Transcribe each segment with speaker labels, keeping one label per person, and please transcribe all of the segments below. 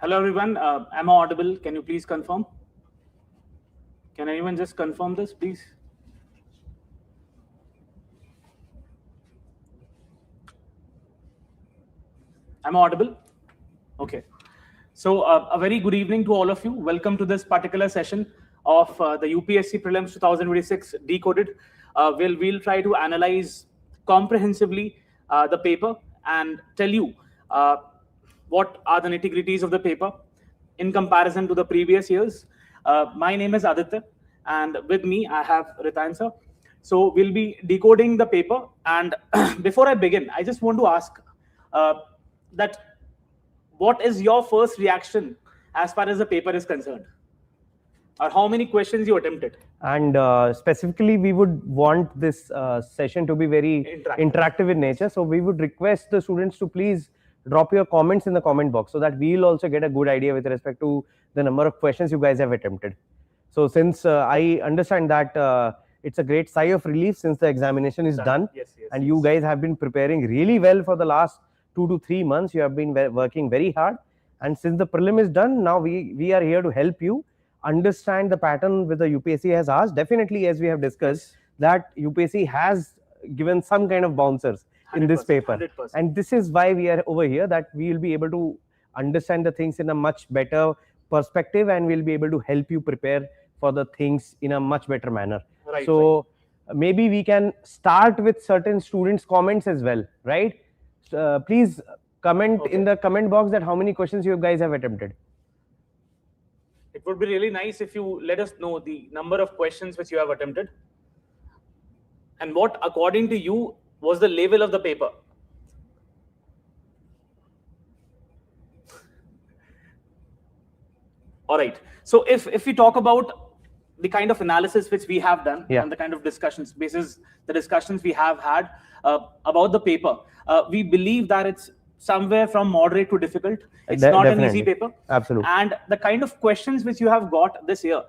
Speaker 1: Hello everyone, am I audible? Can you please confirm? Can anyone just confirm this, please? Am I audible? Okay. So a very good evening to all of you. Welcome to this particular session of the UPSC Prelims 2026 Decoded. We'll try to analyze comprehensively the paper and tell you what are the nitty-gritties of the paper in comparison to the previous years. My name is Aditya, and with me I have Ritan sir. So we'll be decoding the paper. And before I begin, I just want to ask that what is your first reaction as far as the paper is concerned? Or how many questions you attempted?
Speaker 2: And specifically, we would want this session to be very interactive in nature. So we would request the students to please drop your comments in the comment box so that we'll also get a good idea with respect to the number of questions you guys have attempted. So since I understand that it's a great sigh of relief since the examination is done, and you guys have been preparing really well for the last 2 to 3 months. You have been working very hard, and since the prelim is done, now we are here to help you understand the pattern which the UPSC has asked. Definitely, as we have discussed, that UPSC has given some kind of bouncers in this paper,
Speaker 1: 100%.
Speaker 2: and this is why we are over here, that we will be able to understand the things in a much better perspective, and we'll be able to help you prepare for the things in a much better manner.
Speaker 1: Right,
Speaker 2: so maybe we can start with certain students' comments as well, right? Please comment in the comment box that how many questions you guys have attempted.
Speaker 1: It would be really nice if you let us know the number of questions which you have attempted and what, according to you, was the level of the paper. All right. So if we talk about the kind of analysis which we have done and the kind of discussions, basis the discussions we have had about the paper, we believe that it's somewhere from moderate to difficult. It's not an easy paper.
Speaker 2: Absolutely.
Speaker 1: And the kind of questions which you have got this year,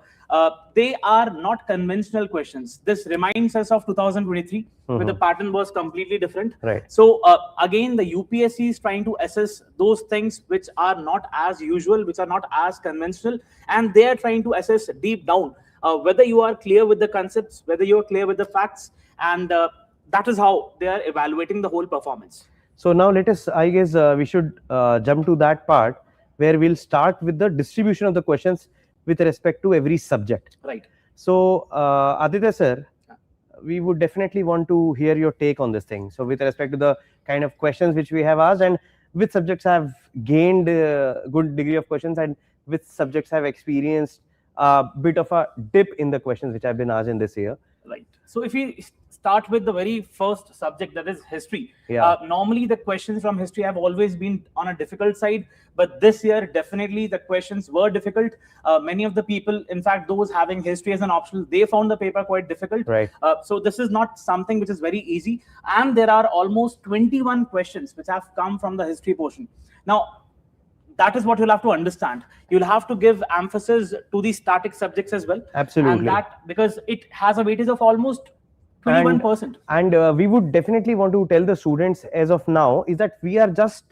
Speaker 1: they are not conventional questions. This reminds us of 2023, where the pattern was completely different.
Speaker 2: Right.
Speaker 1: So again, the UPSC is trying to assess those things which are not as usual, which are not as conventional, and they are trying to assess deep down whether you are clear with the concepts, whether you are clear with the facts, and that is how they are evaluating the whole performance.
Speaker 2: So now let us, I guess we should jump to that part where we'll start with the distribution of the questions with respect to every subject.
Speaker 1: Right.
Speaker 2: So Aditya sir, we would definitely want to hear your take on this thing. So with respect to the kind of questions which we have asked, and which subjects have gained a good degree of questions, and which subjects have experienced a bit of a dip in the questions which have been asked in this year.
Speaker 1: Right. So if we start with the very first subject, that is history. Normally the questions from history have always been on a difficult side, but this year definitely the questions were difficult. Many of the people, in fact those having history as an optional, they found the paper quite difficult.
Speaker 2: Right.
Speaker 1: So this is not something which is very easy, and there are almost 21 questions which have come from the history portion. Now that is what you'll have to understand. You'll have to give emphasis to the static subjects as well.
Speaker 2: Absolutely.
Speaker 1: And that, because it has a weightage of almost 21%.
Speaker 2: And we would definitely want to tell the students as of now is that we are just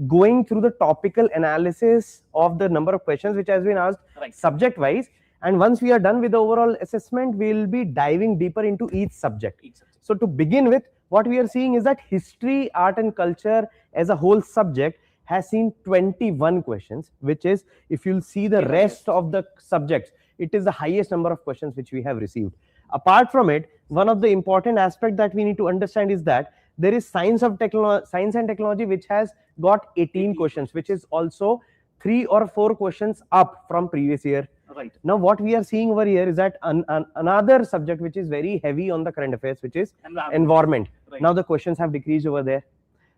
Speaker 2: going through the topical analysis of the number of questions which has been asked subject wise. And once we are done with the overall assessment, we'll be diving deeper into each subject. So to begin with, what we are seeing is that history, art and culture as a whole subject has seen 21 questions, which is, if you'll see the rest of the subjects, it is the highest number of questions which we have received. Apart from it, one of the important aspects that we need to understand is that there is science and technology which has got 18 questions, which is also 3 or 4 questions up from previous year.
Speaker 1: Right.
Speaker 2: Now what we are seeing over here is that another subject which is very heavy on the current affairs, which is environment.
Speaker 1: Right.
Speaker 2: Now the questions have decreased over there.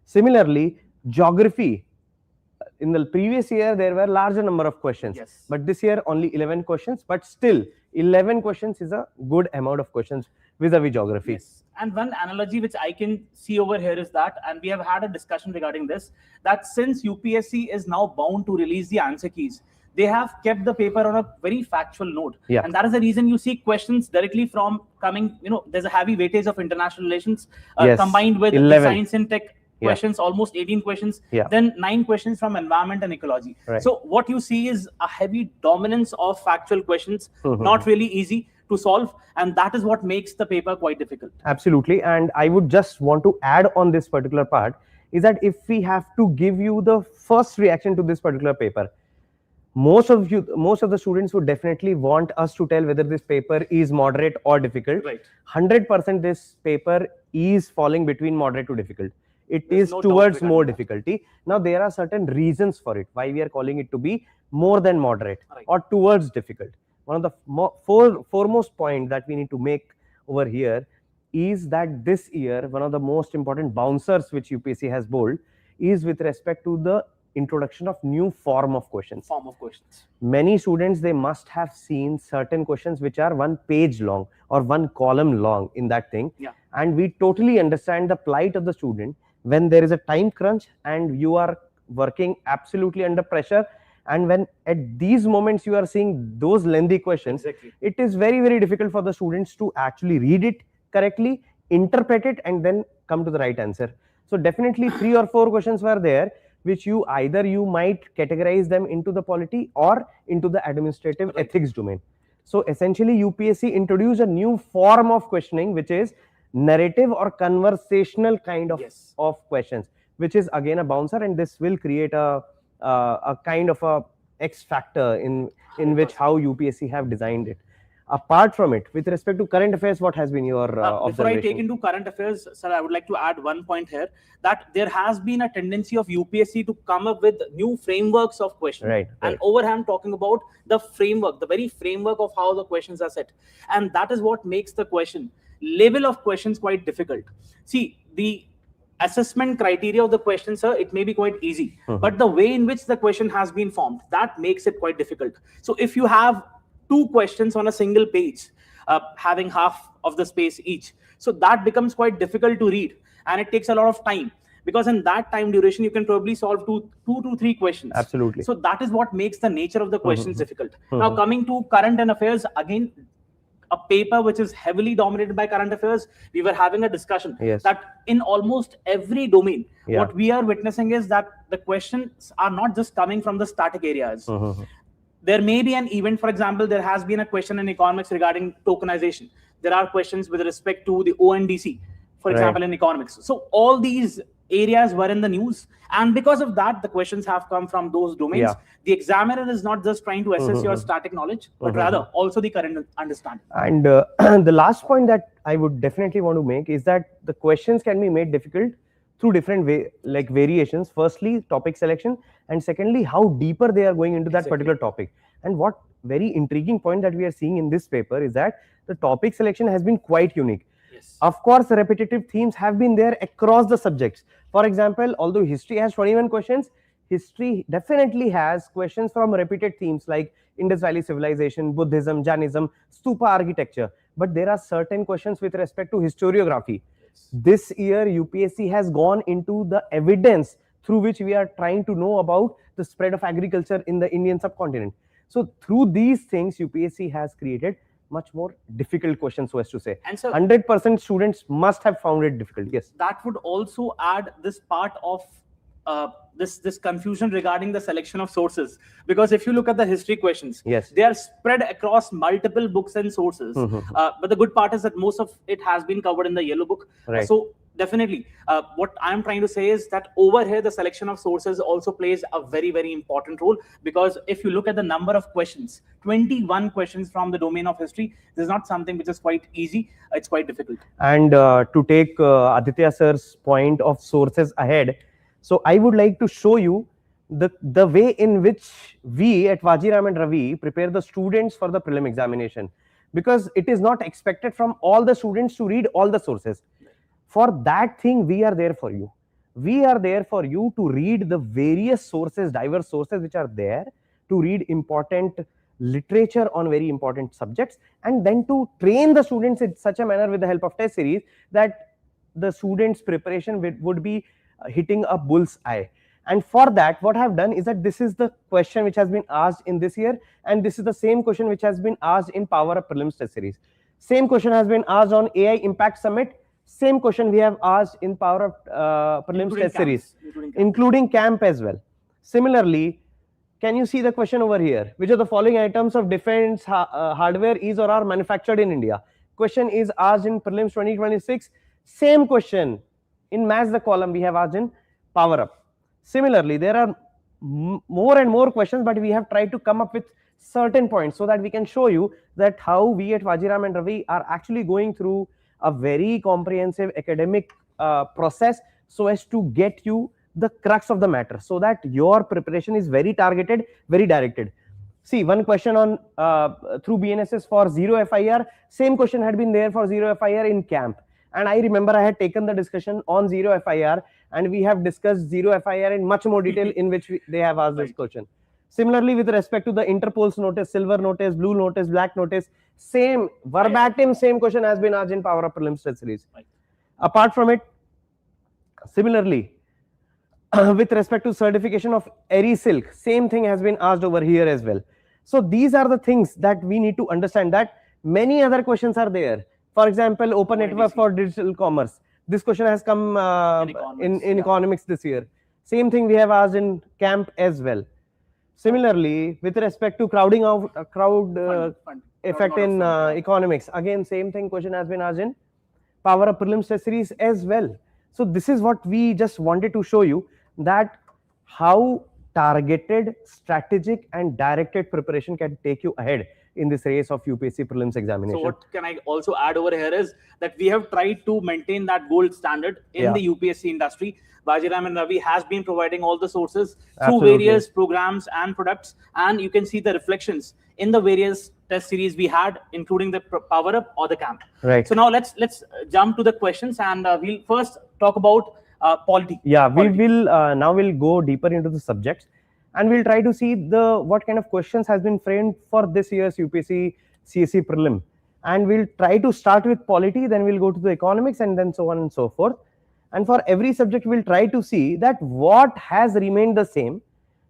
Speaker 2: Similarly, geography. In the previous year, there were larger number of questions, but this year only 11 questions, but still 11 questions is a good amount of questions vis-a-vis geography.
Speaker 1: Yes. And one analogy which I can see over here is that, and we have had a discussion regarding this, that since UPSC is now bound to release the answer keys, they have kept the paper on a very factual note. And that is the reason you see questions directly from coming, there's a heavy weightage of international relations combined with science and tech questions, almost 18 questions,
Speaker 2: Yeah.
Speaker 1: then 9 questions from environment and ecology.
Speaker 2: Right.
Speaker 1: So what you see is a heavy dominance of factual questions, not really easy to solve, and that is what makes the paper quite difficult.
Speaker 2: Absolutely. And I would just want to add on this particular part is that if we have to give you the first reaction to this particular paper, most of the students would definitely want us to tell whether this paper is moderate or difficult.
Speaker 1: Right.
Speaker 2: 100% this paper is falling between moderate to difficult. There's no towards more difficulty. Now there are certain reasons for it, why we are calling it to be more than moderate or towards difficult. One of the foremost point that we need to make over here is that this year one of the most important bouncers which UPSC has bowled is with respect to the introduction of new form of questions. Many students, they must have seen certain questions which are 1 page long or 1 column long in that thing.
Speaker 1: Yeah.
Speaker 2: And we totally understand the plight of the student when there is a time crunch and you are working absolutely under pressure, and when at these moments you are seeing those lengthy questions, it is very, very difficult for the students to actually read it correctly, interpret it, and then come to the right answer. So definitely 3 or 4 questions were there which you might categorize them into the polity or into the administrative ethics domain. So essentially UPSC introduced a new form of questioning which is narrative or conversational kind of questions, which is again a bouncer, and this will create a kind of a X factor in which how UPSC have designed it. Apart from it, with respect to current affairs, what has been your observation?
Speaker 1: Before I take into current affairs, sir, I would like to add one point here, that there has been a tendency of UPSC to come up with new frameworks of questions.
Speaker 2: Right.
Speaker 1: And over here I'm talking about the framework, the very framework of how the questions are set. And that is what makes the level of questions quite difficult. See, the assessment criteria of the question, sir, it may be quite easy, but the way in which the question has been formed, that makes it quite difficult. So if you have 2 questions on a single page, having half of the space each, so that becomes quite difficult to read, and it takes a lot of time, because in that time duration you can probably solve two to three questions.
Speaker 2: Absolutely.
Speaker 1: So that is what makes the nature of the questions difficult. Now coming to current and affairs, again a paper which is heavily dominated by current affairs, we were having a discussion that in almost every domain, what we are witnessing is that the questions are not just coming from the static areas. There may be an event, for example, there has been a question in economics regarding tokenization. There are questions with respect to the ONDC, for example, in economics. So all these areas were in the news, and because of that, the questions have come from those domains. The examiner is not just trying to assess your static knowledge, but rather also the current understanding.
Speaker 2: And the last point that I would definitely want to make is that the questions can be made difficult through different variations. Firstly, topic selection, and secondly, how deeper they are going into that particular topic. And what very intriguing point that we are seeing in this paper is that the topic selection has been quite unique. Of course, repetitive themes have been there across the subjects. For example, although history has 21 questions, history definitely has questions from repeated themes like Indus Valley Civilization, Buddhism, Jainism, Stupa architecture. But there are certain questions with respect to historiography. This year, UPSC has gone into the evidence through which we are trying to know about the spread of agriculture in the Indian subcontinent. So through these things, UPSC has created much more difficult questions, so as to say.
Speaker 1: And so
Speaker 2: 100% students must have found it difficult. Yes.
Speaker 1: That would also add this part of this confusion regarding the selection of sources, because if you look at the history questions, they are spread across multiple books and sources. But the good part is that most of it has been covered in the yellow book. So definitely, what I'm trying to say is that over here, the selection of sources also plays a very, very important role, because if you look at the number of questions, 21 questions from the domain of history, this is not something which is quite easy. It's quite difficult.
Speaker 2: And to take Aditya sir's point of sources ahead, so I would like to show you the way in which we at Vajiram and Ravi prepare the students for the prelim examination, because it is not expected from all the students to read all the sources. For that thing, we are there for you. We are there for you to read the various sources, diverse sources which are there, to read important literature on very important subjects, and then to train the students in such a manner with the help of test series that the students' preparation would be hitting a bull's eye. And for that, what I have done is that this is the question which has been asked in this year, and this is the same question which has been asked in Power Up Prelims Test Series. Same question has been asked on AI Impact Summit. Same question we have asked in Power of Prelims Test Series, including camp as well. Similarly, can you see the question over here? Which of the following items of defense hardware is or are manufactured in India? Question is asked in Prelims 2026. Same question in Match the Column we have asked in Power Up. Similarly, there are more and more questions, but we have tried to come up with certain points so that we can show you that how we at Vajiram and Ravi are actually going through a very comprehensive academic process so as to get you the crux of the matter, so that your preparation is very targeted, very directed. See, one question on through BNSS for 0 FIR, same question had been there for 0 FIR in camp. And I remember I had taken the discussion on 0 FIR, and we have discussed 0 FIR in much more detail in which they have asked this question. Similarly, with respect to the Interpol's notice, silver notice, blue notice, black notice, same verbatim, same question has been asked in Power of Prelims Test Series. Apart from it, similarly, with respect to certification of Airy Silk, same thing has been asked over here as well. So these are the things that we need to understand, that many other questions are there. For example, open network for digital commerce. This question has come in economics this year. Same thing we have asked in camp as well. Similarly, with respect to crowding out crowd effect in economics, again same thing question has been asked in Power of Prelims Test Series as well. So this is what we just wanted to show you, that how targeted, strategic and directed preparation can take you ahead in this race of UPSC prelims examination.
Speaker 1: So what can I also add over here is that we have tried to maintain that gold standard in the UPSC industry. Vajiram and Ravi has been providing all the sources through various programs and products, and you can see the reflections in the various test series we had, including the Power Up or the camp.
Speaker 2: Right.
Speaker 1: So now let's jump to the questions, and we'll first talk about polity.
Speaker 2: Yeah, we will now we'll go deeper into the subjects, and we'll try to see what kind of questions has been framed for this year's UPSC CSE prelim. And we'll try to start with polity, then we'll go to the economics, and then so on and so forth. And for every subject, we'll try to see that what has remained the same,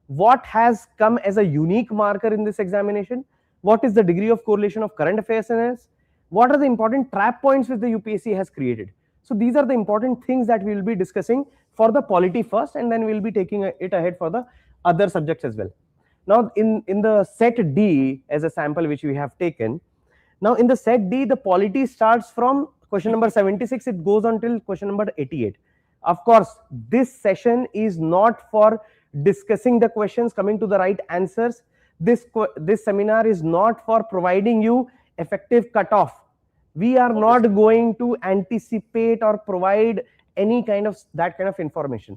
Speaker 2: what has come as a unique marker in this examination, what is the degree of correlation of current affairs scenarios, what are the important trap points which the UPSC has created. So these are the important things that we will be discussing for the polity first, and then we'll be taking it ahead for the other subjects as well. Now in the set D as a sample which we have taken, now in the set D, the polity starts from question number 76, it goes on till question number 88. Of course, this session is not for discussing the questions, coming to the right answers. This seminar is not for providing you effective cutoff. We are not going to anticipate or provide any kind of that kind of information.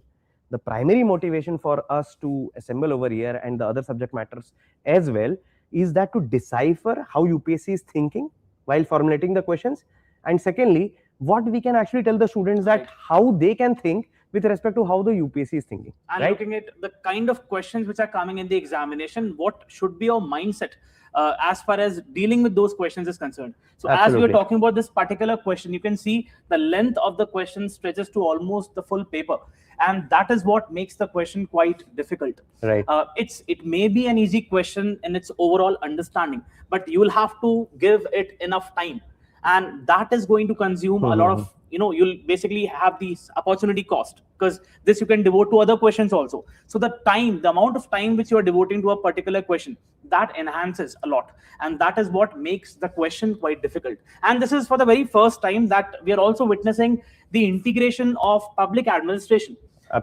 Speaker 2: The primary motivation for us to assemble over here and the other subject matters as well is that to decipher how UPSC is thinking while formulating the questions, and secondly, what we can actually tell the students that how they can think with respect to how the UPSC is thinking.
Speaker 1: And looking at the kind of questions which are coming in the examination, what should be your mindset as far as dealing with those questions is concerned. So as we are talking about this particular question, you can see the length of the question stretches to almost the full paper. And that is what makes the question quite difficult.
Speaker 2: Right.
Speaker 1: It may be an easy question in its overall understanding, but you will have to give it enough time. And that is going to consume a lot of, you'll basically have these opportunity cost, because this you can devote to other questions also. So the amount of time which you are devoting to a particular question, that enhances a lot. And that is what makes the question quite difficult. And this is for the very first time that we are also witnessing the integration of public administration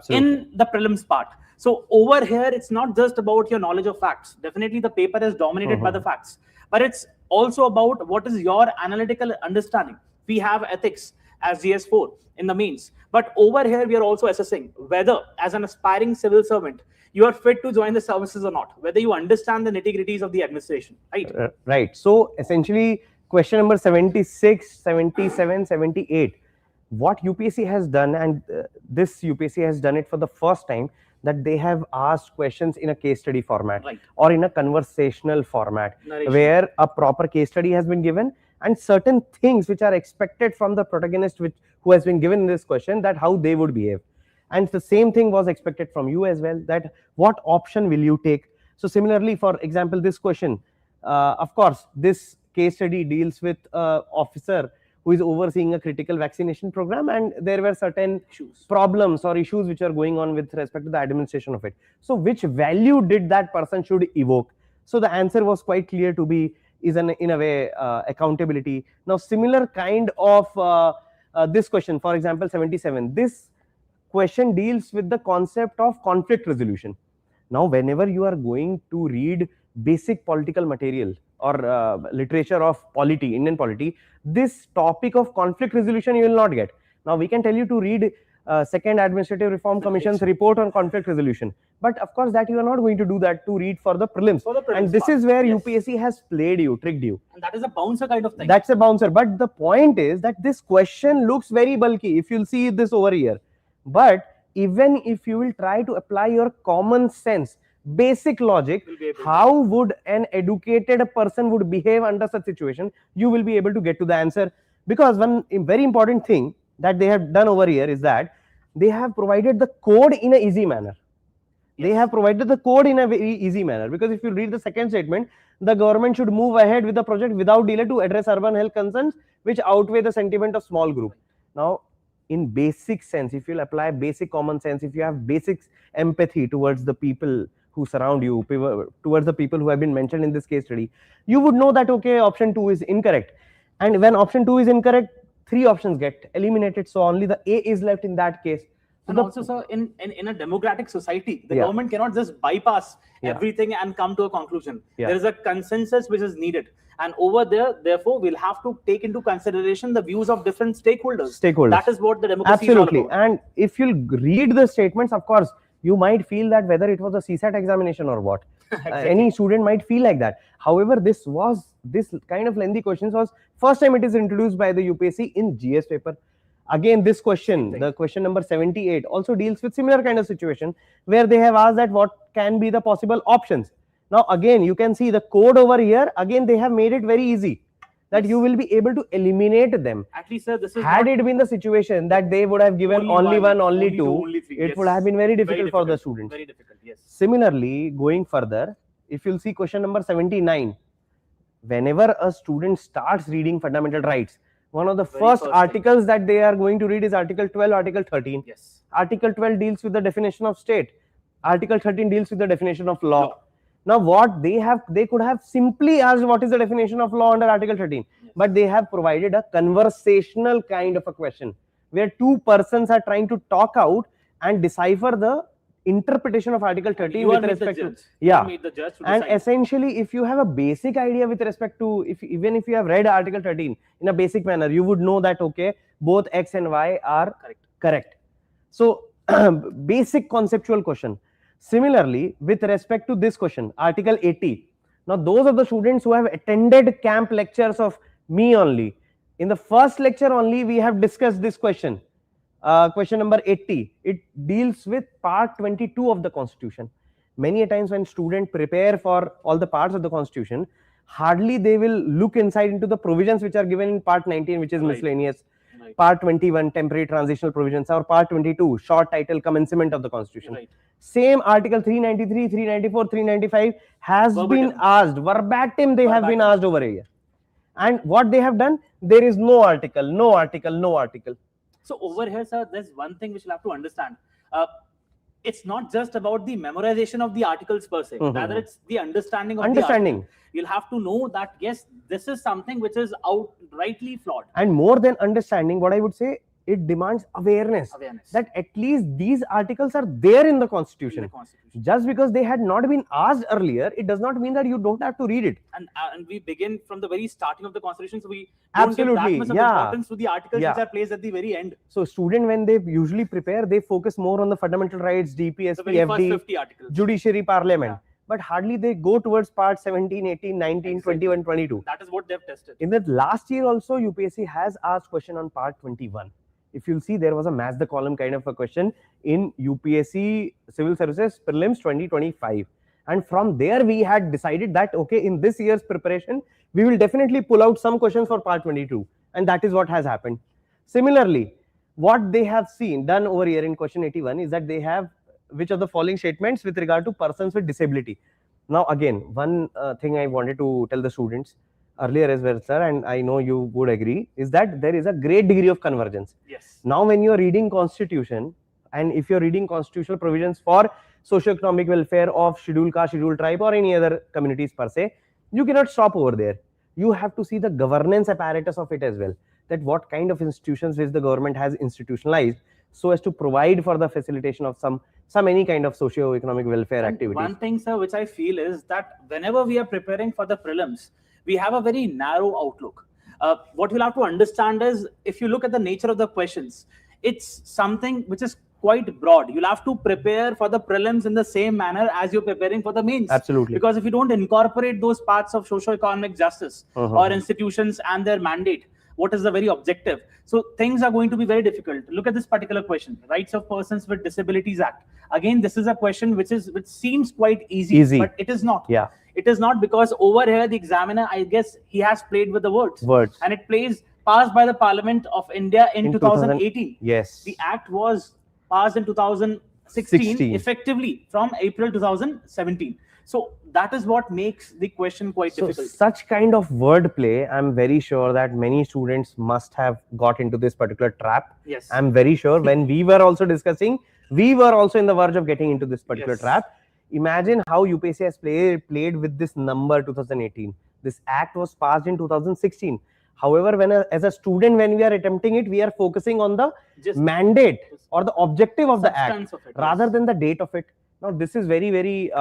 Speaker 1: in the prelims part. So over here, it's not just about your knowledge of facts. Definitely the paper is dominated by the facts, but it's also about what is your analytical understanding. We have ethics as GS4 in the mains, but over here we are also assessing whether as an aspiring civil servant you are fit to join the services or not, whether you understand the nitty-gritties of the administration, right?
Speaker 2: Right. So essentially question number 76, 77, 78, what UPSC has done, and this UPSC has done it for the first time, that they have asked questions in a case study format or in a conversational format, where a proper case study has been given and certain things which are expected from the protagonist who has been given in this question, that how they would behave. And the same thing was expected from you as well, that what option will you take. So similarly, for example, this question, of course, this case study deals with an officer who is overseeing a critical vaccination program, and there were certain problems or issues which are going on with respect to the administration of it. So which value did that person should evoke? So the answer was quite clear to be is in a way accountability. Now similar kind of this question, for example 77, this question deals with the concept of conflict resolution. Now whenever you are going to read basic political material or literature of polity, Indian polity, this topic of conflict resolution you will not get. Now we can tell you to read second Administrative Reform Commission's report on conflict resolution, but of course that you are not going to do that to read for the prelims. And this is where UPSC has played you, tricked you.
Speaker 1: And that is a bouncer kind of thing.
Speaker 2: That's a bouncer. But the point is that this question looks very bulky if you'll see this over here. But even if you will try to apply your common sense, basic logic, how would an educated person would behave under such situation, you will be able to get to the answer. Because one very important thing that they have done over here is that they have provided the code in an easy manner. They have provided the code in a very easy manner, because if you read the second statement, the government should move ahead with the project without delay to address urban health concerns which outweigh the sentiment of small group. Now in basic sense, if you'll apply basic common sense, if you have basic empathy towards the people who surround you, towards the people who have been mentioned in this case study, you would know that okay, option 2 is incorrect. And when option 2 is incorrect, 3 options get eliminated, so only the A is left in that case. So
Speaker 1: and also, sir, in a democratic society, the government cannot just bypass everything and come to a conclusion. There is a consensus which is needed. And over there, therefore, we'll have to take into consideration the views of different stakeholders. That is what the democracy is all about.
Speaker 2: And if you'll read the statements, of course, you might feel that whether it was a CSAT examination or what. Any student might feel like that. However, this kind of lengthy questions was first time it is introduced by the UPSC in GS paper. Again, this question, the question number 78, also deals with similar kind of situation where they have asked that what can be the possible options. Now again, you can see the code over here. Again, they have made it very easy that you will be able to eliminate them.
Speaker 1: At least, sir, this is
Speaker 2: had it been the situation that they would have given only one, only two, it would have been very difficult for the students.
Speaker 1: Very difficult, yes.
Speaker 2: Similarly, going further, if you'll see question number 79, whenever a student starts reading fundamental rights, one of the first articles that they are going to read is Article 12, Article 13.
Speaker 1: Yes.
Speaker 2: Article 12 deals with the definition of state. Article 13 deals with the definition of law. Now, what they could have simply asked what is the definition of law under Article 13, but they have provided a conversational kind of a question where two persons are trying to talk out and decipher the interpretation of Article 13 with respect to and essentially if you have a basic idea with respect to even if you have read Article 13 in a basic manner, you would know that okay, both X and Y are correct. So basic conceptual question. Similarly, with respect to this question, Article 80. Now those of the students who have attended camp lectures of me only, in the first lecture only we have discussed this question. Question number 80, it deals with part 22 of the Constitution. Many a times when students prepare for all the parts of the Constitution, hardly they will look inside into the provisions which are given in part 19, which is miscellaneous, part 21, temporary transitional provisions, or part 22, short title, commencement of the Constitution. Same article 393, 394, 395 has been asked, verbatim they have been asked over here. And what they have done, there is no article, no article, no article.
Speaker 1: So over here, sir, there's one thing which you'll have to understand. It's not just about the memorization of the articles per se. Rather, it's the understanding of the article. You'll have to know that, yes, this is something which is outrightly flawed.
Speaker 2: And more than understanding, what I would say, it demands awareness. That at least these articles are there in the Constitution. Just because they had not been asked earlier, it does not mean that you don't have to read it.
Speaker 1: And we begin from the very starting of the Constitution, so we don't give that much of importance to the articles which are placed at the very end.
Speaker 2: So student, when they usually prepare, they focus more on the fundamental rights, DPSP, FD, judiciary, parliament. But hardly they go towards part 17, 18, 19, 21, 22.
Speaker 1: That is what they've tested.
Speaker 2: In the last year also, UPSC has asked question on part 21. If you'll see, there was a match the column kind of a question in UPSC Civil Services Prelims 2025. And from there, we had decided that, okay, in this year's preparation, we will definitely pull out some questions for part 22. And that is what has happened. Similarly, what they have done over here in question 81 is that they have which of the following statements with regard to persons with disability. Now, again, one thing I wanted to tell the students, earlier as well, sir, and I know you would agree, is that there is a great degree of convergence.
Speaker 1: Yes.
Speaker 2: Now, when you are reading Constitution, and if you're reading constitutional provisions for socio-economic welfare of scheduled caste, scheduled tribe, or any other communities per se, you cannot stop over there. You have to see the governance apparatus of it as well. That what kind of institutions which the government has institutionalized so as to provide for the facilitation of some any kind of socio-economic welfare activities.
Speaker 1: One thing, sir, which I feel is that whenever we are preparing for the prelims, we have a very narrow outlook. What you'll have to understand is, if you look at the nature of the questions, it's something which is quite broad. You'll have to prepare for the prelims in the same manner as you're preparing for the mains.
Speaker 2: Absolutely.
Speaker 1: Because if you don't incorporate those parts of socio-economic justice or institutions and their mandate, what is the very objective? So things are going to be very difficult. Look at this particular question, Rights of Persons with Disabilities Act. Again, this is a question which seems quite easy, but it is not.
Speaker 2: Yeah.
Speaker 1: It is not, because over here the examiner, I guess, he has played with the words. And it plays passed by the Parliament of India in 2018.
Speaker 2: Yes.
Speaker 1: The act was passed in 2016, effectively from April 2017. So that is what makes the question quite difficult.
Speaker 2: Such kind of wordplay, I'm very sure that many students must have got into this particular trap.
Speaker 1: Yes.
Speaker 2: I'm very sure when we were also discussing, we were also in the verge of getting into this particular trap. Imagine how UPSC has played with this number 2018. This act was passed in 2016. However, as a student, when we are attempting it, we are focusing on the mandate or the objective of the act rather than the date of it. Now, this is very, very,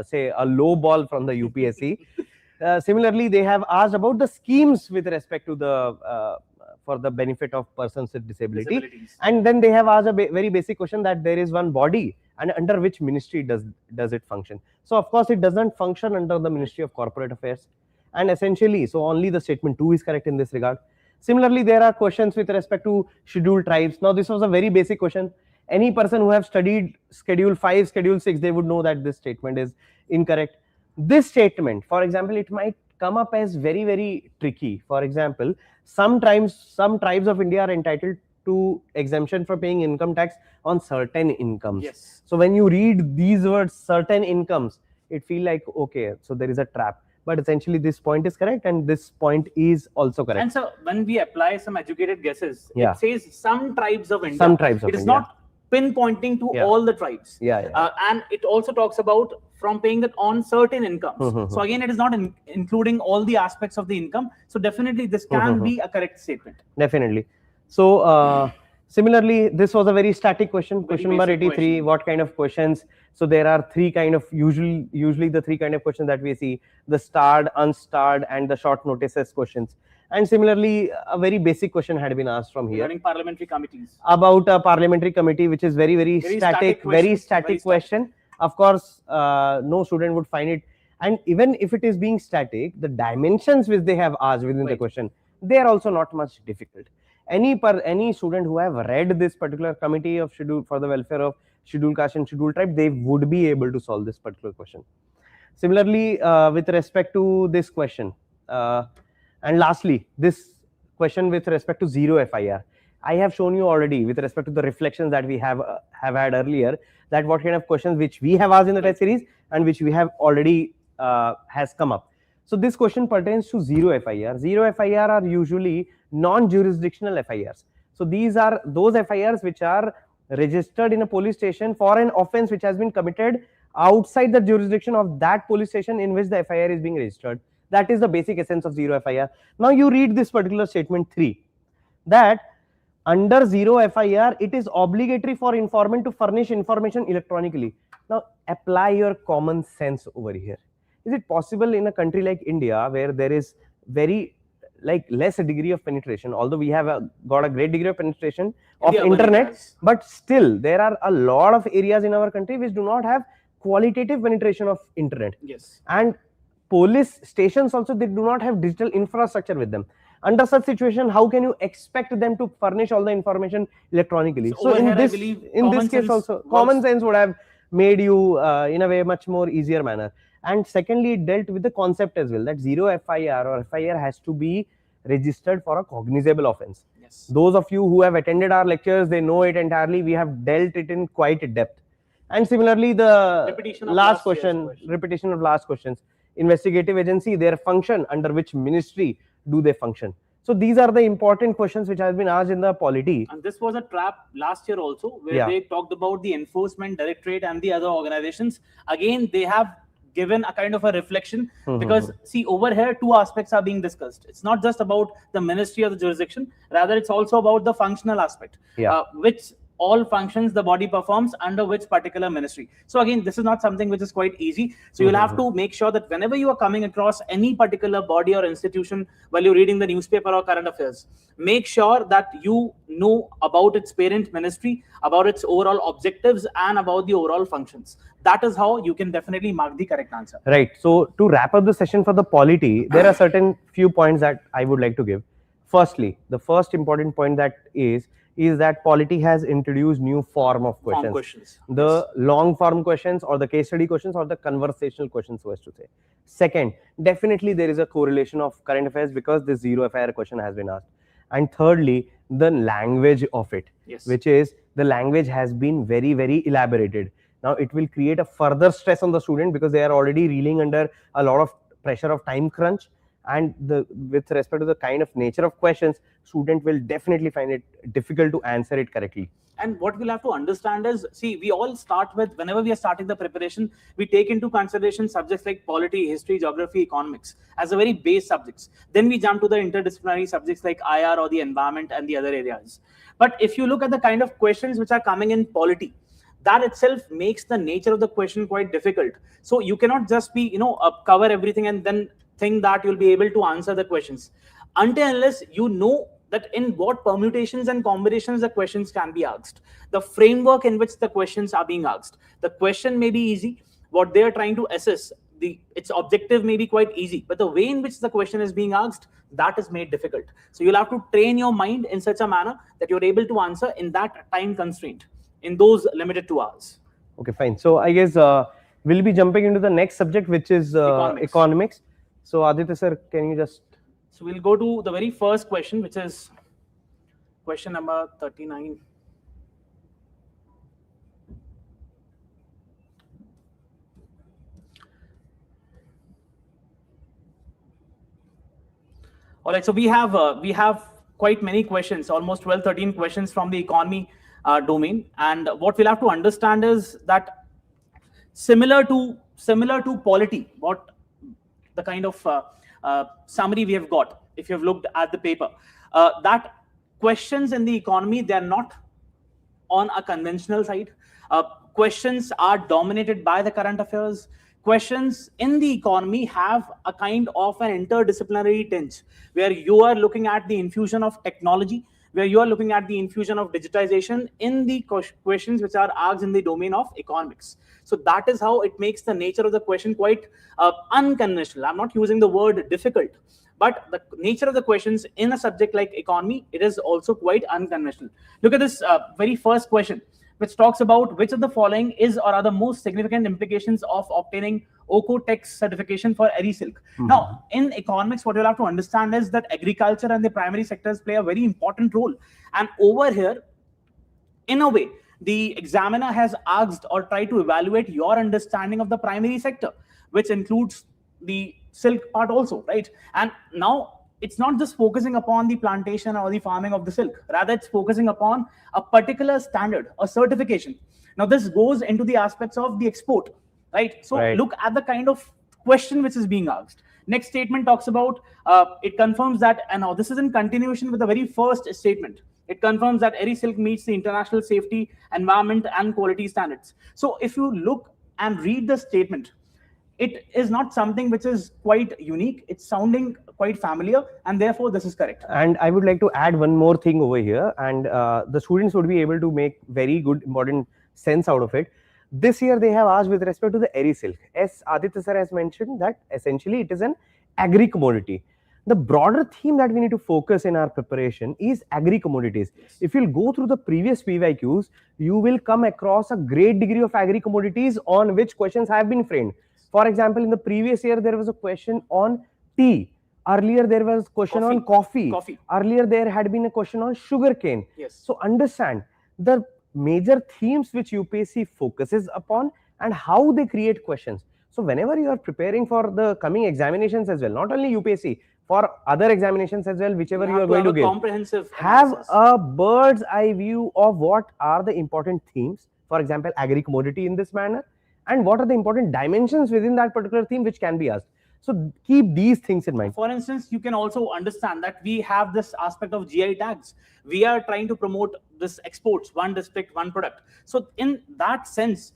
Speaker 2: say, a low ball from the UPSC. Similarly, they have asked about the schemes with respect to the for the benefit of persons with disability. And then they have asked a very basic question, that there is one body and under which ministry does it function. So, of course, it doesn't function under the Ministry of Corporate Affairs. And essentially, so only the statement 2 is correct in this regard. Similarly, there are questions with respect to scheduled tribes. Now, this was a very basic question. Any person who have studied Schedule 5, Schedule 6, they would know that this statement is incorrect. This statement, for example, it might come up as very, very tricky. For example, some tribes of India are entitled to exemption for paying income tax on certain incomes.
Speaker 1: Yes.
Speaker 2: So when you read these words, certain incomes, it feels like, okay, so there is a trap. But essentially, this point is correct, and this point is also correct.
Speaker 1: And so, when we apply some educated guesses, it says some tribes of India.
Speaker 2: Some tribes of India.
Speaker 1: It is not pinpointing to all the tribes. And it also talks about from paying that on certain incomes. So again, it is not including all the aspects of the income. So definitely, this can be a correct statement.
Speaker 2: Definitely. So similarly, this was a very static question. Question number 83. What kind of questions? So there are three kind of usually the three kind of questions that we see: the starred, unstarred, and the short notices questions. And similarly, a very basic question had been asked from here
Speaker 1: regarding parliamentary committees,
Speaker 2: about a parliamentary committee, which is very static question. Of course, no student would find it. And even if it is being static, the dimensions which they have asked within the question, they are also not much difficult. Any student who have read this particular committee of for the welfare of scheduled caste and scheduled tribe, they would be able to solve this particular question. Similarly, with respect to this question, and lastly, this question with respect to zero FIR, I have shown you already with respect to the reflections that we have had earlier, that what kind of questions which we have asked in the test series and which we have already has come up. So this question pertains to zero FIR. Zero FIR are usually non-jurisdictional FIRs. So these are those FIRs which are registered in a police station for an offense which has been committed outside the jurisdiction of that police station in which the FIR is being registered. That is the basic essence of zero FIR. Now you read this particular statement 3, that under zero FIR, it is obligatory for informant to furnish information electronically. Now apply your common sense over here. Is it possible in a country like India, where there is very less a degree of penetration, although we have got a great degree of penetration of internet, but still there are a lot of areas in our country which do not have qualitative penetration of internet.
Speaker 1: Yes.
Speaker 2: And police stations also, they do not have digital infrastructure with them. Under such situation, how can you expect them to furnish all the information electronically? So in this case also, common sense would have made you in a way much more easier manner. And secondly, it dealt with the concept as well, that zero FIR or FIR has to be registered for a cognizable offense.
Speaker 1: Yes.
Speaker 2: Those of you who have attended our lectures, they know it entirely. We have dealt it in quite depth. And similarly, the repetition of last questions. investigative agency, their function, under which ministry do they function. So these are the important questions which has been asked in the polity.
Speaker 1: And this was a trap last year also, where they talked about the enforcement directorate and the other organizations. Again, they have given a kind of a reflection, because see, over here two aspects are being discussed. It's not just about the ministry or the jurisdiction, rather it's also about the functional aspect, which all functions the body performs under which particular ministry. So again, this is not something which is quite easy. So you'll have to make sure that whenever you are coming across any particular body or institution while you're reading the newspaper or current affairs, make sure that you know about its parent ministry, about its overall objectives, and about the overall functions. That is how you can definitely mark the correct answer.
Speaker 2: Right. So to wrap up the session for the polity, there are certain few points that I would like to give. Firstly, the first important point that is that polity has introduced new form of questions. The long form questions, or the case study questions, or the conversational questions, so as to say. Second, definitely there is a correlation of current affairs, because the zero FIR question has been asked. And thirdly, the language of it, which is the language has been very, very elaborated. Now it will create a further stress on the student, because they are already reeling under a lot of pressure of time crunch. And with respect to the kind of nature of questions, student will definitely find it difficult to answer it correctly.
Speaker 1: And what we'll have to understand is, see, we all start with, whenever we are starting the preparation, we take into consideration subjects like polity, history, geography, economics as a very base subjects. Then we jump to the interdisciplinary subjects like IR or the environment and the other areas. But if you look at the kind of questions which are coming in polity, that itself makes the nature of the question quite difficult. So you cannot just be, cover everything and then think that you'll be able to answer the questions, until unless you know that in what permutations and combinations the questions can be asked, the framework in which the questions are being asked. The question may be easy, what they are trying to assess, its objective may be quite easy, but the way in which the question is being asked, that is made difficult. So you'll have to train your mind in such a manner that you're able to answer in that time constraint, in those limited 2 hours.
Speaker 2: Okay, fine. So I guess we'll be jumping into the next subject, which is economics. So Aditya sir, can you just...
Speaker 1: So we'll go to the very first question, which is question number 39. All right, so we have quite many questions, almost 12, 13 questions from the economy domain. And what we'll have to understand is that similar to polity, what the kind of summary we have got, if you have looked at the paper, that questions in the economy, they are not on a conventional side. Questions are dominated by the current affairs. Questions in the economy have a kind of an interdisciplinary tinge, where you are looking at the infusion of technology, where you are looking at the infusion of digitization in the questions which are asked in the domain of economics. So that is how it makes the nature of the question quite unconventional. I'm not using the word difficult, but the nature of the questions in a subject like economy, it is also quite unconventional. Look at this very first question, which talks about which of the following is or are the most significant implications of obtaining OCO-TEX certification for ERI-Silk. Now, in economics, what you'll have to understand is that agriculture and the primary sectors play a very important role. And over here, in a way, the examiner has asked or tried to evaluate your understanding of the primary sector, which includes the silk part also, right? And now it's not just focusing upon the plantation or the farming of the silk, rather it's focusing upon a particular standard, a certification. Now this goes into the aspects of the export, right? So look at the kind of question which is being asked. Next statement talks about, it confirms that, and now this is in continuation with the very first statement. It confirms that ERI-Silk meets the international safety, environment, and quality standards. So if you look and read the statement, it is not something which is quite unique. It's sounding quite familiar, and therefore this is correct.
Speaker 2: And I would like to add one more thing over here, and the students would be able to make very good, important sense out of it. This year they have asked with respect to the ERI-Silk. As Aditya sir has mentioned, that essentially it is an agri-commodity. The broader theme that we need to focus in our preparation is agri-commodities. If you'll go through the previous PYQs, you will come across a great degree of agri-commodities on which questions have been framed. For example, in the previous year, there was a question on tea. Earlier, there was a question on coffee. Earlier, there had been a question on sugarcane. So understand the major themes which UPSC focuses upon and how they create questions. So whenever you are preparing for the coming examinations as well, not only UPSC, for other examinations as well, whichever you are going to give,
Speaker 1: comprehensive
Speaker 2: have
Speaker 1: analysis.
Speaker 2: a bird's eye view of what are the important themes, for example, agri commodity in this manner, and what are the important dimensions within that particular theme which can be asked. So keep these things in mind.
Speaker 1: For instance, you can also understand that we have this aspect of GI tags. We are trying to promote this exports, one district, one product. So in that sense,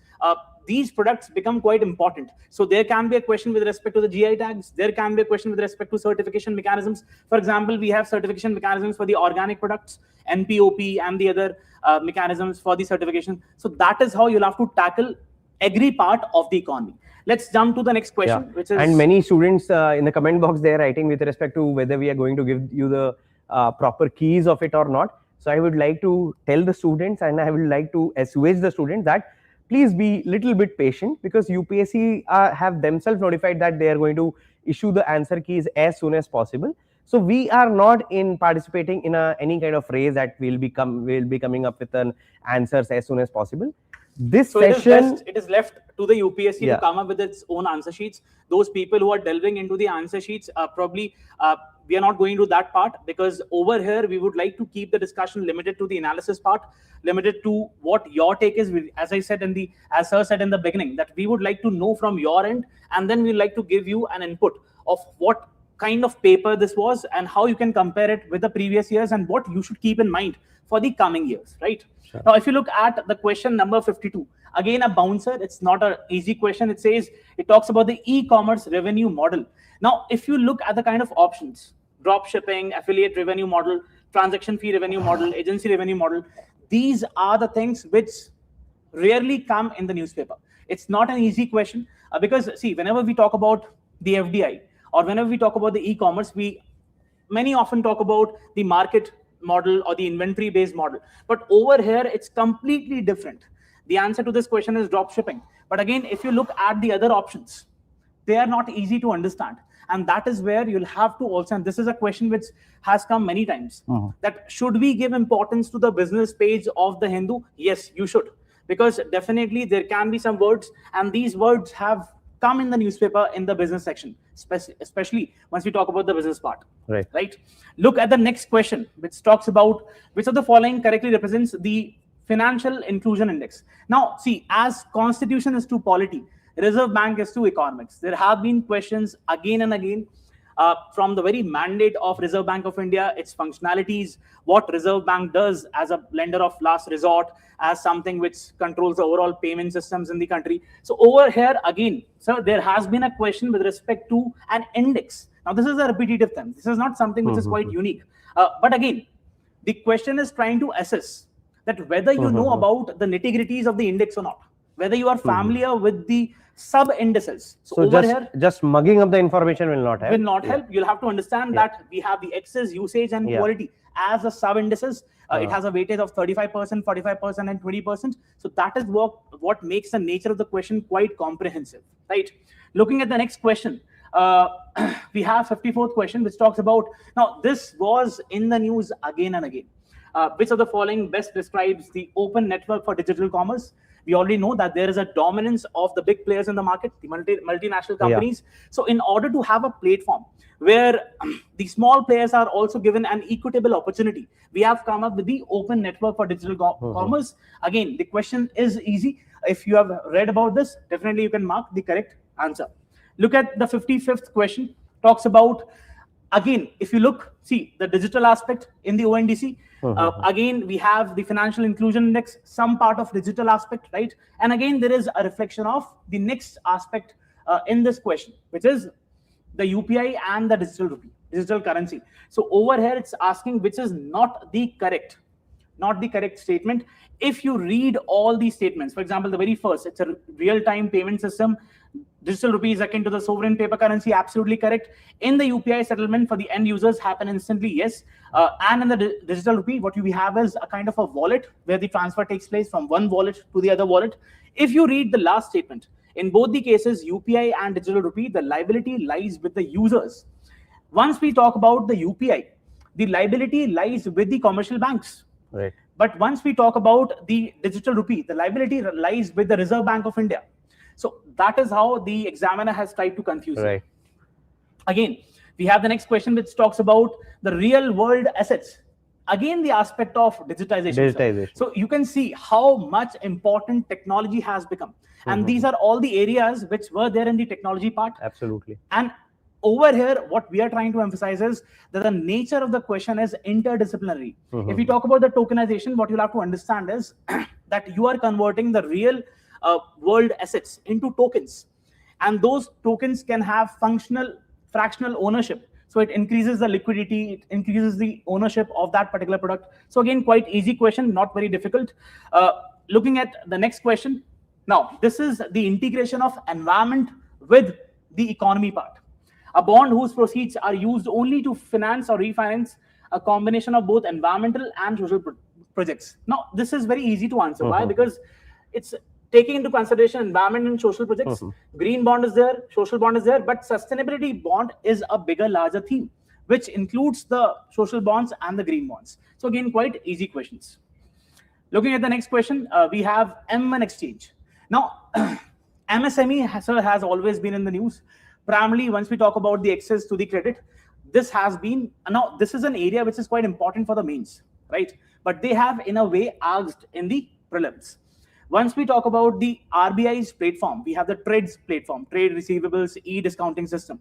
Speaker 1: these products become quite important. So there can be a question with respect to the GI tags. There can be a question with respect to certification mechanisms. For example, we have certification mechanisms for the organic products, NPOP, and the other mechanisms for the certification. So that is how you'll have to tackle agri part of the economy. Let's jump to the next question, which is...
Speaker 2: And many students in the comment box, they are writing with respect to whether we are going to give you the proper keys of it or not. So I would like to tell the students, and I would like to assuage the students that please be little bit patient, because UPSC have themselves notified that they are going to issue the answer keys as soon as possible. So we are not in participating in any kind of race that we'll be coming up with an answers as soon as possible. This session,
Speaker 1: it is left to the UPSC to come up with its own answer sheets. Those people who are delving into the answer sheets, probably we are not going to that part, because over here we would like to keep the discussion limited to the analysis part, limited to what your take is. As I said as Sir said in the beginning, that we would like to know from your end, and then we'd like to give you an input of what kind of paper this was and how you can compare it with the previous years and what you should keep in mind for the coming years, right? Sure. Now, if you look at the question number 52, again a bouncer. It's not an easy question. It talks about the e-commerce revenue model. Now, if you look at the kind of options, drop shipping, affiliate revenue model, transaction fee revenue model, agency revenue model, these are the things which rarely come in the newspaper. It's not an easy question, because see, whenever we talk about the FDI or whenever we talk about the e-commerce, many often talk about the market model or the inventory based model, but over here it's completely different. The answer to this question is drop shipping. But again, if you look at the other options, they are not easy to understand, and that is where you'll have to also, and this is a question which has come many times, that should we give importance to the business page of the Hindu? Yes, you should, because definitely there can be some words, and these words have come in the newspaper in the business section, especially once we talk about the business part. Right. Look at the next question, which talks about which of the following correctly represents the financial inclusion index. Now, see, as constitution is to polity, Reserve Bank is to economics. There have been questions again and again from the very mandate of Reserve Bank of India, its functionalities, what Reserve Bank does as a lender of last resort, as something which controls the overall payment systems in the country. So over here again, so there has been a question with respect to an index. Now, this is a repetitive thing. This is not something which is quite unique. But again, the question is trying to assess that whether you know about the nitty-gritties of the index or not, whether you are familiar with the sub-indices.
Speaker 2: So over just mugging up the information will not help.
Speaker 1: You'll have to understand that we have the excess, usage, and quality as a sub-indices. It has a weightage of 35%, 45%, and 20%. So that is what makes the nature of the question quite comprehensive, right? Looking at the next question, we have 54th question, which talks about, now this was in the news again and again. Which of the following best describes the open network for digital commerce? We already know that there is a dominance of the big players in the market, the multinational companies. So in order to have a platform where the small players are also given an equitable opportunity, we have come up with the open network for digital commerce. Again, the question is easy. If you have read about this, definitely you can mark the correct answer. Look at the 55th question, talks about, again, if you look, see the digital aspect in the ONDC. Again, we have the financial inclusion index, some part of digital aspect, right? And again, there is a reflection of the next aspect in this question, which is the UPI and the digital rupee, digital currency. So over here, it's asking which is not the correct statement. If you read all these statements, for example, the very first, it's a real-time payment system. Digital rupee is akin to the sovereign paper currency, absolutely correct. In the UPI settlement for the end users happen instantly, yes. And in the digital rupee, what we have is a kind of a wallet where the transfer takes place from one wallet to the other wallet. If you read the last statement, in both the cases, UPI and digital rupee, the liability lies with the users. Once we talk about the UPI, the liability lies with the commercial banks. But once we talk about the digital rupee, the liability lies with the Reserve Bank of India. So that is how the examiner has tried to confuse you.
Speaker 2: Right.
Speaker 1: Again, we have the next question which talks about the real world assets. Again, the aspect of digitization. So you can see how much important technology has become. And these are all the areas which were there in the technology part.
Speaker 2: Absolutely.
Speaker 1: And over here, what we are trying to emphasize is that the nature of the question is interdisciplinary. If we talk about the tokenization, what you'll have to understand is that you are converting the real world assets into tokens. And those tokens can have fractional ownership. So it increases the liquidity, it increases the ownership of that particular product. So again, quite easy question, not very difficult. Looking at the next question. Now, this is the integration of environment with the economy part. A bond whose proceeds are used only to finance or refinance a combination of both environmental and social projects. Now, this is very easy to answer. Why? Because it's taking into consideration environment and social projects. Green bond is there, social bond is there, but sustainability bond is a bigger, larger theme, which includes the social bonds and the green bonds. So again, quite easy questions. Looking at the next question, we have M1 exchange. Now, MSME has always been in the news. Primarily, once we talk about the access to the credit, this has been, now this is an area which is quite important for the mains, right? But they have in a way asked in the prelims. Once we talk about the RBI's platform, we have the TRADES platform, trade receivables, e-discounting system.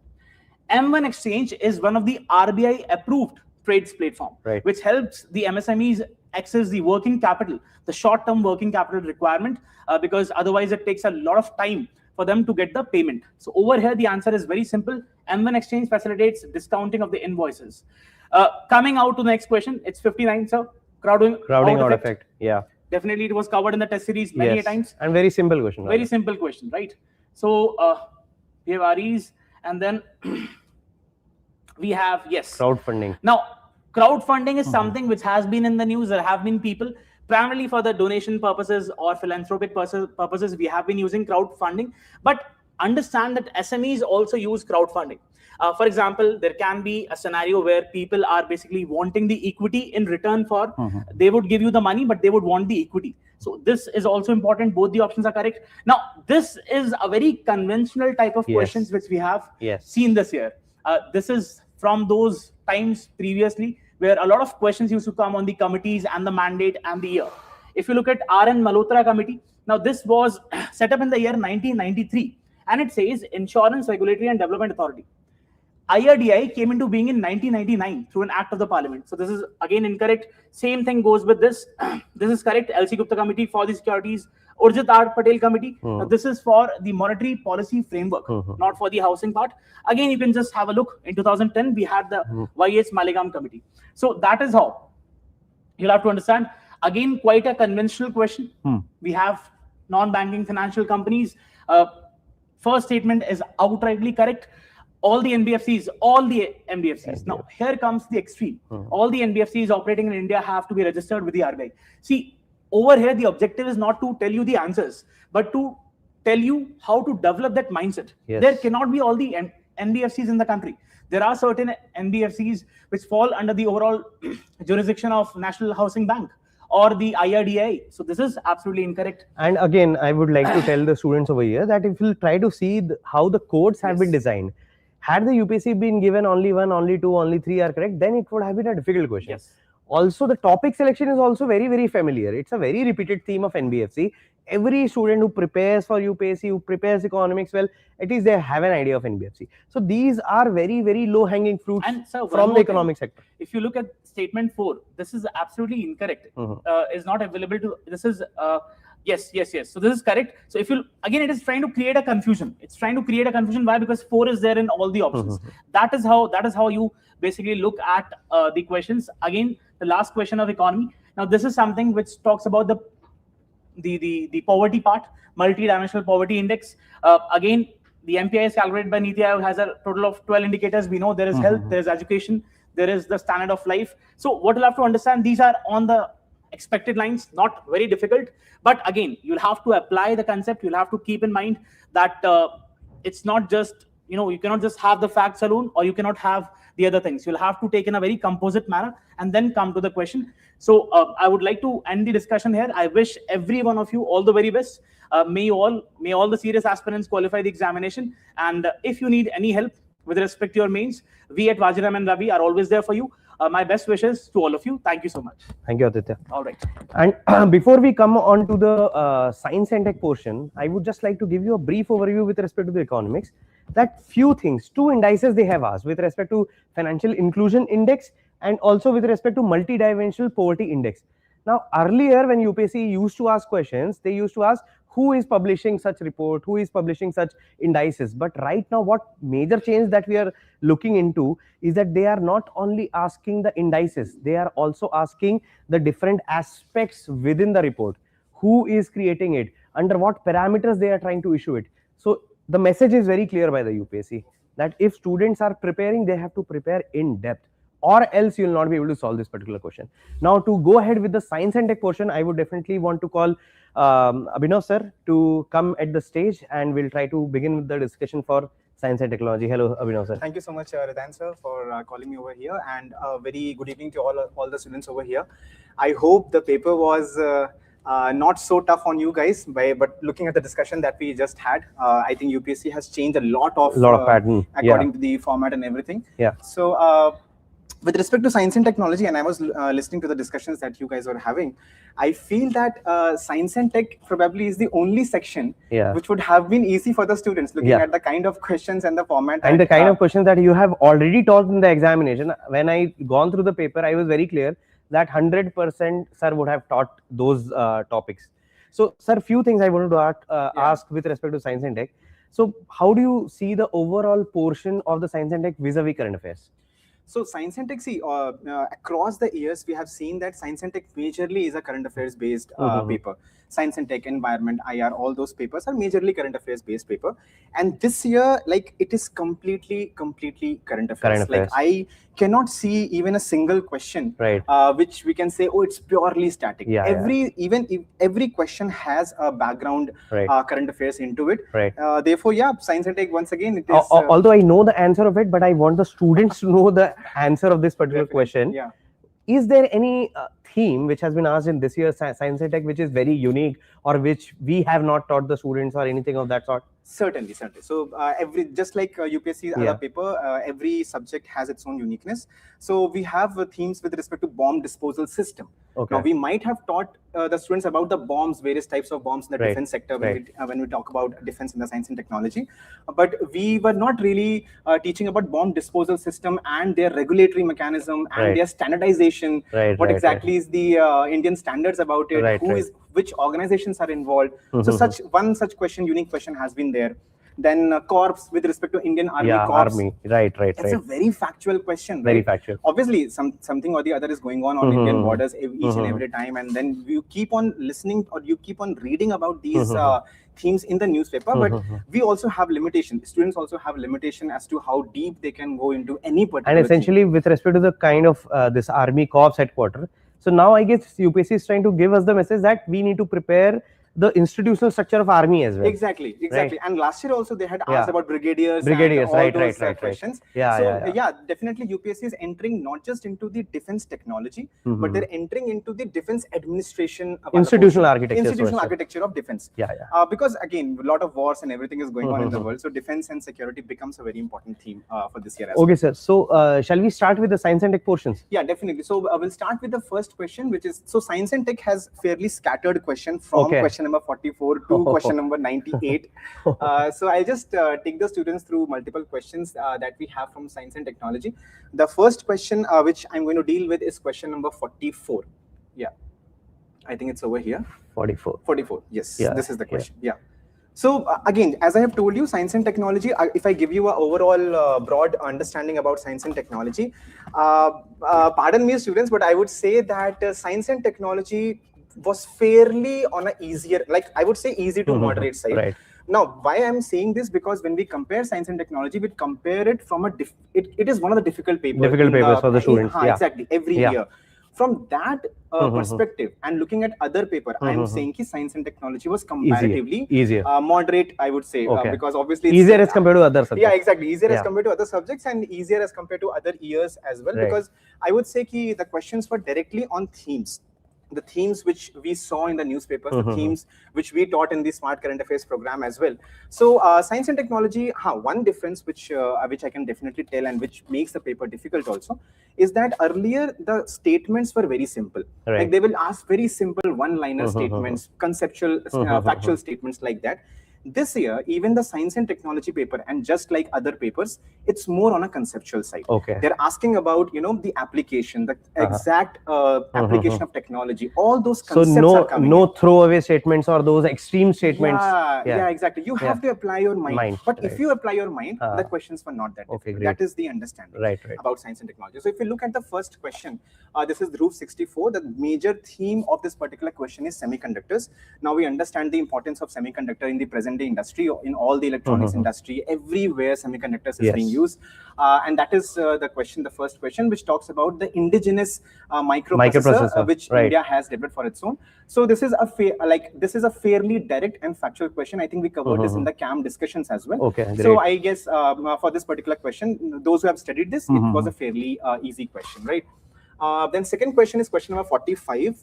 Speaker 1: M1 exchange is one of the RBI approved TRADES platform, which helps the MSMEs access the working capital, the short-term working capital requirement, because otherwise it takes a lot of time for them to get the payment. So over here, the answer is very simple. M1 exchange facilitates discounting of the invoices. Coming out to the next question, it's 59, sir. Crowding out effect.
Speaker 2: Yeah.
Speaker 1: Definitely, it was covered in the test series many times.
Speaker 2: And very simple question.
Speaker 1: Very simple question, right? So we have REs, and then we have,
Speaker 2: crowdfunding.
Speaker 1: Now, crowdfunding is something which has been in the news. There have been people, primarily for the donation purposes or philanthropic purposes, we have been using crowdfunding. But understand that SMEs also use crowdfunding. For example, there can be a scenario where people are basically wanting the equity in return for, they would give you the money, but they would want the equity. So this is also important. Both the options are correct. Now, this is a very conventional type of questions which we have seen this year. This is from those times previously where a lot of questions used to come on the committees and the mandate and the year. If you look at R.N. Malhotra committee, now this was set up in the year 1993, and it says Insurance Regulatory and Development Authority. IRDAI came into being in 1999 through an act of the parliament. So this is again incorrect. Same thing goes with this. This is correct. LC Gupta committee for the securities. Urjit R. Patel committee. Now this is for the monetary policy framework, not for the housing part. Again, you can just have a look. In 2010, we had the IAS Coaching committee. So that is how you'll have to understand. Again, quite a conventional question. We have non-banking financial companies. First statement is outrightly correct. All the NBFCs, Now, here comes the extreme. All the NBFCs operating in India have to be registered with the RBI. See, over here, the objective is not to tell you the answers, but to tell you how to develop that mindset. There cannot be all the NBFCs in the country. There are certain NBFCs which fall under the overall jurisdiction of National Housing Bank or the IRDAI. So this is absolutely incorrect.
Speaker 2: And again, I would like to tell the students over here that if you try to see how the codes have been designed, had the UPSC been given only 1, only 2, only 3 are correct, then it would have been a difficult question. Also, the topic selection is also very, very familiar. It's a very repeated theme of NBFC. Every student who prepares for UPSC, who prepares economics well, at least they have an idea of NBFC. So these are very, very low-hanging fruits from the economic sector.
Speaker 1: If you look at statement 4, this is absolutely incorrect. Is not available to, this is, yes. So this is correct. So if you, again, it is trying to create a confusion. It's trying to create a confusion. Why? Because 4 is there in all the options. That is how you basically look at the questions. Again, the last question of economy. Now, this is something which talks about the poverty part, multi-dimensional poverty index. Again, the MPI is calculated by Niti Aayog, has a total of 12 indicators. We know there is health, there is education, there is the standard of life. So what you'll have to understand, these are on the expected lines, not very difficult. But again, you'll have to apply the concept. You'll have to keep in mind that it's not just you cannot just have the facts alone, or you cannot have the other things. You'll have to take in a very composite manner and then come to the question. So I would like to end the discussion here. I wish every one of you all the very best. May all the serious aspirants qualify the examination. And if you need any help with respect to your mains, we at Vajiram and Ravi are always there for you. My best wishes to all of you. Thank you so much.
Speaker 2: Thank you, Aditya.
Speaker 1: All right.
Speaker 2: And before we come on to the science and tech portion, I would just like to give you a brief overview with respect to the economics. That few things, 2 indices they have asked with respect to financial inclusion index and also with respect to multidimensional poverty index. Now, earlier when UPSC used to ask questions, they used to ask who is publishing such report, who is publishing such indices. But right now, what major change that we are looking into is that they are not only asking the indices, they are also asking the different aspects within the report. Who is creating it? Under what parameters they are trying to issue it? So the message is very clear by the UPSC that if students are preparing, they have to prepare in depth, or else you will not be able to solve this particular question. Now, to go ahead with the science and tech portion, I would definitely want to call Abhinav sir to come at the stage, and we'll try to begin with the discussion for science and technology. Hello, Abhinav sir.
Speaker 3: Thank you so much, Ritan sir, for calling me over here, and a very good evening to all the students over here. I hope the paper was not so tough on you guys, but looking at the discussion that we just had, I think UPSC has changed a lot of
Speaker 2: pattern
Speaker 3: according to the format and everything.
Speaker 2: Yeah.
Speaker 3: So with respect to science and technology, and I was listening to the discussions that you guys were having, I feel that science and tech probably is the only section which would have been easy for the students, looking at the kind of questions and the format.
Speaker 2: And the kind of questions that you have already taught in the examination. When I gone through the paper, I was very clear that 100% sir would have taught those topics. So sir, few things I wanted to ask with respect to science and tech. So how do you see the overall portion of the science and tech vis-a-vis current affairs?
Speaker 3: So science and tech, see, across the years, we have seen that science and tech majorly is a current affairs based paper. Science and tech, environment, IR, all those papers are majorly current affairs based paper. And this year, like, it is completely current affairs. Like, I cannot see even a single question which we can say, oh, it's purely static. Every question has a background current affairs into it. Therefore, yeah, science and tech, once again, it is
Speaker 2: although I know the answer of it, but I want the students to know the answer of this particular question. Is there any theme which has been asked in this year's science and tech which is very unique, or which we have not taught the students, or anything of that sort?
Speaker 3: Certainly. So just like UPSC's other paper, every subject has its own uniqueness. So we have themes with respect to bomb disposal system. Now we might have taught the students about the bombs, various types of bombs in the defense sector when we talk about defense in the science and technology, but we were not really teaching about bomb disposal system and their regulatory mechanism and their standardization. What exactly is the Indian standards about it? Which organizations are involved? So one such question, unique question, has been there. Then corps with respect to Indian Army corps. It's a very factual question.
Speaker 2: Very factual.
Speaker 3: Obviously, something or the other is going on Indian borders each and every time, and then you keep on listening or you keep on reading about these themes in the newspaper. But we also have limitation. Students also have limitation as to how deep they can go into any particular.
Speaker 2: And essentially, with respect to the kind of this Army Corps headquarters. So now I guess UPSC is trying to give us the message that we need to prepare the institutional structure of army as well.
Speaker 3: Exactly. And last year also they had asked about brigadiers and all those questions. Definitely UPSC is entering not just into the defense technology, but they're entering into the defense administration,
Speaker 2: institutional architecture
Speaker 3: of defense. Because again, a lot of wars and everything is going on in the world, so defense and security becomes a very important theme for this year as well.
Speaker 2: Okay, sir. So shall we start with the science and tech portions?
Speaker 3: Yeah, definitely. So we'll start with the first question, which is, so science and tech has fairly scattered question from question number 44 to question number 98. So I'll just take the students through multiple questions that we have from science and technology. The first question which I'm going to deal with is question number 44. Yeah, I think it's over here. 44. Yes, this is the question. So again, as I have told you, science and technology, if I give you an overall broad understanding about science and technology, pardon me students, but I would say that science and technology was fairly on a easier, like I would say easy to moderate side. Now, why I'm saying this, because when we compare science and technology, we compare it from it is one of the difficult papers.
Speaker 2: For the students.
Speaker 3: Exactly, every year. From that perspective and looking at other paper, I am saying that science and technology was comparatively
Speaker 2: easier.
Speaker 3: Moderate, I would say, because obviously
Speaker 2: it's easier as compared to other subjects.
Speaker 3: Yeah, exactly. Easier as compared to other subjects and easier as compared to other years as well. Because I would say that the questions were directly on themes. The themes which we saw in the newspapers, the themes which we taught in the Smart Current Affairs program as well. So science and technology, one difference which I can definitely tell and which makes the paper difficult also is that earlier the statements were very simple. Like they will ask very simple one-liner statements, conceptual, factual statements like that. This year, even the science and technology paper, and just like other papers, it's more on a conceptual side. They're asking about, the application, the exact application of technology. All those concepts are coming.
Speaker 2: No throwaway statements or those extreme statements.
Speaker 3: Yeah, exactly. You have to apply your mind. But if you apply your mind, the questions were not that difficult. That is the understanding about science and technology. So if you look at the first question, this is Dhruv 64. The major theme of this particular question is semiconductors. Now we understand the importance of semiconductor in the present day industry, in all the electronics industry, everywhere semiconductors is being used. And that is the question, the first question, which talks about the indigenous microprocessor which India has developed for its own. So this is a fairly direct and factual question. I think we covered this in the CAM discussions as well. So I guess for this particular question, those who have studied this, it was a fairly easy question, right? Then second question is question number 45.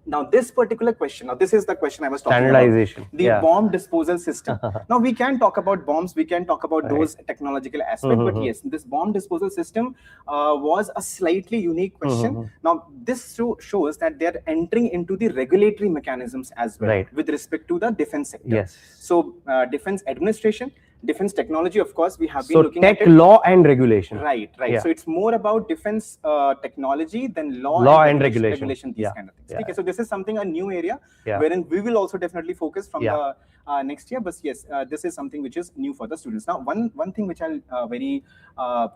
Speaker 3: Now this particular question, now this is the question I was talking
Speaker 2: standardization
Speaker 3: about, the bomb disposal system. Now we can talk about bombs, we can talk about those technological aspects, but yes, this bomb disposal system was a slightly unique question. Now this shows that they are entering into the regulatory mechanisms as well with respect to the defense sector. So defense administration, defense technology, of course, we have been looking at it.
Speaker 2: Law and regulation.
Speaker 3: Right. So it's more about defense technology than law and regulation, these kind of things. Okay, so this is something, a new area, wherein we will also definitely focus from the next year. But yes, this is something which is new for the students. Now, one thing which I'll very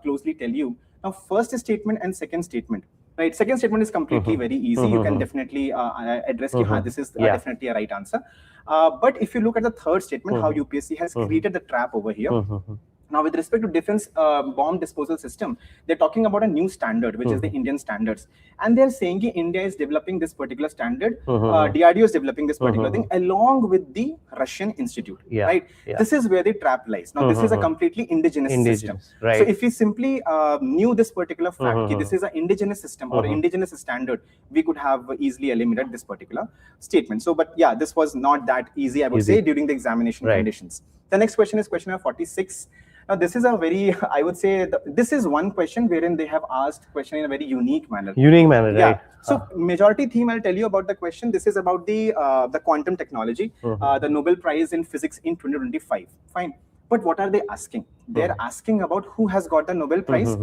Speaker 3: closely tell you. Now, first statement and second statement. Right, second statement is completely very easy. You can definitely address this is definitely a right answer. But if you look at the third statement, how UPSC has created the trap over here. Now, with respect to defense bomb disposal system, they're talking about a new standard, which is the Indian standards. And they're saying that India is developing this particular standard, DRDO is developing this particular thing along with the Russian Institute, right? This is where the trap lies. Now, this is a completely indigenous system. So if we simply knew this particular fact, this is an indigenous system or indigenous standard, we could have easily eliminated this particular statement. So, but yeah, this was not that easy, I would say, during the examination conditions. The next question is question number 46. Now, this is a very, I would say, this is one question wherein they have asked question in a very unique manner.
Speaker 2: Right.
Speaker 3: So, majority theme, I'll tell you about the question. This is about the quantum technology, the Nobel Prize in Physics in 2025. Fine. But what are they asking? They're asking about who has got the Nobel Prize.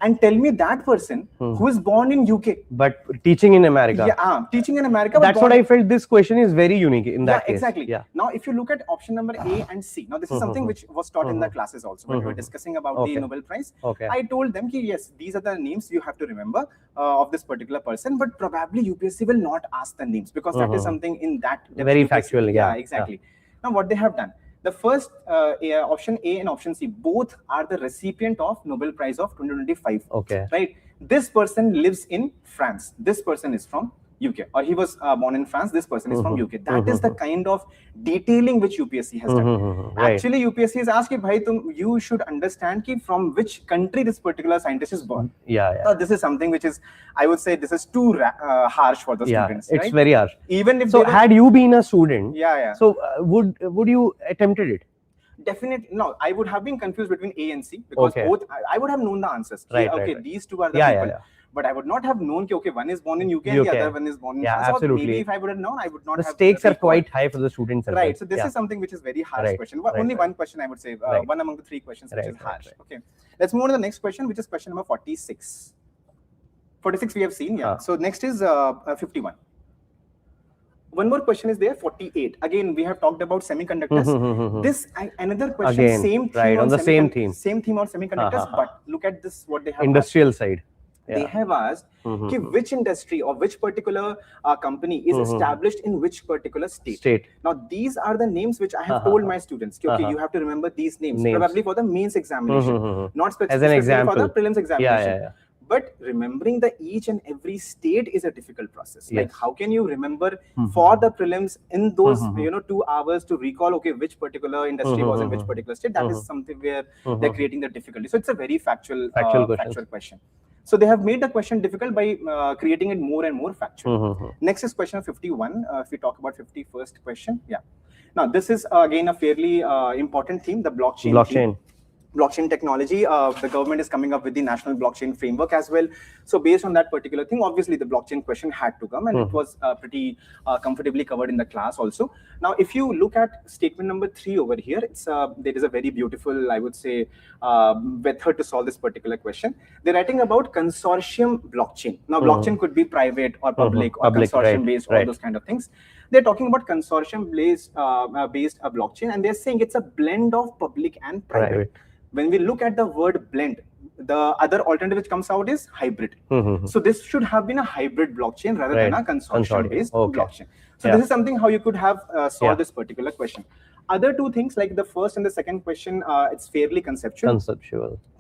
Speaker 3: And tell me that person who is born in UK.
Speaker 2: But teaching in America.
Speaker 3: Yeah, teaching in America.
Speaker 2: That's what I felt. This question is very unique in that case.
Speaker 3: Exactly. Now, if you look at option number A and C, now this is something which was taught in the classes also when we were discussing about the Nobel Prize. I told them, yes, these are the names you have to remember of this particular person, but probably UPSC will not ask the names because that is something in that.
Speaker 2: Very factual.
Speaker 3: Yeah, exactly. Now, what they have done. The first option A and option C, both are the recipient of Nobel Prize of 2025. Right. This person lives in France. This person is from UK, or he was born in France. This person is from UK. That is the kind of detailing which UPSC has done. Actually, UPSC has asked, you should understand from which country this particular scientist is born. So this is something which is, I would say, this is too harsh for the students.
Speaker 2: It's very harsh.
Speaker 3: Even if
Speaker 2: so, had you been a student,
Speaker 3: so
Speaker 2: would you attempted it?
Speaker 3: Definitely no. I would have been confused between A and C because both. I would have known the answers. These two are the people. But I would not have known that one is born in UK and the other one is born in France.
Speaker 2: Absolutely.
Speaker 3: Maybe if I would have known, I would not have.
Speaker 2: The stakes are quite high for the students.
Speaker 3: Right. So this is something which is very harsh question. Only one question I would say, one among the three questions which is harsh. Okay. Let's move on to the next question, which is question number 46. 46 we have seen. So next is 51. One more question is there, 48. Again, we have talked about semiconductors. This another question,
Speaker 2: again,
Speaker 3: same theme
Speaker 2: on the same theme.
Speaker 3: Same theme on semiconductors, but look at this, what they have
Speaker 2: industrial
Speaker 3: asked.
Speaker 2: Side.
Speaker 3: They have asked which industry or which particular company is established in which particular state. Now, these are the names which I have told my students. Okay, you have to remember these names. Probably for the mains examination, not specifically for the prelims examination. But remembering the each and every state is a difficult process.
Speaker 2: Yes.
Speaker 3: Like how can you remember for the prelims in those 2 hours to recall, okay, which particular industry was in which particular state? That is something where they're creating the difficulty. So it's a very factual question. So they have made the question difficult by creating it more and more factual. Next is question 51. If we talk about 51st question, yeah. Now this is again a fairly important theme, the blockchain technology. The government is coming up with the national blockchain framework as well. So based on that particular thing, obviously the blockchain question had to come, and it was pretty comfortably covered in the class also. Now, if you look at statement number 3 over here, it's there is a very beautiful, I would say, method to solve this particular question. They're writing about consortium blockchain. Now, blockchain could be private or public or consortium based, all those kind of things. They're talking about consortium based a blockchain, and they're saying it's a blend of public and private. When we look at the word blend, the other alternative which comes out is hybrid. So this should have been a hybrid blockchain rather than a consortium-based blockchain. So this is something how you could have solved this particular question. Other two things, like the first and the second question, it's fairly conceptual.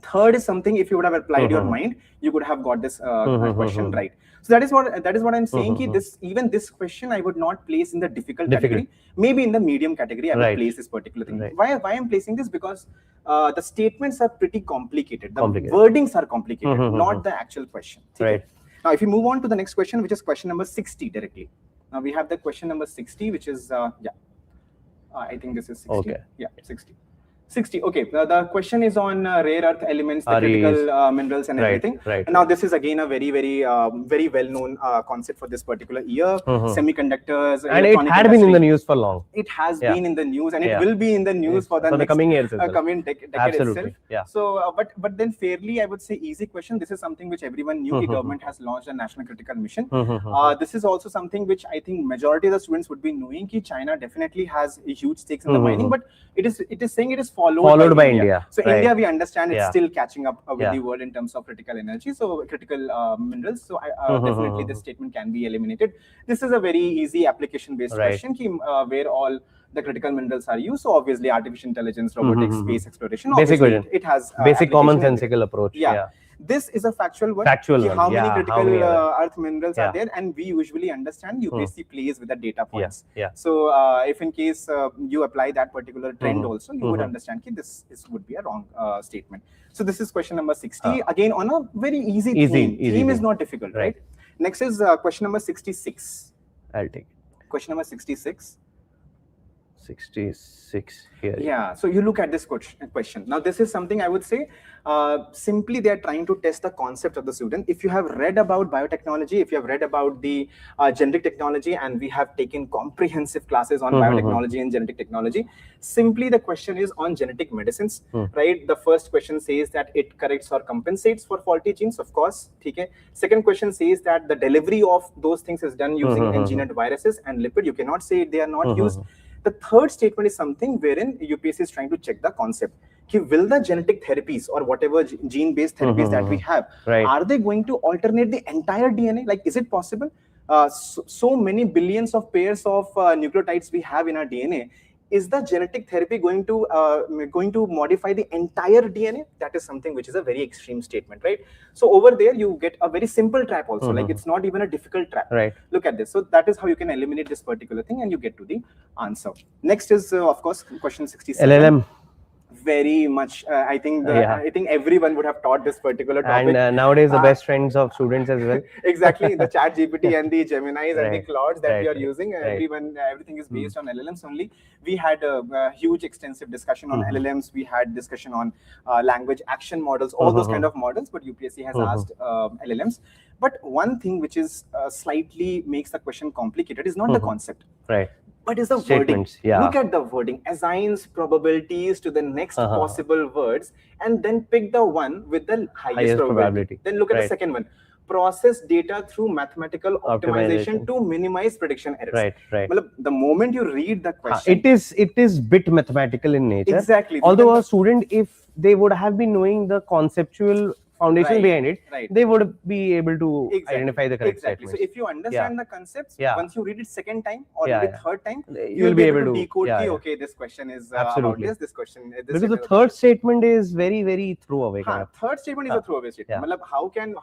Speaker 3: Third is something, if you would have applied your mind, you could have got this question right. So that is what I'm saying. Even this question I would not place in the difficult category. Maybe in the medium category I would place this particular thing. Why I'm placing this? Because the statements are pretty complicated. The wordings are complicated, not the actual question. Now, if you move on to the next question, which is question number 60 directly. Now we have the question number 60, which is I think this is 60. Yeah, 60. 60. Okay. The question is on rare earth elements, the critical minerals and everything. And now this is again a very well-known concept for this particular year. Semiconductors.
Speaker 2: And it had been in the news for long.
Speaker 3: It has been in the news, and it will be in the news for the next,
Speaker 2: coming years as well.
Speaker 3: coming decade itself. So, but then fairly, I would say, easy question. This is something which everyone knew. The government has launched a national critical mission. This is also something which I think majority of the students would be knowing. That China definitely has a huge stakes in the mining, but it is saying it is followed by India. So India, we understand it's still catching up with the world in terms of critical energy, so critical minerals. So definitely this statement can be eliminated. This is a very easy application-based question where all the critical minerals are used. So obviously artificial intelligence, robotics, space exploration.
Speaker 2: Basic question.
Speaker 3: It has
Speaker 2: basic commonsensical approach.
Speaker 3: This is a factual one. How many critical earth minerals are there? And we usually understand UPSC plays with the data points. So if in case you apply that particular trend also, you would understand that this would be a wrong statement. So this is question number 60. Again, on a very easy theme. Theme is not difficult, right? Next is question number 66.
Speaker 2: I'll take it.
Speaker 3: Question number 66.
Speaker 2: 66 here.
Speaker 3: Yeah, so you look at this question. Now, this is something I would say, simply they are trying to test the concept of the student. If you have read about biotechnology, if you have read about the genetic technology, and we have taken comprehensive classes on biotechnology and genetic technology, simply the question is on genetic medicines, right? The first question says that it corrects or compensates for faulty genes, of course. Okay. Second question says that the delivery of those things is done using engineered viruses and lipid. You cannot say they are not used. The third statement is something wherein UPSC is trying to check the concept. Will the genetic therapies or whatever gene-based therapies that we have, are they going to alternate the entire DNA? Like, is it possible? So many billions of pairs of nucleotides we have in our DNA. Is the genetic therapy going to modify the entire DNA? That is something which is a very extreme statement, right? So over there you get a very simple trap also. Like, it's not even a difficult trap. Look at this. So that is how you can eliminate this particular thing, and you get to the answer. Next is of course question 67.
Speaker 2: LLM.
Speaker 3: Very much. I think everyone would have taught this particular topic.
Speaker 2: And nowadays the best friends of students as well.
Speaker 3: Exactly, the Chat GPT and the Geminis and the Claudes that we are using. Everything is based on LLMs only. We had a huge extensive discussion on LLMs. We had discussion on language action models, all those kind of models. But UPSC has asked LLMs. But one thing which is slightly makes the question complicated is not the concept. But is the wording. Look at the wording. Assigns probabilities to the next possible words, and then pick the one with the highest probability. Then look at the second one. Process data through mathematical optimization to minimize prediction errors. The moment you read the question,
Speaker 2: it is bit mathematical in nature.
Speaker 3: Exactly.
Speaker 2: Although a student, if they would have been knowing the conceptual foundation
Speaker 3: Right,
Speaker 2: behind it,
Speaker 3: right.
Speaker 2: they would be able to
Speaker 3: Exactly.
Speaker 2: identify the correct
Speaker 3: Exactly.
Speaker 2: statements.
Speaker 3: So if you understand the concepts, once you read it second time or
Speaker 2: Yeah,
Speaker 3: maybe
Speaker 2: yeah.
Speaker 3: third time,
Speaker 2: You will be able to
Speaker 3: decode
Speaker 2: yeah,
Speaker 3: ki,
Speaker 2: yeah.
Speaker 3: okay, this question is
Speaker 2: Absolutely.
Speaker 3: about this question. This
Speaker 2: Because the
Speaker 3: statement is
Speaker 2: third
Speaker 3: about
Speaker 2: statement is very, very throwaway kind of.
Speaker 3: third statement is a throwaway statement.
Speaker 2: Yeah.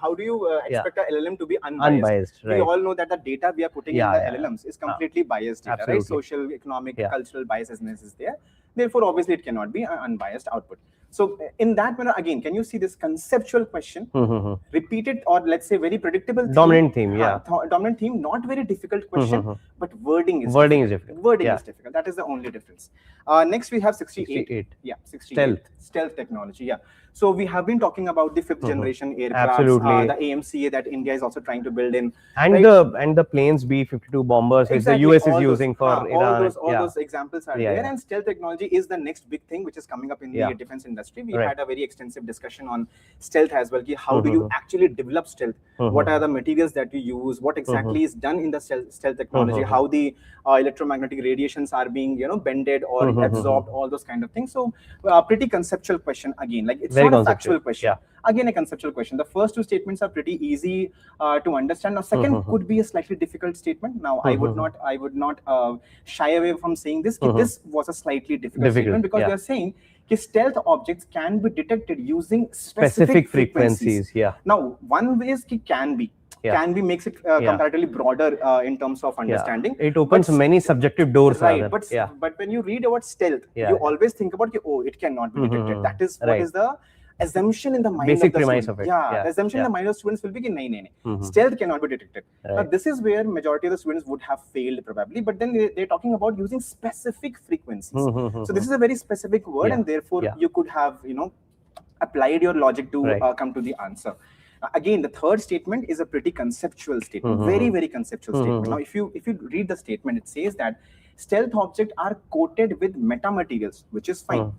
Speaker 3: How do you expect a LLM to be unbiased?
Speaker 2: Unbiased,
Speaker 3: We
Speaker 2: right.
Speaker 3: all know that the data we are putting in the LLMs is completely biased data,
Speaker 2: Absolutely.
Speaker 3: right? Social, economic, cultural biasness is there. Therefore, obviously, it cannot be an unbiased output. So in that manner, again, can you see this conceptual question, repeated or let's say very predictable theme?
Speaker 2: Dominant theme, yeah.
Speaker 3: Dominant theme, not very difficult question, but wording is difficult.
Speaker 2: Wording
Speaker 3: is difficult. That is the only difference. Next, we have 68. Yeah, 68. Stealth technology, yeah. So we have been talking about the fifth generation aircrafts, the AMCA that India is also trying to build in.
Speaker 2: And the planes B-52 bombers which the US is using for Iran.
Speaker 3: All those examples are there. And stealth technology is the next big thing which is coming up in the defense industry. We had a very extensive discussion on stealth as well. How do you actually develop stealth? What are the materials that you use? What exactly is done in the stealth technology? How the electromagnetic radiations are being bended or absorbed, all those kind of things. So pretty conceptual question again. Like it's not a factual question. Again, a conceptual question. The first two statements are pretty easy to understand. Now, second could be a slightly difficult statement. Now, I would not shy away from saying this. This was a slightly difficult statement because they are saying stealth objects can be detected using specific frequencies. Now, one way is can be. Can be makes it comparatively broader in terms of understanding.
Speaker 2: It opens many subjective doors.
Speaker 3: Right, but when you read about stealth, you always think about it cannot be detected. That is what is the assumption in the mind
Speaker 2: basic
Speaker 3: of the
Speaker 2: premise
Speaker 3: student.
Speaker 2: of it.
Speaker 3: The assumption in the mind of students will be stealth cannot be detected. Now this is where majority of the students would have failed probably, but then they're talking about using specific frequencies. So this is a very specific word, and therefore you could have applied your logic to come to the answer. Again, the third statement is a pretty conceptual statement, very, very conceptual statement. Now, if you read the statement, it says that stealth objects are coated with metamaterials, which is fine,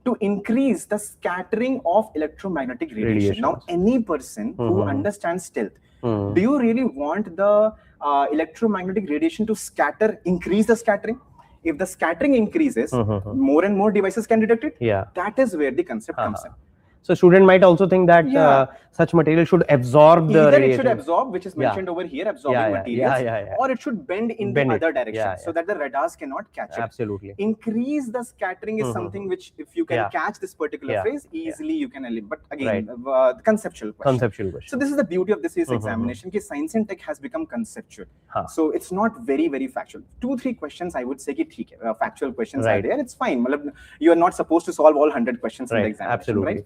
Speaker 3: to increase the scattering of electromagnetic radiation. Now, any person who understands stealth, do you really want the electromagnetic radiation to increase the scattering? If the scattering increases, more and more devices can detect it. That is where the concept comes in.
Speaker 2: So student might also think that such material should absorb the radiation.
Speaker 3: It should absorb, which is mentioned over here, absorbing materials, or it should bend in the other direction so that the radars cannot catch it.
Speaker 2: Absolutely.
Speaker 3: Increase the scattering is something which, if you can catch this particular phrase, easily you can eliminate. But again, the conceptual question. So this is the beauty of this examination. Science and tech has become conceptual. So it's not very, very factual. 2-3 questions I would say factual questions are there. It's fine. You are not supposed to solve all 100 questions in the examination.
Speaker 2: Absolutely.
Speaker 3: Right?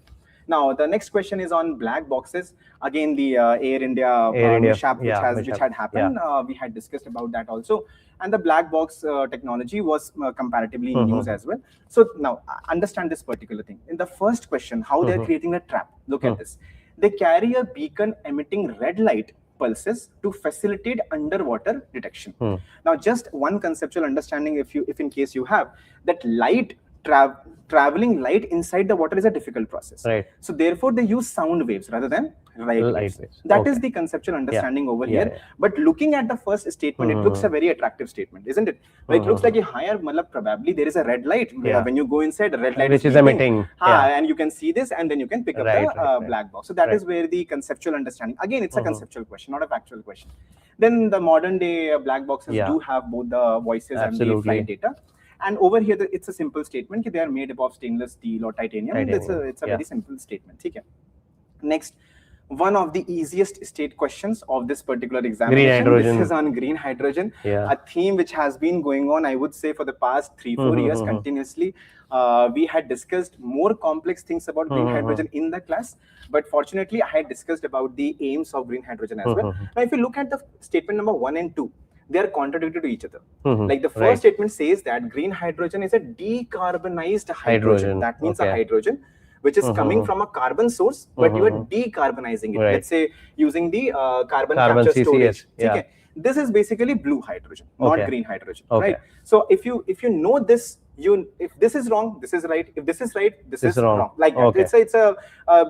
Speaker 3: Now, the next question is on black boxes. Again, the Air India mishap which had happened. We had discussed about that also. And the black box technology was comparatively in news as well. So now, understand this particular thing. In the first question, how they're creating a trap. Look at this. They carry a beacon emitting red light pulses to facilitate underwater detection. Now, just one conceptual understanding, if in case you have, that traveling light inside the water is a difficult process. So therefore, they use sound waves rather than light waves. That is the conceptual understanding over here. But looking at the first statement, it looks a very attractive statement, isn't it? It looks like higher, probably there is a red light. When you go inside, the red light
Speaker 2: which is emitting.
Speaker 3: And you can see this, and then you can pick up the black box. So that is where the conceptual understanding. Again, it's a conceptual question, not a factual question. Then the modern day black boxes do have both the voices and the flight data. And over here, it's a simple statement. They are made up of stainless steel or titanium. It's a very simple statement. Next, one of the easiest state questions of this particular examination. This is on green hydrogen, a theme which has been going on, I would say, for the past 3-4 years continuously. We had discussed more complex things about green hydrogen in the class, but fortunately, I had discussed about the aims of green hydrogen as well. Now, if you look at the statement number 1 and 2, they are contradictory to each other. Like the first statement says that green hydrogen is a decarbonized hydrogen. That means a hydrogen which is coming from a carbon source, but you are decarbonizing it. Let's say using the carbon capture storage. This is basically blue hydrogen, not green hydrogen, right? So if you know this, if this is wrong, this is right. If this is right, this is wrong. Like that.
Speaker 2: Okay.
Speaker 3: It's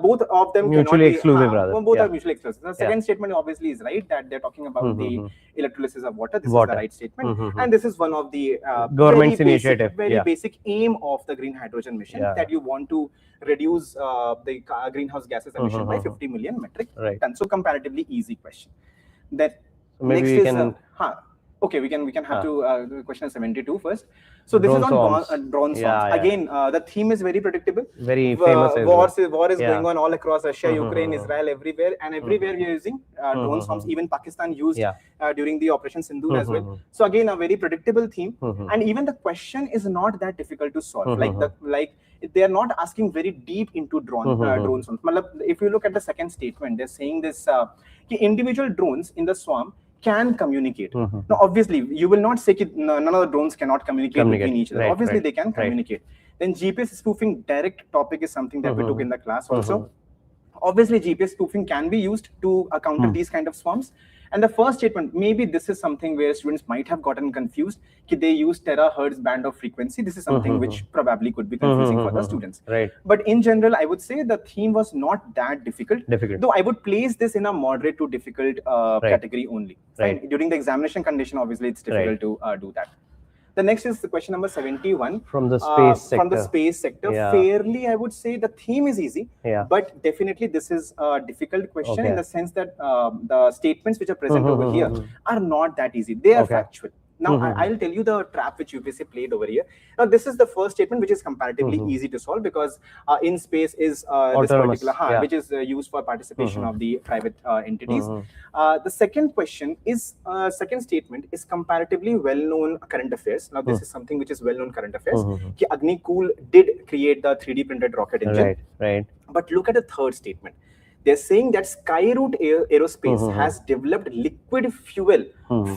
Speaker 3: both of them
Speaker 2: mutually exclusive rather.
Speaker 3: Both are mutually exclusive. The second statement obviously is right, that they're talking about the electrolysis of water. This is the right statement, and this is one of the
Speaker 2: government's initiative,
Speaker 3: very basic aim of the green hydrogen mission, that you want to reduce the greenhouse gases emission by 50 million metric tons. So comparatively easy question. Then
Speaker 2: maybe
Speaker 3: next
Speaker 2: we
Speaker 3: is
Speaker 2: can.
Speaker 3: Okay, we can have to question 72 first. So this is on drone swarms. Again, the theme is very predictable.
Speaker 2: Very famous.
Speaker 3: War is going on all across Russia, Ukraine, Israel, everywhere, and everywhere we are using drone swarms. Even Pakistan used during the Operation Sindoor as well. So again, a very predictable theme, and even the question is not that difficult to solve. Like they are not asking very deep into drone swarms. If you look at the second statement, they're saying this: individual drones in the swarm can communicate. Now, obviously, you will not say that none of the drones cannot communicate between each other. Obviously, they can communicate. Then GPS spoofing direct topic is something that we took in the class also. Obviously, GPS spoofing can be used to counter these kind of swarms. And the first statement, maybe this is something where students might have gotten confused. They use terahertz band of frequency. This is something which probably could be confusing for the students. But in general, I would say the theme was not that difficult. Though I would place this in a moderate to difficult category only. During the examination condition, obviously, it's difficult to do that. The next is the question number 71.
Speaker 2: From the space sector.
Speaker 3: From the space sector. Fairly, I would say the theme is easy, but definitely this is a difficult question in the sense that the statements which are present over here are not that easy. They are factual. Now, I'll tell you the trap which UPSC played over here. Now, this is the first statement which is comparatively easy to solve because in space is this particular, which is used for participation of the private entities. The second question is, second statement is comparatively well-known current affairs. Now, this is something which is well-known current affairs. Agni Cool did create the 3D printed rocket engine. But look at the third statement. They're saying that Skyroot Aerospace has developed liquid fuel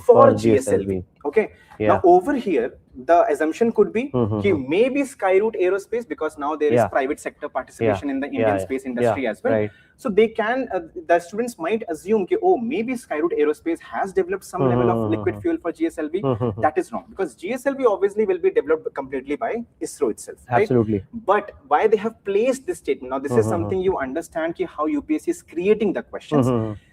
Speaker 3: for GSLV. Okay. Now over here, the assumption could be maybe Skyroot Aerospace, because now there is private sector participation in the Indian space industry as well. So they can, the students might assume, oh, maybe Skyroot Aerospace has developed some level of liquid fuel for GSLV. That is wrong, because GSLV obviously will be developed completely by ISRO itself.
Speaker 2: Absolutely.
Speaker 3: But why they have placed this statement? Now, this is something you understand how UPSC is creating the questions.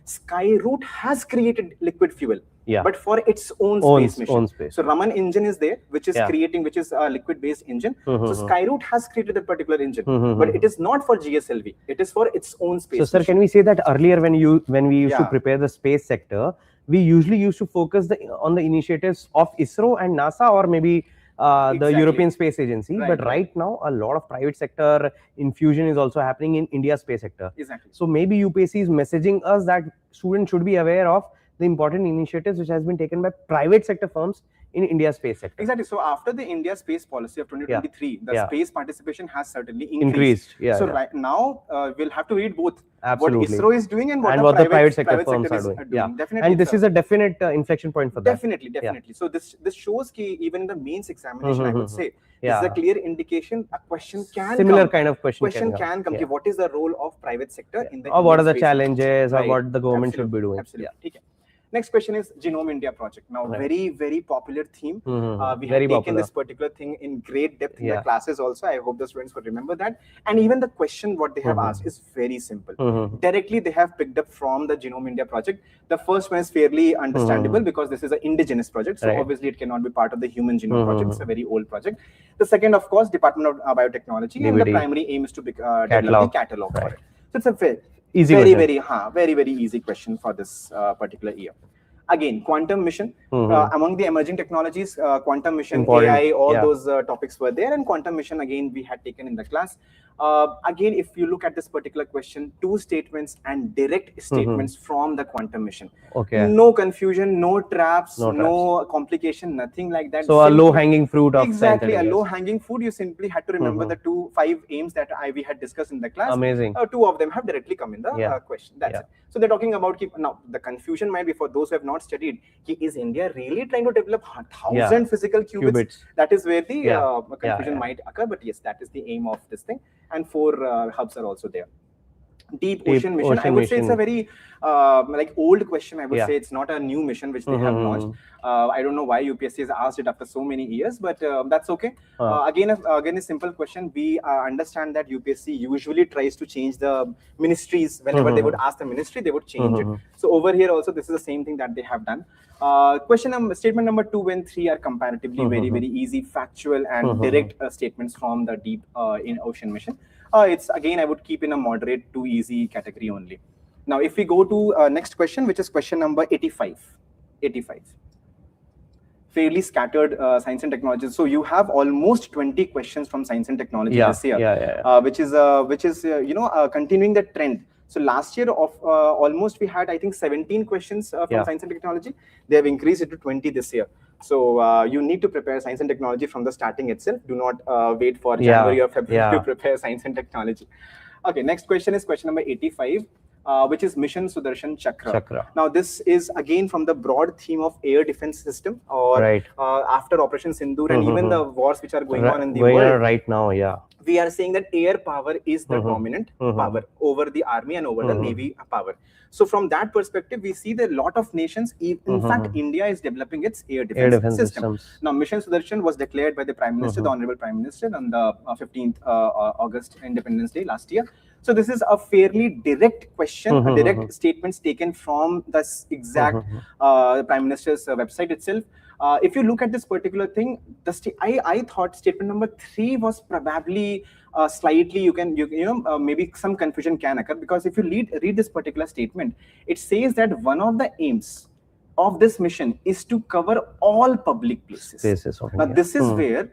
Speaker 3: Skyroot has created liquid fuel, but for its own space mission. So Raman engine is there, which is creating, which is a liquid-based engine. So Skyroot has created that particular engine, but it is not for GSLV. It is for its own space.
Speaker 2: So, sir, can we say that earlier when we used to prepare the space sector, we usually used to focus on the initiatives of ISRO and NASA, or maybe the European Space Agency, but right now a lot of private sector infusion is also happening in India's space sector. So maybe UPSC is messaging us that students should be aware of the important initiatives which has been taken by private sector firms in India's space sector.
Speaker 3: So after the India space policy of 2023, the space participation has certainly increased. So right now we'll have to read both. What ISRO is doing and what the private sector firms are doing. Definitely.
Speaker 2: And this is a definite inflection point for that.
Speaker 3: Definitely. So this shows that even in the mains examination, I would say, this is a clear indication a question can
Speaker 2: similar
Speaker 3: come.
Speaker 2: Kind of question
Speaker 3: can come. What is the role of private sector in the
Speaker 2: or what are the challenges or what the government should be doing.
Speaker 3: Absolutely. Next question is Genome India project. Now, very, very popular theme. We have taken this particular thing in great depth in the classes also. I hope the students would remember that. And even the question what they have asked is very simple. Directly, they have picked up from the Genome India project. The first one is fairly understandable because this is an indigenous project. So obviously, it cannot be part of the Human Genome Project. It's a very old project. The second, of course, Department of Biotechnology. And the primary aim is to develop the catalog for it. So it's a very easy question for this particular year. Again, quantum mission. Among the emerging technologies, quantum mission, AI, all those topics were there. And quantum mission, again, we had taken in the class. Again, if you look at this particular question, 2 statements and direct statements from the quantum mission. No confusion, no traps, no complication, nothing like that.
Speaker 2: So a low-hanging fruit of
Speaker 3: exactly, a low-hanging fruit. You simply had to remember the 5 aims that we had discussed in the class.
Speaker 2: Amazing.
Speaker 3: 2 of them have directly come in the question. That's it. So they're talking about, now the confusion might be for those who have not studied, is India really trying to develop 1,000 physical qubits? That is where the confusion might occur. But yes, that is the aim of this thing. And 4 hubs are also there. Deep Ocean Mission. I would say it's a very like old question. I would say it's not a new mission which they have launched. I don't know why UPSC has asked it after so many years, but that's okay. Again, a simple question. We understand that UPSC usually tries to change the ministries. Whenever they would ask the ministry, they would change it. So over here also, this is the same thing that they have done. Statement number 2 and 3 are comparatively very easy, factual and direct statements from the Deep in Ocean Mission. It's again, I would keep in a moderate to easy category only. Now, if we go to next question, which is question number 85. Fairly scattered science and technology. So you have almost 20 questions from science and technology this year, which is continuing the trend. So last year almost we had, I think, 17 questions from science and technology. They have increased it to 20 this year. So you need to prepare science and technology from the starting itself. Do not wait for January or February to prepare science and technology. Okay, next question is question number 85. Which is Mission Sudarshan Chakra. Now, this is again from the broad theme of air defense system, or after Operation Sindoor and even the wars which are going on in the world
Speaker 2: right now.
Speaker 3: We are saying that air power is the dominant power over the army and over the navy power. So from that perspective, we see that a lot of nations, in fact, India is developing its air defense system. Now, Mission Sudarshan was declared by the Prime Minister, the Honorable Prime Minister, on the 15th August Independence Day last year. So this is a fairly direct question, direct statements taken from the exact Prime Minister's website itself. If you look at this particular thing, I thought statement number 3 was probably slightly, maybe some confusion can occur, because if you read this particular statement, it says that one of the aims of this mission is to cover all public places. Now, this is where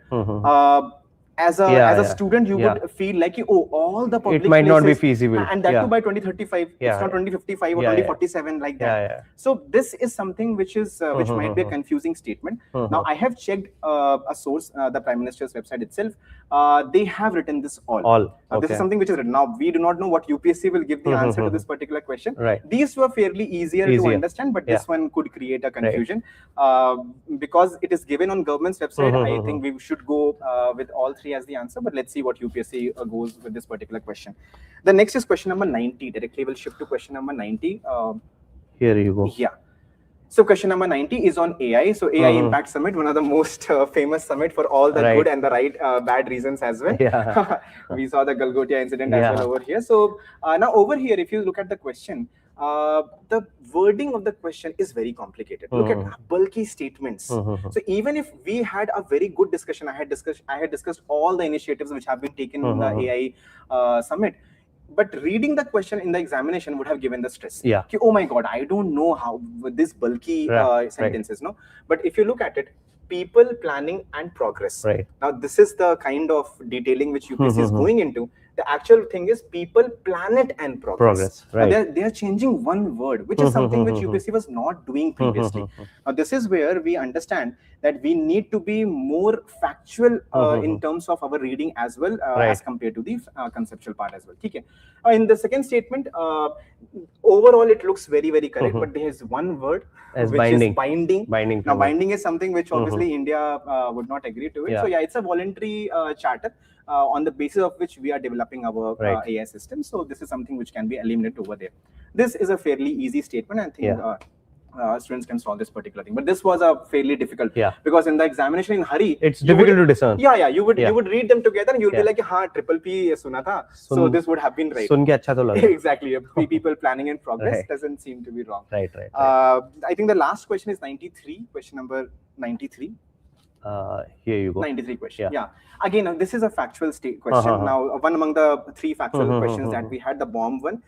Speaker 3: as a student, you would feel like, all the public places.
Speaker 2: It might not be feasible.
Speaker 3: And that too by 2035. It's not 2055 or 2047 like that. So this is something which is which might be a confusing statement. Now, I have checked a source, the Prime Minister's website itself. They have written this all. This is something which is written. Now, we do not know what UPSC will give the answer to this particular question. These were fairly easier to understand, but this one could create a confusion. Because it is given on government's website, I think we should go with all 3 as the answer, but let's see what UPSC goes with this particular question. The next is question number 90. Directly we'll shift to question number 90.
Speaker 2: Here you go.
Speaker 3: So question number 90 is on AI. So AI Impact Summit, one of the most famous summit for all the good and the bad reasons as well. We saw the Galgotia incident as well over here. So now over here, if you look at the question, the wording of the question is very complicated. Look at bulky statements. So even if we had a very good discussion, I had discussed all the initiatives which have been taken in the AI summit. But reading the question in the examination would have given the stress. Oh my God, I don't know how with this bulky sentences. No, but if you look at it, people, planning, and progress. Now, this is the kind of detailing which UPSC is going into. The actual thing is people, planet, and progress. They are changing one word, which is something which UPSC was not doing previously. Now, this is where we understand that we need to be more factual in terms of our reading as well as compared to the conceptual part as well. Okay. In the second statement, overall it looks very correct, but there is one word which is binding. Now, binding is something which obviously India would not agree to it. So yeah, it's a voluntary charter on the basis of which we are developing our AI system. So this is something which can be eliminated over there. This is a fairly easy statement. I think students can solve this particular thing, but this was a fairly difficult because in the examination in hurry,
Speaker 2: it's difficult to discern.
Speaker 3: You would read them together and you'll be like, triple P suna tha. So this would have been right.
Speaker 2: Sun ke acha to laga.
Speaker 3: Exactly. People, planning, and progress doesn't seem to be wrong. I think the last question is 93. Question number 93.
Speaker 2: Here you go.
Speaker 3: 93 question. Again, this is a factual question. Now, one among the 3 factual questions that we had, the bomb one.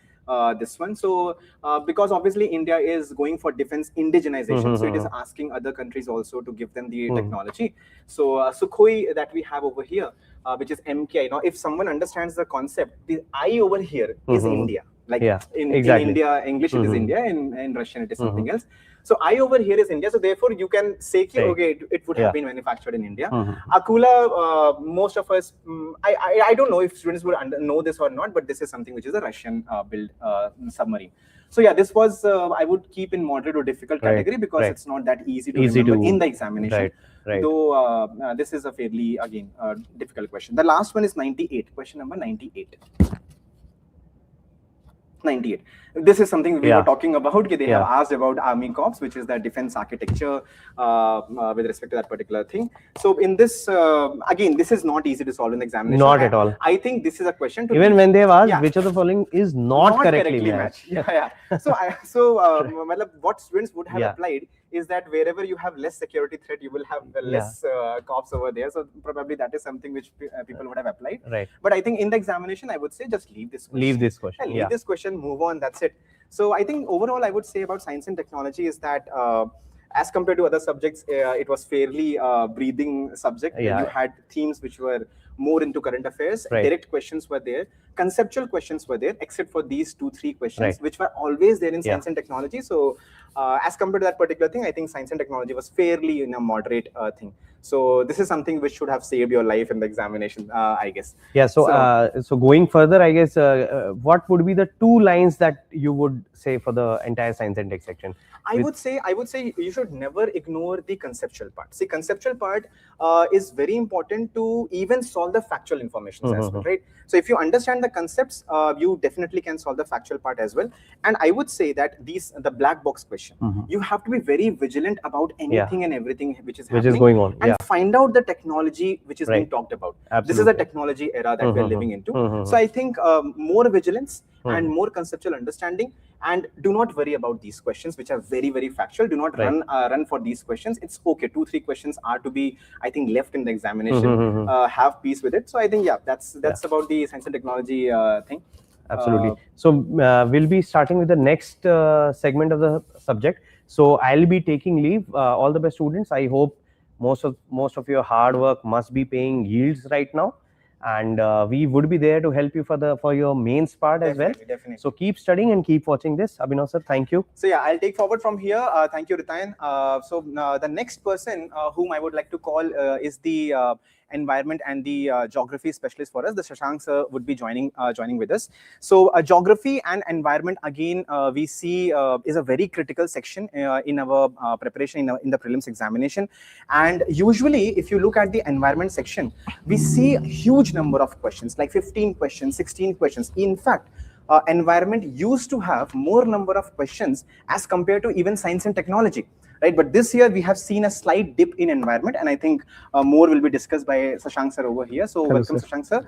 Speaker 3: This one. So, because obviously India is going for defense indigenization, so it is asking other countries also to give them the technology. So, Sukhoi that we have over here, which is MKI. Now, if someone understands the concept, the I over here is India. Like in India, English it is India, in Russian it is something else. So I over here is India. So therefore you can say, okay, it would have been manufactured in India. Akula, most of us, I don't know if students would know this or not, but this is something which is a Russian built submarine. So yeah, this was, I would keep in moderate or difficult category because it's not that easy to remember in the examination. Though this is a fairly, again, difficult question. The last one is 98, question number 98. 98. This is something we were talking about. They have asked about Army Corps, which is the defense architecture with respect to that particular thing. So in this, again, this is not easy to solve in the examination.
Speaker 2: Not at all.
Speaker 3: I think this is a question to
Speaker 2: even when they have asked which of the following is not correctly matched.
Speaker 3: So what students would have applied is that wherever you have less security threat, you will have less cops over there. So probably that is something which people would have applied.
Speaker 2: Right.
Speaker 3: But I think in the examination, I would say just leave this question.
Speaker 2: Leave this question.
Speaker 3: Leave this question, move on, that's it. So I think overall, I would say about science and technology is that as compared to other subjects, it was fairly breathing subject. You had themes which were more into current affairs. Direct questions were there. Conceptual questions were there, except for these 2-3 questions, which were always there in science and technology. So as compared to that particular thing, I think science and technology was fairly in a moderate thing. So this is something which should have saved your life in the examination, I guess.
Speaker 2: Yeah. So going further, I guess, what would be the 2 lines that you would say for the entire science and tech section?
Speaker 3: I would say you should never ignore the conceptual part. See, conceptual part is very important to even solve the factual information as well, right? So if you understand the concepts, you definitely can solve the factual part as well. And I would say that the black box question, you have to be very vigilant about anything and everything which is happening,
Speaker 2: going on,
Speaker 3: and find out the technology which is being talked about. This is the technology era that we're living into. So I think more vigilance and more conceptual understanding, and do not worry about these questions which are very, very factual. Do not run for these questions. It's okay. 2-3 questions are to be, I think, left in the examination. Have peace with it. So I think that's about the science and technology thing.
Speaker 2: Absolutely. So we'll be starting with the next segment of the subject. So I'll be taking leave. All the best, students. I hope most of your hard work must be paying yields right now, and we would be there to help you for your mains part as well.
Speaker 3: Definitely.
Speaker 2: So keep studying and keep watching this. Abhinav sir, thank you.
Speaker 3: So yeah, I'll take forward from here. Thank you, Ritayan. So the next person whom I would like to call is the environment and the geography specialist for us. The Shashank sir would be joining with us. So geography and environment, again, we see is a very critical section in our preparation in the prelims examination. And usually, if you look at the environment section, we see a huge number of questions, like 15 questions, 16 questions. In fact, environment used to have more number of questions as compared to even science and technology, right? But this year we have seen a slight dip in environment, and I think more will be discussed by Shashank sir over here. So welcome, Shashank sir.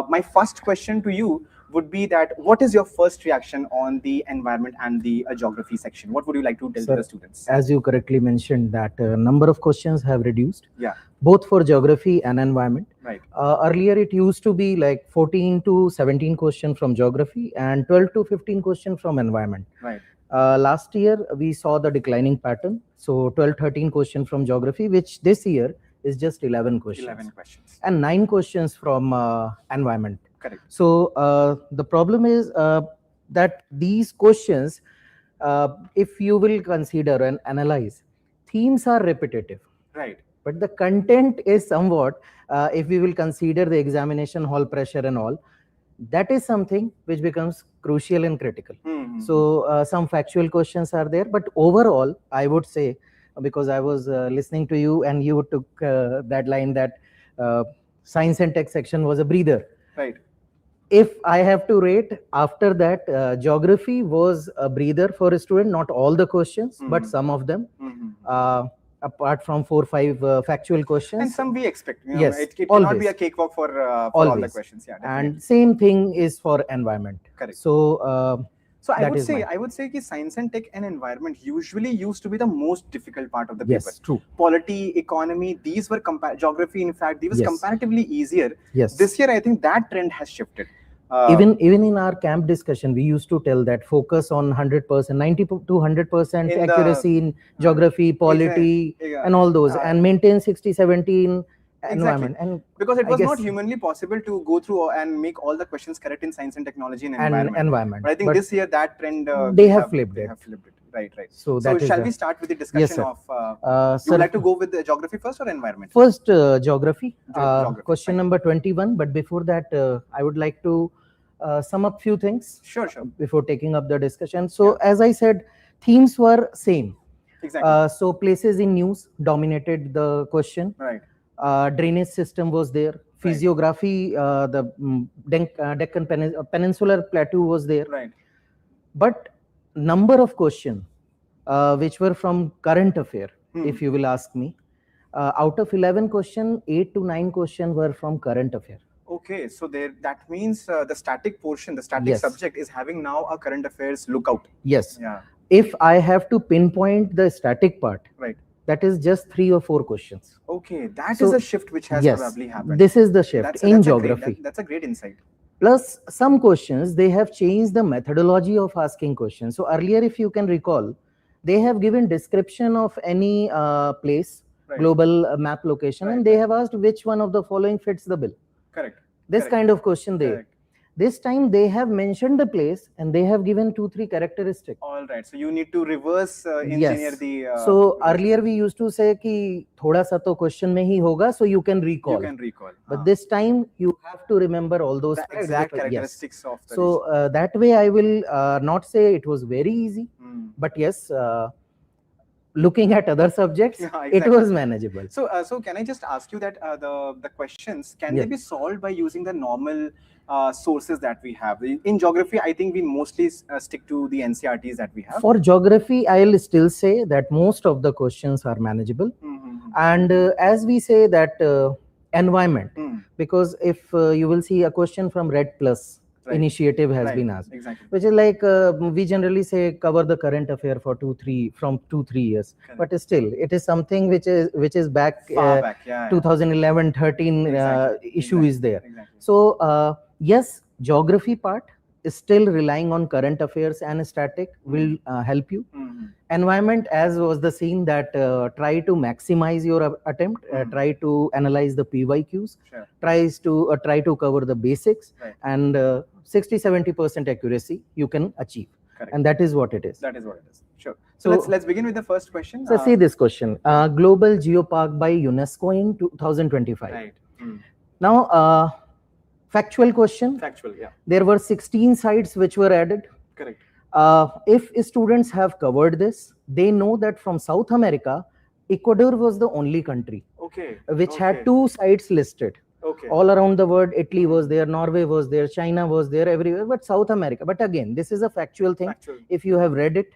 Speaker 3: My first question to you would be that what is your first reaction on the environment and the geography section? What would you like to tell to the students?
Speaker 4: As you correctly mentioned, that number of questions have reduced.
Speaker 3: Yeah.
Speaker 4: Both for geography and environment.
Speaker 3: Right.
Speaker 4: Earlier it used to be like 14 to 17 questions from geography and 12 to 15 questions from environment.
Speaker 3: Right.
Speaker 4: Last year we saw the declining pattern. So 12-13 questions from geography, which this year is just 11 questions.
Speaker 3: 11 questions.
Speaker 4: And 9 questions from environment.
Speaker 3: Correct.
Speaker 4: So the problem is that these questions, if you will consider and analyze, themes are repetitive.
Speaker 3: Right.
Speaker 4: But the content is somewhat, if we will consider the examination hall pressure and all, that is something which becomes crucial and critical. So some factual questions are there, but overall, I would say, because I was listening to you and you took that line that science and tech section was a breather.
Speaker 3: Right.
Speaker 4: If I have to rate, after that, geography was a breather for a student, not all the questions, but some of them. Apart from 4-5 factual questions.
Speaker 3: And some we expect. You know,
Speaker 4: yes,
Speaker 3: it cannot be a cakewalk for all the questions. Yeah, definitely.
Speaker 4: And same thing is for environment.
Speaker 3: Correct.
Speaker 4: So,
Speaker 3: so I would say that science and tech and environment usually used to be the most difficult part of the paper.
Speaker 4: Yes, true.
Speaker 3: Polity, economy, these were geography. In fact, these were comparatively easier.
Speaker 4: Yes.
Speaker 3: This year, I think that trend has shifted.
Speaker 4: Even in our camp discussion, we used to tell that focus on 100%, 90 to 100% accuracy in geography, polity, and all those, and maintain 60-17 environment. And
Speaker 3: because it was not humanly possible to go through and make all the questions correct in science and technology and environment. But I think this year that trend
Speaker 4: they have flipped it.
Speaker 3: Right.
Speaker 4: So
Speaker 3: shall we start with the discussion of? You would like to go with the geography first or environment?
Speaker 4: First, geography. Question number 21. But before that, I would like to sum up few things.
Speaker 3: Sure.
Speaker 4: Before taking up the discussion. So as I said, themes were same.
Speaker 3: Exactly.
Speaker 4: So places in news dominated the question.
Speaker 3: Right.
Speaker 4: Drainage system was there. Physiography, the Deccan Peninsular Plateau was there.
Speaker 3: Right.
Speaker 4: But number of questions which were from current affair, if you will ask me, out of 11 questions, 8 to 9 questions were from current affair.
Speaker 3: Okay, so that means the static portion, the static subject is having now a current affairs lookout.
Speaker 4: Yes.
Speaker 3: Yeah.
Speaker 4: If I have to pinpoint the static part,
Speaker 3: right,
Speaker 4: that is just 3 or 4 questions.
Speaker 3: Okay, that is a shift which has probably happened.
Speaker 4: This is the shift in geography.
Speaker 3: That's a great insight.
Speaker 4: Plus, some questions, they have changed the methodology of asking questions. So earlier, if you can recall, they have given description of any place, global map location, and they have asked which one of the following fits the bill.
Speaker 3: Correct.
Speaker 4: This kind of question there. This time they have mentioned the place and they have given 2-3 characteristics.
Speaker 3: All right. So you need to reverse engineer the.
Speaker 4: So earlier we used to say कि थोड़ा सा तो question में ही होगा, so you can recall.
Speaker 3: You can recall.
Speaker 4: But this time you have to remember all those
Speaker 3: exact characteristics of the.
Speaker 4: So that way I will not say it was very easy, but yes. Looking at other subjects, it was manageable.
Speaker 3: So, so can I just ask you that the questions, can they be solved by using the normal sources that we have? In geography, I think we mostly stick to the NCRTs that we have.
Speaker 4: For geography, I'll still say that most of the questions are manageable. And as we say that environment, because if you will see a question from Red Plus, initiative has been asked, which is like we generally say cover the current affair for 2-3 years, but still it is something which is back, 2011-13 issue is there. So yes, geography part is still relying on current affairs and static will help you. Environment, as was the scene, that try to maximize your attempt, try to analyze the PYQs, try to cover the basics, and 60-70% accuracy you can achieve. And that is what it is.
Speaker 3: That is what it is. Sure. So let's begin with the first question.
Speaker 4: So see this question: Global Geopark by UNESCO in 2025.
Speaker 3: Right.
Speaker 4: Now, factual question.
Speaker 3: Factual, yeah.
Speaker 4: There were 16 sites which were added.
Speaker 3: Correct.
Speaker 4: If students have covered this, they know that from South America, Ecuador was the only country which had 2 sites listed. All around the world, Italy was there, Norway was there, China was there, everywhere, but South America. But again, this is a factual thing. If you have read it,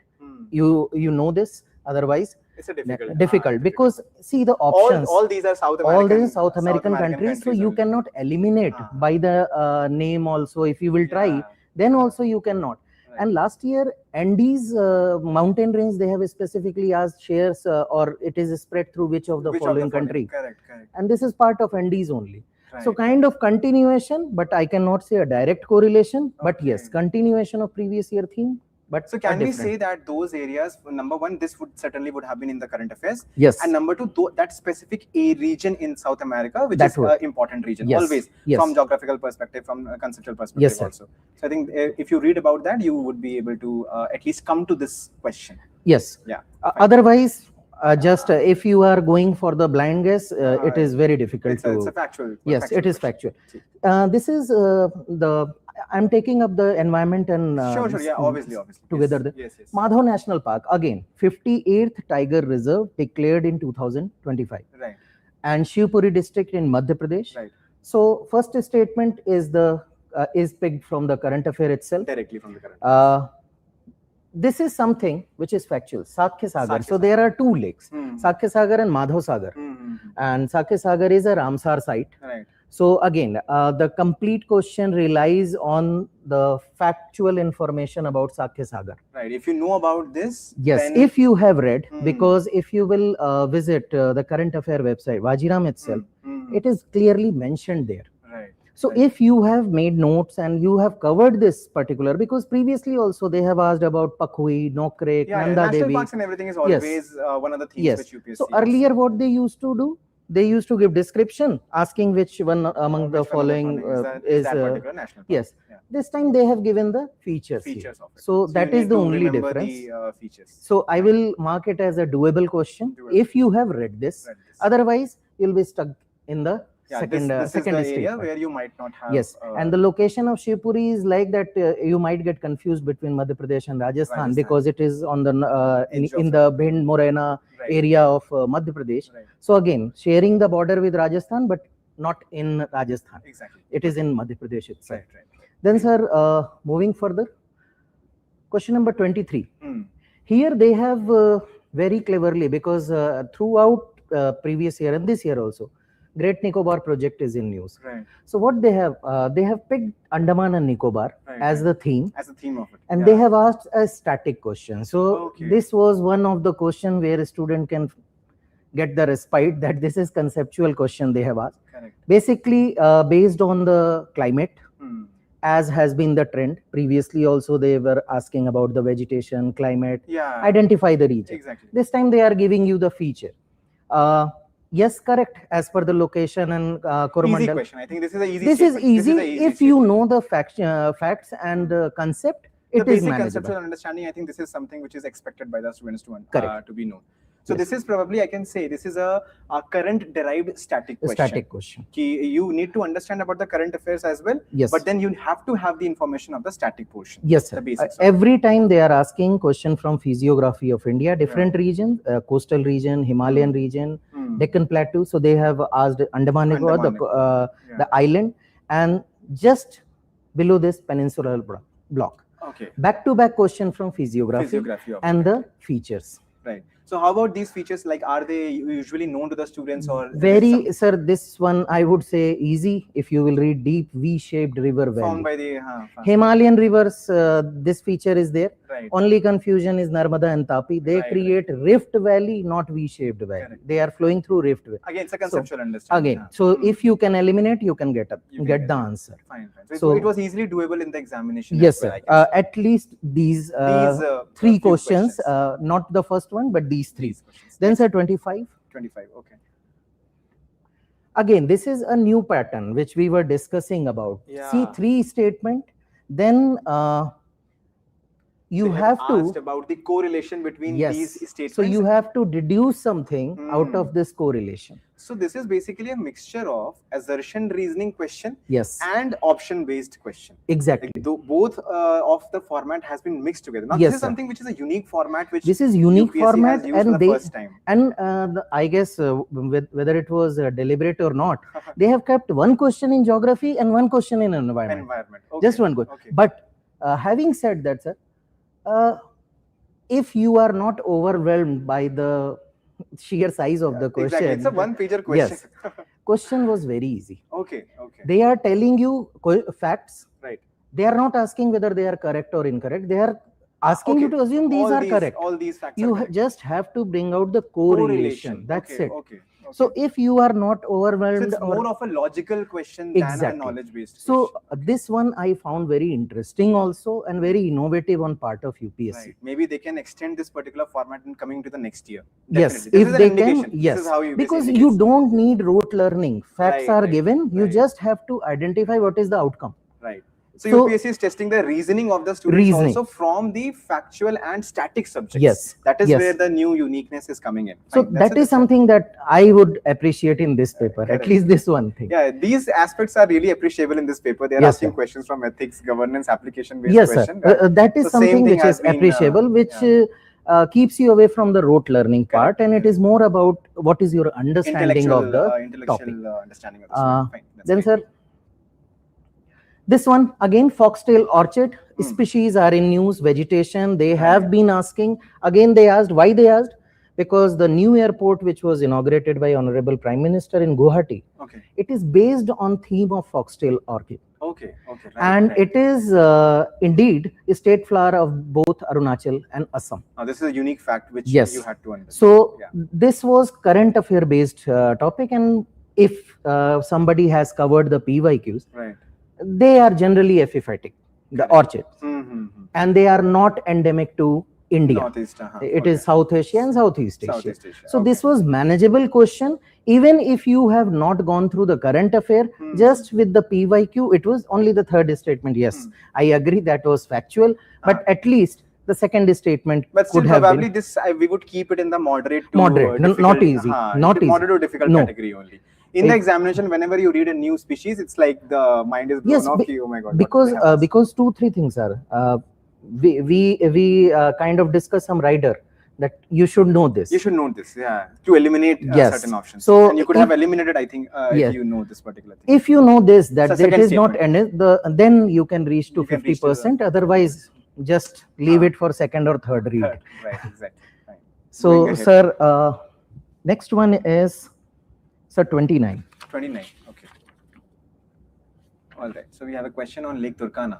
Speaker 4: you know this. Otherwise,
Speaker 3: it's a
Speaker 4: difficult because see the options.
Speaker 3: All these are South American.
Speaker 4: All these South American countries, so you cannot eliminate by the name also. If you will try, then also you cannot. And last year, Andes mountain range, they have specifically asked shares or it is spread through which of the following country.
Speaker 3: Correct.
Speaker 4: And this is part of Andes only. So kind of continuation, but I cannot say a direct correlation. But yes, continuation of previous year theme. But
Speaker 3: so can we say that those areas, number one, this would certainly have been in the current affairs.
Speaker 4: Yes.
Speaker 3: And number two, that specific region in South America, which is an important region, always from geographical perspective, from a conceptual perspective also. So I think if you read about that, you would be able to at least come to this question.
Speaker 4: Yes.
Speaker 3: Yeah.
Speaker 4: Otherwise, just if you are going for the blind guess, it is very difficult
Speaker 3: to. It's a factual.
Speaker 4: Yes, it is factual. This is I'm taking up the environment and
Speaker 3: obviously
Speaker 4: together.
Speaker 3: Yes.
Speaker 4: Madhav National Park, again 58th Tiger Reserve declared in 2025.
Speaker 3: Right.
Speaker 4: And Shivpuri district in Madhya Pradesh.
Speaker 3: Right.
Speaker 4: So first statement is picked from the current affair itself.
Speaker 3: Directly from the current.
Speaker 4: This is something which is factual. Sakya Sagar. So there are 2 lakes, Sakya Sagar and Madhav Sagar. And Sakya Sagar is a Ramsar site.
Speaker 3: Right.
Speaker 4: So again, the complete question relies on the factual information about Sakya Sagar.
Speaker 3: Right. If you know about this,
Speaker 4: yes.
Speaker 3: Then...
Speaker 4: If you have read, because if you will visit the current affair website, Vajiram itself, it is clearly mentioned there.
Speaker 3: Right.
Speaker 4: So if you have made notes and you have covered this particular, because previously also they have asked about Pakhui, Nokrek, Nanda Devi.
Speaker 3: National parks and everything is always one of the things which UPSC.
Speaker 4: So earlier what they used to do, they used to give description asking which one among the following is
Speaker 3: that particular national park.
Speaker 4: Yes. This time they have given the features
Speaker 3: of it.
Speaker 4: So that is the only difference.
Speaker 3: The, features.
Speaker 4: So I will mark it as a doable question if you have read this. Otherwise, you'll be stuck in the second
Speaker 3: this is the area where you might not have.
Speaker 4: Yes, and the location of Shivpuri is like that. You might get confused between Madhya Pradesh and Rajasthan because it is on the in the Bhind Morena area of Madhya Pradesh.
Speaker 3: Right.
Speaker 4: So again, sharing the border with Rajasthan, but not in Rajasthan.
Speaker 3: Exactly.
Speaker 4: It is in Madhya Pradesh itself.
Speaker 3: Right.
Speaker 4: Then, sir, moving further, Question number 23. Here they have very cleverly, because throughout previous year and this year also, Great Nicobar project is in news.
Speaker 3: Right.
Speaker 4: So what they have picked Andaman and Nicobar as the theme.
Speaker 3: As the theme of it.
Speaker 4: And they have asked a static question. So
Speaker 3: Okay.
Speaker 4: this was one of the question where a student can get the respite that this is conceptual question they have asked.
Speaker 3: Correct.
Speaker 4: Basically, based on the climate, as has been the trend. Previously also they were asking about the vegetation, climate, identify the region.
Speaker 3: Exactly.
Speaker 4: This time they are giving you the feature. Yes, correct. As per the location and Coromandel.
Speaker 3: Easy question. I think this is an easy
Speaker 4: This is
Speaker 3: statement.
Speaker 4: easy
Speaker 3: This is a easy
Speaker 4: if you know the facts and the concept. It
Speaker 3: the
Speaker 4: is
Speaker 3: basic
Speaker 4: manageable.
Speaker 3: conceptual understanding. I think this is something which is expected by the students to be known. So
Speaker 4: Yes.
Speaker 3: this is probably, I can say, this is a current derived static question.
Speaker 4: Static question.
Speaker 3: You need to understand about the current affairs as well.
Speaker 4: Yes.
Speaker 3: But then you have to have the information of the static portion.
Speaker 4: Yes,
Speaker 3: The
Speaker 4: sir.
Speaker 3: basics of
Speaker 4: Every time they are asking question from physiography of India, different regions, coastal region, Himalayan region, Deccan Plateau. So they have asked Andaman Nicobar, the island, and just below this peninsular block.
Speaker 3: Okay.
Speaker 4: Back-to-back question from physiography
Speaker 3: of
Speaker 4: and the features.
Speaker 3: Right. So how about these features? Like, are they usually known to the students or?
Speaker 4: Very, sir, this one I would say easy if you will read deep V-shaped river valley.
Speaker 3: Found by the
Speaker 4: Himalayan rivers, this feature is there.
Speaker 3: Right.
Speaker 4: Only confusion is Narmada and Tapi. They create rift valley, not V-shaped valley.
Speaker 3: Correct.
Speaker 4: They are flowing through rift valley.
Speaker 3: Again, it's a conceptual understanding.
Speaker 4: Again, so if you can eliminate, you can get the answer.
Speaker 3: Fine.
Speaker 4: So
Speaker 3: it was easily doable in the examination.
Speaker 4: Yes,
Speaker 3: as well,
Speaker 4: sir.
Speaker 3: I guess.
Speaker 4: At least these three
Speaker 3: few
Speaker 4: questions, not the first one, but these three. Then, sir, 25.
Speaker 3: 25. Okay.
Speaker 4: Again, this is a new pattern which we were discussing about. See, three statement. Then you
Speaker 3: They
Speaker 4: have
Speaker 3: asked
Speaker 4: to
Speaker 3: about the correlation between these statements.
Speaker 4: So you have to deduce something out of this correlation.
Speaker 3: So this is basically a mixture of assertion reasoning question
Speaker 4: Yes,
Speaker 3: and option based question.
Speaker 4: exactly.
Speaker 3: Like, both of the format has been mixed together. Now
Speaker 4: Yes,
Speaker 3: this is
Speaker 4: sir.
Speaker 3: something which is a unique format which
Speaker 4: This is unique
Speaker 3: UPSC
Speaker 4: format,
Speaker 3: has used for
Speaker 4: and
Speaker 3: the
Speaker 4: they
Speaker 3: first time.
Speaker 4: and I guess whether it was deliberate or not, they have kept one question in geography and one question in environment.
Speaker 3: Okay.
Speaker 4: Just one question.
Speaker 3: Okay.
Speaker 4: But having said that, sir, if you are not overwhelmed by the sheer size of the question,
Speaker 3: Exactly. It's a one-pager question.
Speaker 4: Yes. Question was very easy.
Speaker 3: Okay.
Speaker 4: They are telling you facts.
Speaker 3: Right.
Speaker 4: They are not asking whether they are correct or incorrect. They are asking you to assume these are correct.
Speaker 3: All these facts
Speaker 4: You
Speaker 3: are correct.
Speaker 4: just have to bring out the correlation. That's
Speaker 3: Okay,
Speaker 4: it.
Speaker 3: Okay.
Speaker 4: So if you are not
Speaker 3: So
Speaker 4: overwhelmed,
Speaker 3: it's more of a logical question than a
Speaker 4: Exactly.
Speaker 3: knowledge-based
Speaker 4: so
Speaker 3: question.
Speaker 4: this one I found very interesting also and very innovative on part of UPSC.
Speaker 3: Right. Maybe they can extend this particular format in coming to the next year.
Speaker 4: Yes,
Speaker 3: Definitely. This
Speaker 4: if
Speaker 3: is an
Speaker 4: they
Speaker 3: indication.
Speaker 4: can, yes,
Speaker 3: This is how you
Speaker 4: because
Speaker 3: basically
Speaker 4: you
Speaker 3: get-
Speaker 4: don't need rote learning. Facts
Speaker 3: Right,
Speaker 4: are
Speaker 3: right,
Speaker 4: given. You
Speaker 3: right.
Speaker 4: just have to identify what is the outcome.
Speaker 3: Right. So,
Speaker 4: So-
Speaker 3: UPSC is testing the reasoning of the students
Speaker 4: Reasoning.
Speaker 3: also from the factual and static subjects.
Speaker 4: Yes,
Speaker 3: That is
Speaker 4: yes.
Speaker 3: where the new uniqueness is coming in.
Speaker 4: So
Speaker 3: Fine, that's
Speaker 4: that
Speaker 3: it.
Speaker 4: is something that I would appreciate in this paper.
Speaker 3: Correct.
Speaker 4: At least this one thing.
Speaker 3: Yeah, these aspects are really appreciable in this paper. They are
Speaker 4: Yes,
Speaker 3: asking
Speaker 4: sir.
Speaker 3: questions from ethics, governance, application-based
Speaker 4: Yes, sir.
Speaker 3: question.
Speaker 4: That is
Speaker 3: the same
Speaker 4: something
Speaker 3: thing
Speaker 4: which
Speaker 3: has
Speaker 4: is
Speaker 3: been,
Speaker 4: appreciable, which keeps you away from the rote learning part,
Speaker 3: Correct.
Speaker 4: and it is more about what is your understanding of the
Speaker 3: intellectual
Speaker 4: topic.
Speaker 3: understanding of the student. Fine, that's
Speaker 4: Then,
Speaker 3: great.
Speaker 4: sir, this one again, foxtail orchid species are in news. Vegetation, they have been asking. Again, they asked why they asked, because the new airport which was inaugurated by Honorable Prime Minister in Guwahati,
Speaker 3: Okay.
Speaker 4: it is based on theme of foxtail orchid.
Speaker 3: Okay. Right,
Speaker 4: And
Speaker 3: right.
Speaker 4: it is indeed a state flower of both Arunachal and Assam.
Speaker 3: Now, this is a unique fact which
Speaker 4: Yes.
Speaker 3: you had to understand.
Speaker 4: So
Speaker 3: Yeah.
Speaker 4: this was current affair based topic, and if somebody has covered the PYQs,
Speaker 3: Right.
Speaker 4: they are generally epiphytic, the
Speaker 3: Correct.
Speaker 4: orchid,
Speaker 3: Mm-hmm.
Speaker 4: and they are not endemic to India.
Speaker 3: Northeast.
Speaker 4: It is South Asia and Southeast Asia.
Speaker 3: Southeast Asia.
Speaker 4: So this was manageable question. Even if you have not gone through the current affair, just with the PYQ, it was only the third statement. Yes, I agree that was factual, but at least the second statement
Speaker 3: But still,
Speaker 4: could have
Speaker 3: probably
Speaker 4: been
Speaker 3: this we would keep it in the moderate to
Speaker 4: Moderate, not
Speaker 3: difficult,
Speaker 4: easy, not easy.
Speaker 3: moderate to difficult
Speaker 4: No.
Speaker 3: category only. In the examination, whenever you read a new species, it's like the mind is blown
Speaker 4: Yes,
Speaker 3: off. Oh my God! what
Speaker 4: because
Speaker 3: they have asked.
Speaker 4: because 2-3 things are we kind of discuss some rider that you should know this.
Speaker 3: You should know this, yeah, to eliminate
Speaker 4: Yes.
Speaker 3: certain options.
Speaker 4: So
Speaker 3: and you could
Speaker 4: if-
Speaker 3: have eliminated, I think,
Speaker 4: Yes.
Speaker 3: if you know this particular thing.
Speaker 4: If you know this, that
Speaker 3: So
Speaker 4: it
Speaker 3: second
Speaker 4: is not
Speaker 3: statement.
Speaker 4: ended, then you can reach to
Speaker 3: You can reach to
Speaker 4: 50%. Otherwise, just leave it for second or third read.
Speaker 3: Right, exactly. Fine.
Speaker 4: So,
Speaker 3: Going ahead.
Speaker 4: sir, next one is, sir, 29.
Speaker 3: 29. Okay. All right. So we have a question on Lake Turkana.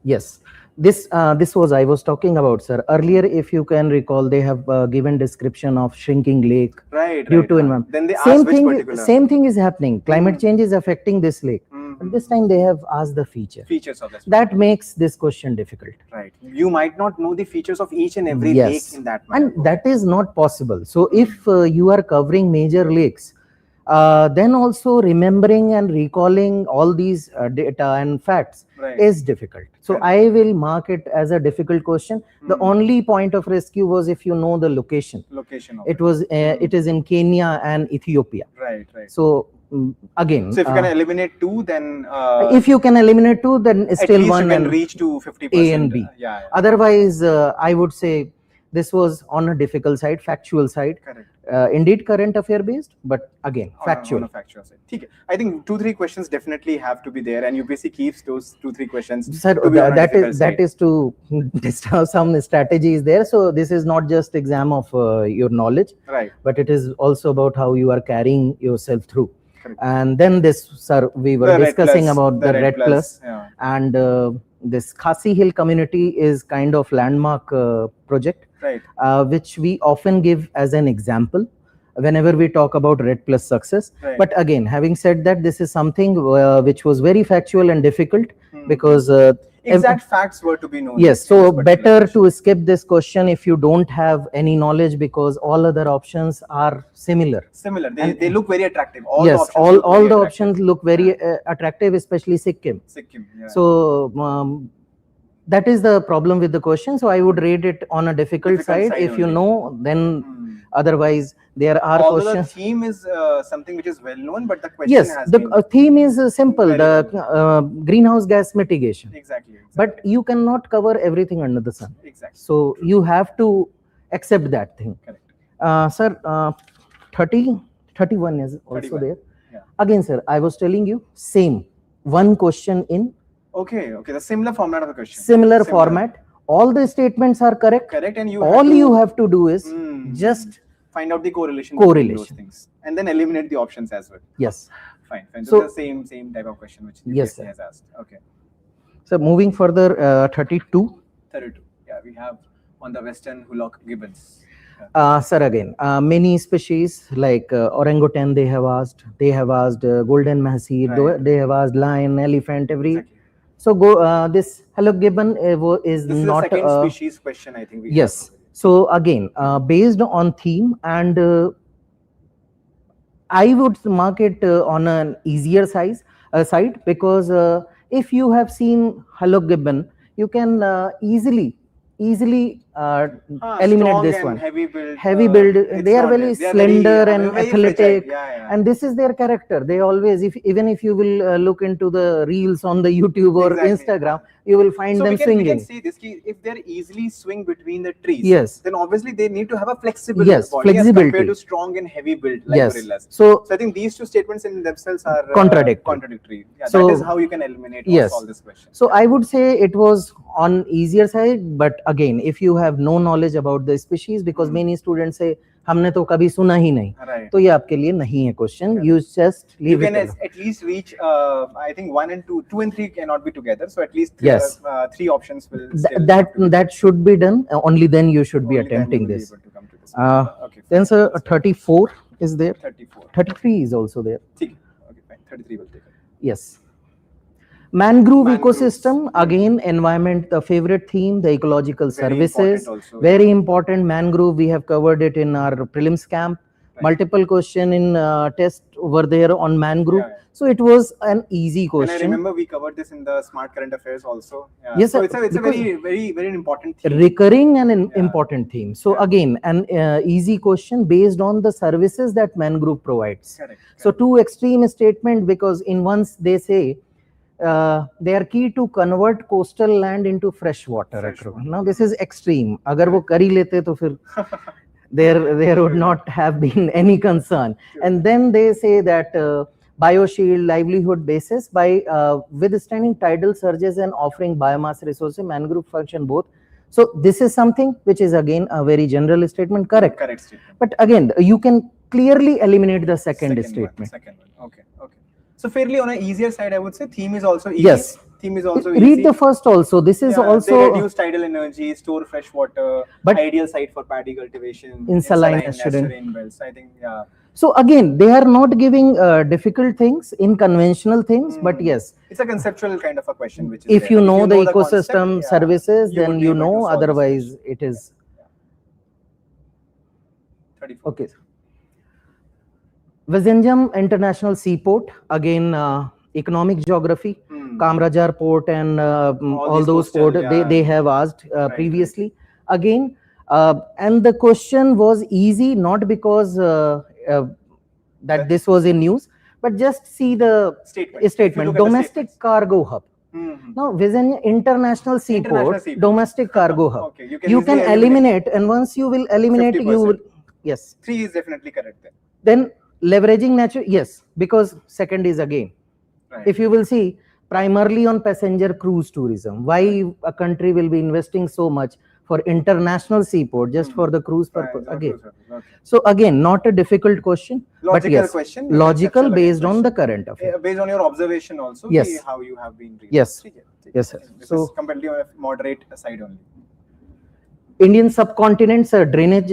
Speaker 4: Yes, this was I was talking about, sir. Earlier, if you can recall, they have given description of shrinking lake
Speaker 3: Right.
Speaker 4: due
Speaker 3: right.
Speaker 4: to environment.
Speaker 3: Then they ask which particular.
Speaker 4: Same thing is happening. Climate change is affecting this lake. But this time they have asked the
Speaker 3: features of this.
Speaker 4: That makes this question difficult.
Speaker 3: Right. You might not know the features of each and every lake in that manner.
Speaker 4: And that is not possible. So if you are covering major lakes, then also remembering and recalling all these data and facts is difficult. So I will mark it as a difficult question. The only point of rescue was if you know the location.
Speaker 3: Location of
Speaker 4: it was it is in Kenya and Ethiopia.
Speaker 3: Right, right.
Speaker 4: So again,
Speaker 3: so if you can eliminate two, then
Speaker 4: if you can eliminate two, then still
Speaker 3: least
Speaker 4: one
Speaker 3: you can
Speaker 4: and
Speaker 3: reach to 50%.
Speaker 4: A and B.
Speaker 3: Yeah.
Speaker 4: Otherwise, I would say this was on a difficult side, factual side.
Speaker 3: Correct.
Speaker 4: Indeed current affair based, but again factual.
Speaker 3: On a factual side. Okay. I think 2-3 questions definitely have to be there, and UPSC keeps those 2-3 questions.
Speaker 4: Sir, that is to discuss some strategies there. So this is not just exam of your knowledge,
Speaker 3: right?
Speaker 4: But it is also about how you are carrying yourself through.
Speaker 3: Correct.
Speaker 4: And then this, sir, we were discussing about the red plus,
Speaker 3: yeah.
Speaker 4: And this Khasi Hill community is kind of landmark project.
Speaker 3: Right.
Speaker 4: Which we often give as an example whenever we talk about red plus success.
Speaker 3: Right.
Speaker 4: But again, having said that, this is something which was very factual and difficult because
Speaker 3: exact facts were to be known.
Speaker 4: Yes, so better to skip this question if you don't have any knowledge, because all other options are similar.
Speaker 3: Similar. They look very attractive. All
Speaker 4: yes,
Speaker 3: the
Speaker 4: all the options look very attractive, especially Sikkim.
Speaker 3: Sikkim. Yeah.
Speaker 4: So that is the problem with the question. So I would rate it on a difficult side. If you know, then otherwise there are questions.
Speaker 3: The theme is something which is well known, but the question
Speaker 4: yes,
Speaker 3: has
Speaker 4: the theme is simple, the greenhouse gas mitigation.
Speaker 3: Exactly.
Speaker 4: But you cannot cover everything under the sun.
Speaker 3: Exactly.
Speaker 4: So you have to accept that thing.
Speaker 3: Correct.
Speaker 4: Sir, 31 is also
Speaker 3: 31.
Speaker 4: there.
Speaker 3: Yeah.
Speaker 4: Again, sir, I was telling you, same. One question in.
Speaker 3: Okay, the similar format of the question.
Speaker 4: Similar format. All the statements are correct.
Speaker 3: Correct, and
Speaker 4: you have to do is just
Speaker 3: find out the correlation between those things, and then eliminate the options as well.
Speaker 4: Yes.
Speaker 3: Fine. So the same type of question which UPSC has asked. Okay.
Speaker 4: So moving further, 32.
Speaker 3: 32. Yeah, we have on the western Hulok gibbons.
Speaker 4: Sir, again, many species like orangutan they have asked golden mahseer, they have asked lion, elephant, every.
Speaker 3: Exactly.
Speaker 4: So this Hulok gibbon is
Speaker 3: this
Speaker 4: not
Speaker 3: is the second species question, I think.
Speaker 4: Yes. So again, based on theme, and I would mark it on an easier side, because if you have seen Hulok gibbon, you can easily eliminate this one.
Speaker 3: Heavy build.
Speaker 4: They are very slender and athletic, and this is their character. They always, even if you will look into the reels on the YouTube or Instagram, you will find them swinging.
Speaker 3: We can see this, if they're easily swing between the trees,
Speaker 4: yes,
Speaker 3: then obviously they need to have a flexible
Speaker 4: body
Speaker 3: as compared to strong and heavy build like gorillas. So I think these two statements in themselves are contradictory. Yeah, so that is how you can eliminate all this question.
Speaker 4: So I would say it was on easier side, but again, if you have no knowledge about the species, because many students say हमने तो कभी सुना ही नहीं, तो ये आपके लिए नहीं है question. You just leave it.
Speaker 3: You can at least reach, I think 1 and 2 and 3 cannot be together. So at least 3 options will.
Speaker 4: That should be done. Only then you should be attempting this. Then sir, 34 is there. 33 is also there.
Speaker 3: Okay, fine. 33 will take it.
Speaker 4: Yes. Mangrove ecosystem, again, environment, the favorite theme, the ecological services, very important. Mangrove, we have covered it in our prelims camp. Multiple question in test over there on mangrove. So it was an easy question.
Speaker 3: And I remember we covered this in the smart current affairs also.
Speaker 4: Yes,
Speaker 3: so it's a very important theme.
Speaker 4: Recurring and an important theme. So again, an easy question based on the services that mangrove provides.
Speaker 3: Correct.
Speaker 4: So two extreme statement, because in once they say, they are key to convert coastal land into fresh water. Now this is extreme. Agar wo kari lete to fir there would not have been any concern. And then they say that bioshield, livelihood basis by withstanding tidal surges and offering biomass resources, mangrove function both. So this is something which is again a very general statement, correct?
Speaker 3: Correct statement.
Speaker 4: But again, you can clearly eliminate the second statement.
Speaker 3: Second one. Okay. So fairly on an easier side, I would say theme is also easy.
Speaker 4: Yes.
Speaker 3: Theme is also
Speaker 4: Read
Speaker 3: easy.
Speaker 4: the first also. This is also
Speaker 3: they reduce tidal energy, store fresh water,
Speaker 4: but
Speaker 3: ideal site for paddy cultivation,
Speaker 4: in saline estuarine
Speaker 3: belts. I think, yeah.
Speaker 4: So again, they are not giving difficult things in conventional things, but yes,
Speaker 3: it's a conceptual kind of a question. Which is
Speaker 4: if you know the ecosystem
Speaker 3: concept,
Speaker 4: services, then you know. Otherwise, it is.
Speaker 3: 34.
Speaker 4: Okay. Vajiram International Seaport, again, economic geography, Kamrajar Port and all those ports, they have asked previously. Again, and the question was easy, not because that this was in news, but just see the statement. Domestic cargo hub. Now, Vajiram International Seaport, domestic cargo hub.
Speaker 3: Okay,
Speaker 4: you can eliminate, and once you will eliminate, 50%. You will, yes.
Speaker 3: 3 is definitely correct then.
Speaker 4: Then leveraging natural, yes, because second is again. Right. If you will see, primarily on passenger cruise tourism, why a country will be investing so much for international seaport just for the cruise purpose? Again, okay. So again, not a difficult question,
Speaker 3: logical
Speaker 4: but yes,
Speaker 3: question,
Speaker 4: logical based on the current affair.
Speaker 3: Based on your observation also,
Speaker 4: yes,
Speaker 3: how you have been reading.
Speaker 4: Yes, yes, sir.
Speaker 3: This is completely on a moderate side only.
Speaker 4: Indian subcontinent's drainage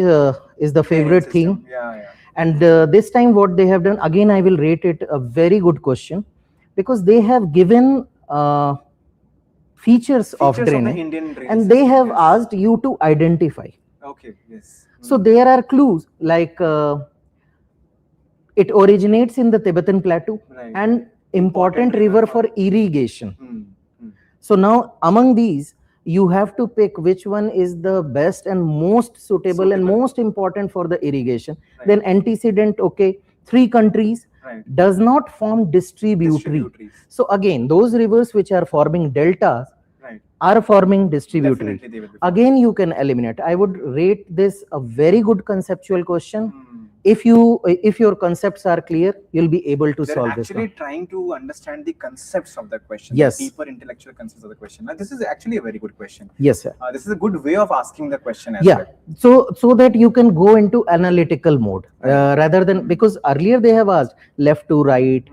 Speaker 4: is the favorite theme.
Speaker 3: Yeah.
Speaker 4: And this time what they have done, again I will rate it a very good question, because they have given features of drainage, and they have asked you to identify.
Speaker 3: Okay, yes.
Speaker 4: So there are clues like it originates in the Tibetan plateau, and important river for irrigation. So now among these, you have to pick which one is the best and most suitable and most important for the irrigation. Then antecedent, okay, 3 countries, does not form distributary. So again, those rivers which are forming deltas are forming distributary. Again, you can eliminate. I would rate this a very good conceptual question. If your concepts are clear, you'll be able to solve this.
Speaker 3: They're actually trying to understand the concepts of the question,
Speaker 4: yes,
Speaker 3: the deeper intellectual concepts of the question. Now, this is actually a very good question.
Speaker 4: Yes, sir.
Speaker 3: This is a good way of asking the question as well.
Speaker 4: So that you can go into analytical mode rather than, because earlier they have asked left to right,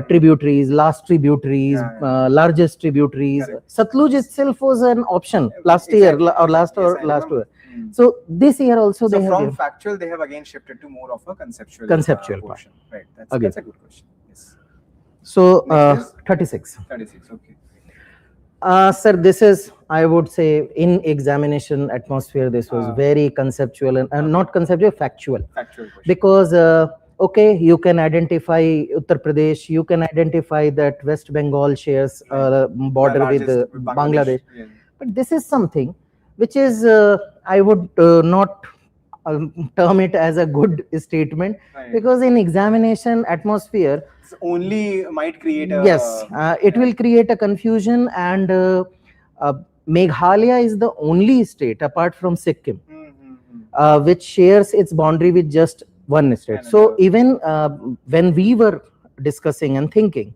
Speaker 4: tributaries, last tributaries, largest tributaries. Satluj itself was an option last year or last year. So this year also they have
Speaker 3: from factual they have again shifted to more of a conceptual portion. Right. That's a good question. Yes.
Speaker 4: So 36.
Speaker 3: 36. Okay.
Speaker 4: Sir, this is, I would say, in examination atmosphere, this was very conceptual and not conceptual, factual.
Speaker 3: Factual question.
Speaker 4: Because okay, you can identify Uttar Pradesh, you can identify that West Bengal shares border with Bangladesh. Yeah. But this is something which is, I would not term it as a good statement, because in examination atmosphere,
Speaker 3: this only might create a...
Speaker 4: Yes, it will create a confusion, and Meghalaya is the only state apart from Sikkim which shares its boundary with just one state. So even when we were discussing and thinking,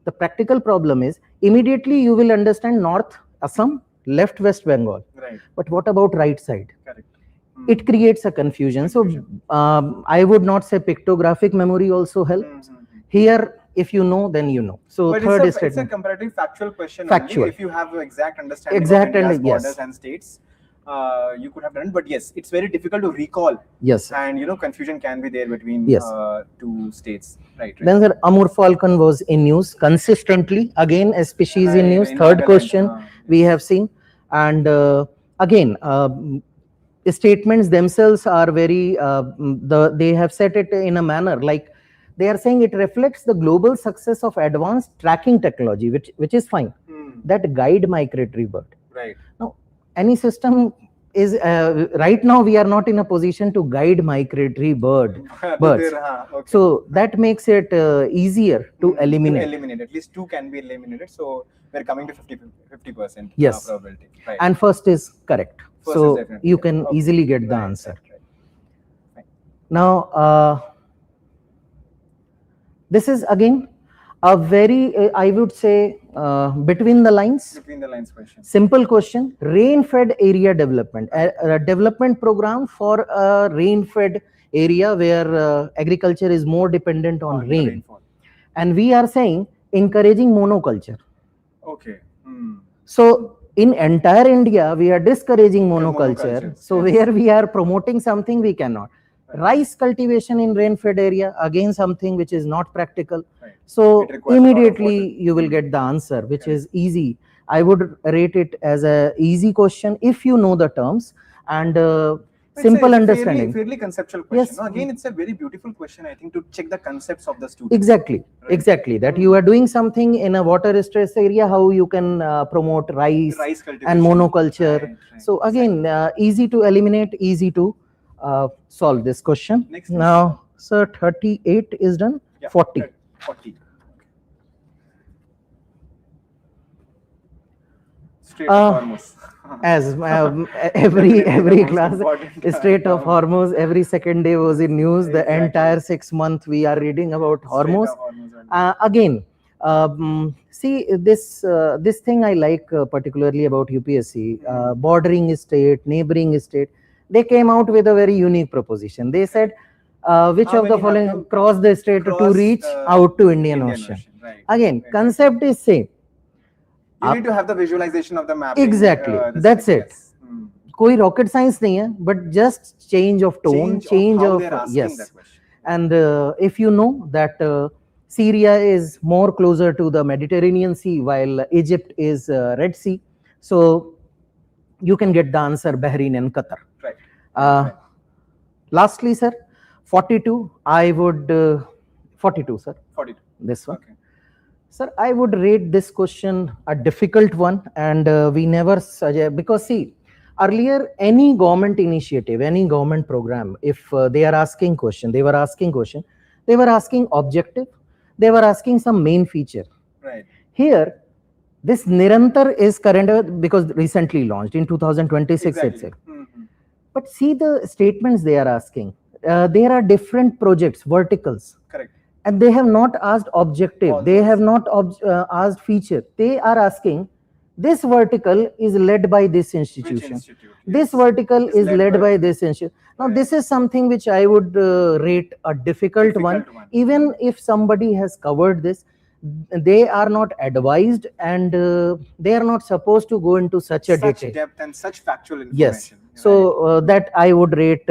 Speaker 4: the practical problem is immediately you will understand North Assam, left West Bengal.
Speaker 3: Right.
Speaker 4: But what about right side?
Speaker 3: Correct.
Speaker 4: It creates a confusion. So I would not say pictographic memory also helps. Here, if you know, then you know. So
Speaker 3: but
Speaker 4: third
Speaker 3: it's a comparative factual question.
Speaker 4: Factual.
Speaker 3: Only if you have exact understanding of India's borders and states, you could have done it. But yes, it's very difficult to recall.
Speaker 4: Yes.
Speaker 3: And confusion can be there between 2 states. Right.
Speaker 4: Then the Amur falcon was in news consistently. Again, a species in news. Third question we have seen. And again, statements themselves are very, they have set it in a manner like they are saying it reflects the global success of advanced tracking technology, which is fine. That guide migratory bird.
Speaker 3: Right.
Speaker 4: Now, any system is, right now we are not in a position to guide migratory birds. Okay. So that makes it easier to eliminate.
Speaker 3: At least 2 can be eliminated. So we're coming to 50%
Speaker 4: yes.
Speaker 3: probability. Right.
Speaker 4: And first is correct. So you can easily get the answer.
Speaker 3: Right.
Speaker 4: Now, This is again a very, I would say, between the lines.
Speaker 3: Between the lines question.
Speaker 4: Simple question. Rain-fed area development. A development program for a rain-fed area where agriculture is more dependent on rain.
Speaker 3: Rainfall.
Speaker 4: And we are saying encouraging monoculture.
Speaker 3: Okay.
Speaker 4: So in entire India, we are discouraging monoculture. So
Speaker 3: yes.
Speaker 4: where we are promoting something, we cannot. Rice cultivation in rain-fed area, again something which is not practical.
Speaker 3: Right.
Speaker 4: So immediately you will get the answer, which is easy. I would rate it as a easy question if you know the terms and simple understanding.
Speaker 3: Fairly conceptual question.
Speaker 4: Yes.
Speaker 3: No, again, it's a very beautiful question, I think, to check the concepts of the student.
Speaker 4: Exactly.
Speaker 3: Right.
Speaker 4: Exactly. That you are doing something in a water stress area, how you can promote rice and monoculture.
Speaker 3: Right.
Speaker 4: So again, easy to eliminate, easy to solve this question.
Speaker 3: Next,
Speaker 4: now, sir, 38 is done.
Speaker 3: Yeah,
Speaker 4: 40.
Speaker 3: 40. Strait of Hormuz.
Speaker 4: As every class, Strait of Hormuz, every second day was in news.
Speaker 3: Exactly.
Speaker 4: The entire 6 months we are reading about Hormuz. Again, see this thing I like particularly about UPSC, bordering state, neighboring state. They came out with a very unique proposition. They said, which of the following cross the strait to reach out to Indian Ocean?
Speaker 3: Right.
Speaker 4: Again, concept is same.
Speaker 3: You need to have the visualization of the map.
Speaker 4: Exactly. That's it. कोई rocket science नहीं है, but just change of tone, change of yes. And if you know that Syria is more closer to the Mediterranean Sea, while Egypt is Red Sea, so you can get the answer Bahrain and Qatar.
Speaker 3: Right.
Speaker 4: Lastly, sir, 42. I would 42, sir.
Speaker 3: 42.
Speaker 4: This one.
Speaker 3: Okay.
Speaker 4: Sir, I would rate this question a difficult one, and we never suggest, because see, earlier any government initiative, any government program, if they are asking question, they were asking objective, they were asking some main feature.
Speaker 3: Right.
Speaker 4: Here, this Nirantar is current because recently launched in 2026 itself. But see the statements they are asking. There are different projects, verticals.
Speaker 3: Correct.
Speaker 4: And they have not asked objective. They have not asked feature. They are asking, this vertical is led by this institution.
Speaker 3: Which institute?
Speaker 4: This vertical is led by this institution. Now, this is something which I would rate a difficult one. Even if somebody has covered this, they are not advised and they are not supposed to go into such a detail.
Speaker 3: Depth and such factual information.
Speaker 4: Yes. So that I would rate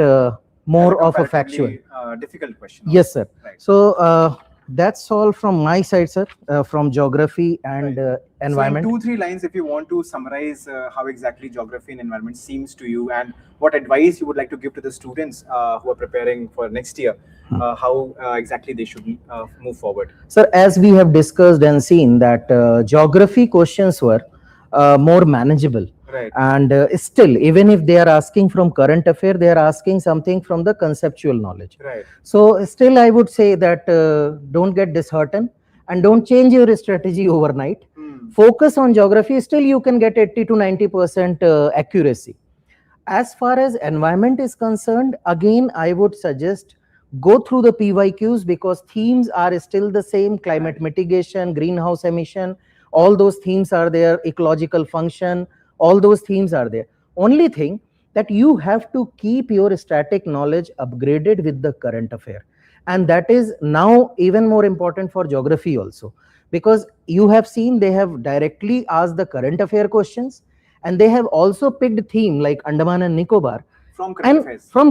Speaker 4: more of a factual.
Speaker 3: Difficult question.
Speaker 4: Yes, sir.
Speaker 3: Right.
Speaker 4: So that's all from my side, sir, from geography and environment.
Speaker 3: So in 2-3 lines, if you want to summarize how exactly geography and environment seems to you and what advice you would like to give to the students who are preparing for next year, how exactly they should move forward.
Speaker 4: Sir, as we have discussed and seen that geography questions were more manageable.
Speaker 3: Right.
Speaker 4: And still, even if they are asking from current affair, they are asking something from the conceptual knowledge.
Speaker 3: Right.
Speaker 4: So still, I would say that don't get disheartened and don't change your strategy overnight. Focus on geography. Still, you can get 80 to 90% accuracy. As far as environment is concerned, again, I would suggest go through the PYQs because themes are still the same: climate mitigation, greenhouse emission. All those themes are there. Ecological function. All those themes are there. Only thing that you have to keep your static knowledge upgraded with the current affair. And that is now even more important for geography also. Because you have seen they have directly asked the current affair questions and they have also picked theme like Andaman and Nicobar
Speaker 3: from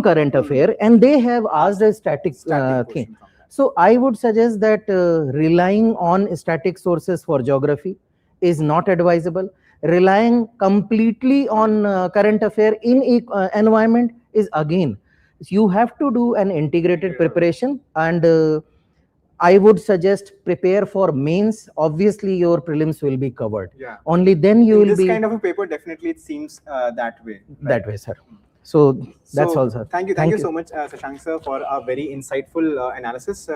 Speaker 3: current
Speaker 4: affair and they have asked a static theme. So I would suggest that relying on static sources for geography is not advisable. Relying completely on current affair in environment is again, you have to do an integrated preparation and I would suggest prepare for mains. Obviously, your prelims will be covered.
Speaker 3: Yeah.
Speaker 4: Only then you will be.
Speaker 3: This kind of a paper, definitely it seems that way. Right?
Speaker 4: That way, sir. So that's all, sir.
Speaker 3: Thank you so much, Shashank sir, for a very insightful analysis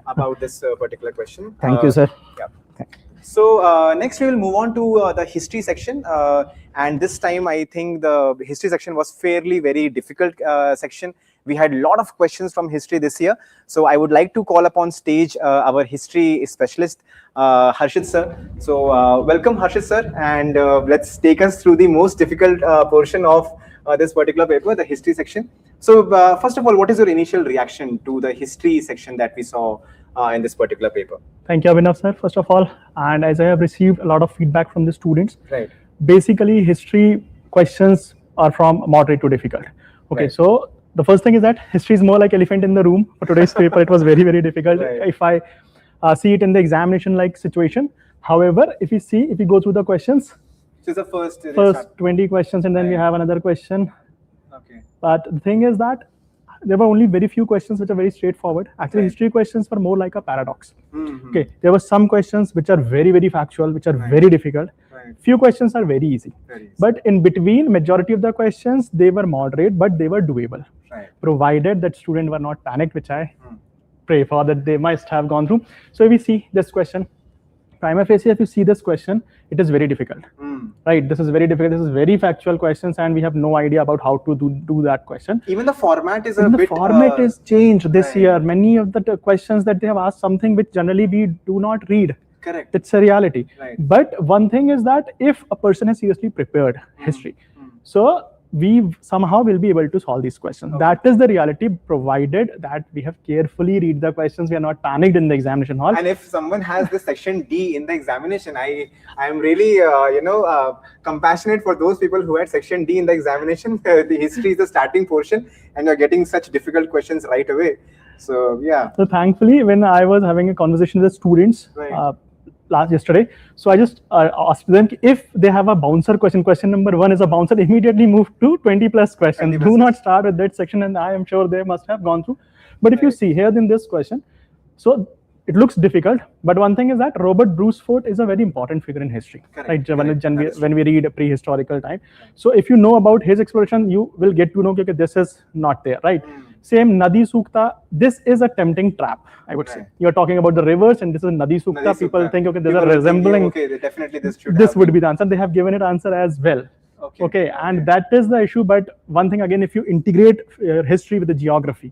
Speaker 3: about this particular question.
Speaker 4: Thank you, sir.
Speaker 3: Yeah. So next we will move on to the history section, and this time I think the history section was fairly very difficult section, We had a lot of questions from history this year. So I would like to call upon stage our history specialist, Harshit sir. So welcome Harshit sir, and let's take us through the most difficult portion of this particular paper, the history section. So first of all, what is your initial reaction to the history section that we saw in this particular paper?
Speaker 5: Thank you, Abhinav sir, first of all. And as I have received a lot of feedback from the students,
Speaker 3: Right.
Speaker 5: Basically history questions are from moderate to difficult. Okay,
Speaker 3: Right.
Speaker 5: so the first thing is that history is more like elephant in the room. For today's paper, it was very, very difficult.
Speaker 3: Right.
Speaker 5: If I see it in the examination like situation. However, if we go through the questions,
Speaker 3: So it's the first
Speaker 5: 20 questions, and then we
Speaker 3: Right.
Speaker 5: have another question.
Speaker 3: Okay.
Speaker 5: But the thing is that there were only very few questions which are very straightforward. Actually,
Speaker 3: Right.
Speaker 5: history questions were more like a paradox.
Speaker 3: Mhm.
Speaker 5: Okay, there were some questions which are very, very factual, which are
Speaker 3: Right.
Speaker 5: very difficult.
Speaker 3: Right.
Speaker 5: Few questions are very easy.
Speaker 3: Very easy.
Speaker 5: But in between, majority of the questions, they were moderate, but they were doable,
Speaker 3: Right.
Speaker 5: provided that students were not panicked, which I
Speaker 3: Hmm.
Speaker 5: pray for that they must have gone through. So if we see this question, prima facie, if you see this question, it is very difficult,
Speaker 3: Mm.
Speaker 5: right? This is very difficult. This is very factual questions, and we have no idea about how to do that question.
Speaker 3: Even the format is a
Speaker 5: And the
Speaker 3: bit
Speaker 5: format is changed this
Speaker 3: right.
Speaker 5: year. Many of the questions that they have asked something which generally we do not read.
Speaker 3: correct.
Speaker 5: It's a reality.
Speaker 3: Right.
Speaker 5: But one thing is that if a person has seriously prepared history, so we somehow will be able to solve these questions.
Speaker 3: Okay.
Speaker 5: That is the reality, provided that we have carefully read the questions. We are not panicked in the examination hall.
Speaker 3: And if someone has the section D in the examination, I am really compassionate for those people who had section D in the examination. The history is the starting portion, and you're getting such difficult questions right away. So yeah.
Speaker 5: So thankfully, when I was having a conversation with the students
Speaker 3: Right.
Speaker 5: yesterday, so I just asked them if they have a bouncer question. Question number 1 is a bouncer. Immediately move to 20 plus questions.
Speaker 3: 20 plus
Speaker 5: Do not start with that section, and I am sure they must have gone through. But if you
Speaker 3: Right.
Speaker 5: see here in this question, so it looks difficult. But one thing is that Robert Bruce Fort is a very important figure in history,
Speaker 3: Correct,
Speaker 5: right?
Speaker 3: correct. That is
Speaker 5: When we read a prehistorical time, so if you know about his exploration, you will get to know that this is not there, right? Same Nadi Sukta. This is a tempting trap, I would say.
Speaker 3: Right.
Speaker 5: You're talking about the rivers, and this is Nadi Sukta.
Speaker 3: Nadi
Speaker 5: People
Speaker 3: Sukta.
Speaker 5: think, okay, there's
Speaker 3: People
Speaker 5: a
Speaker 3: are thinking,
Speaker 5: resembling.
Speaker 3: okay, definitely this should.
Speaker 5: This
Speaker 3: have
Speaker 5: would
Speaker 3: been-
Speaker 5: be the answer. They have given it answer as well.
Speaker 3: Okay.
Speaker 5: Okay, and that is the issue. But one thing again, if you integrate history with the geography,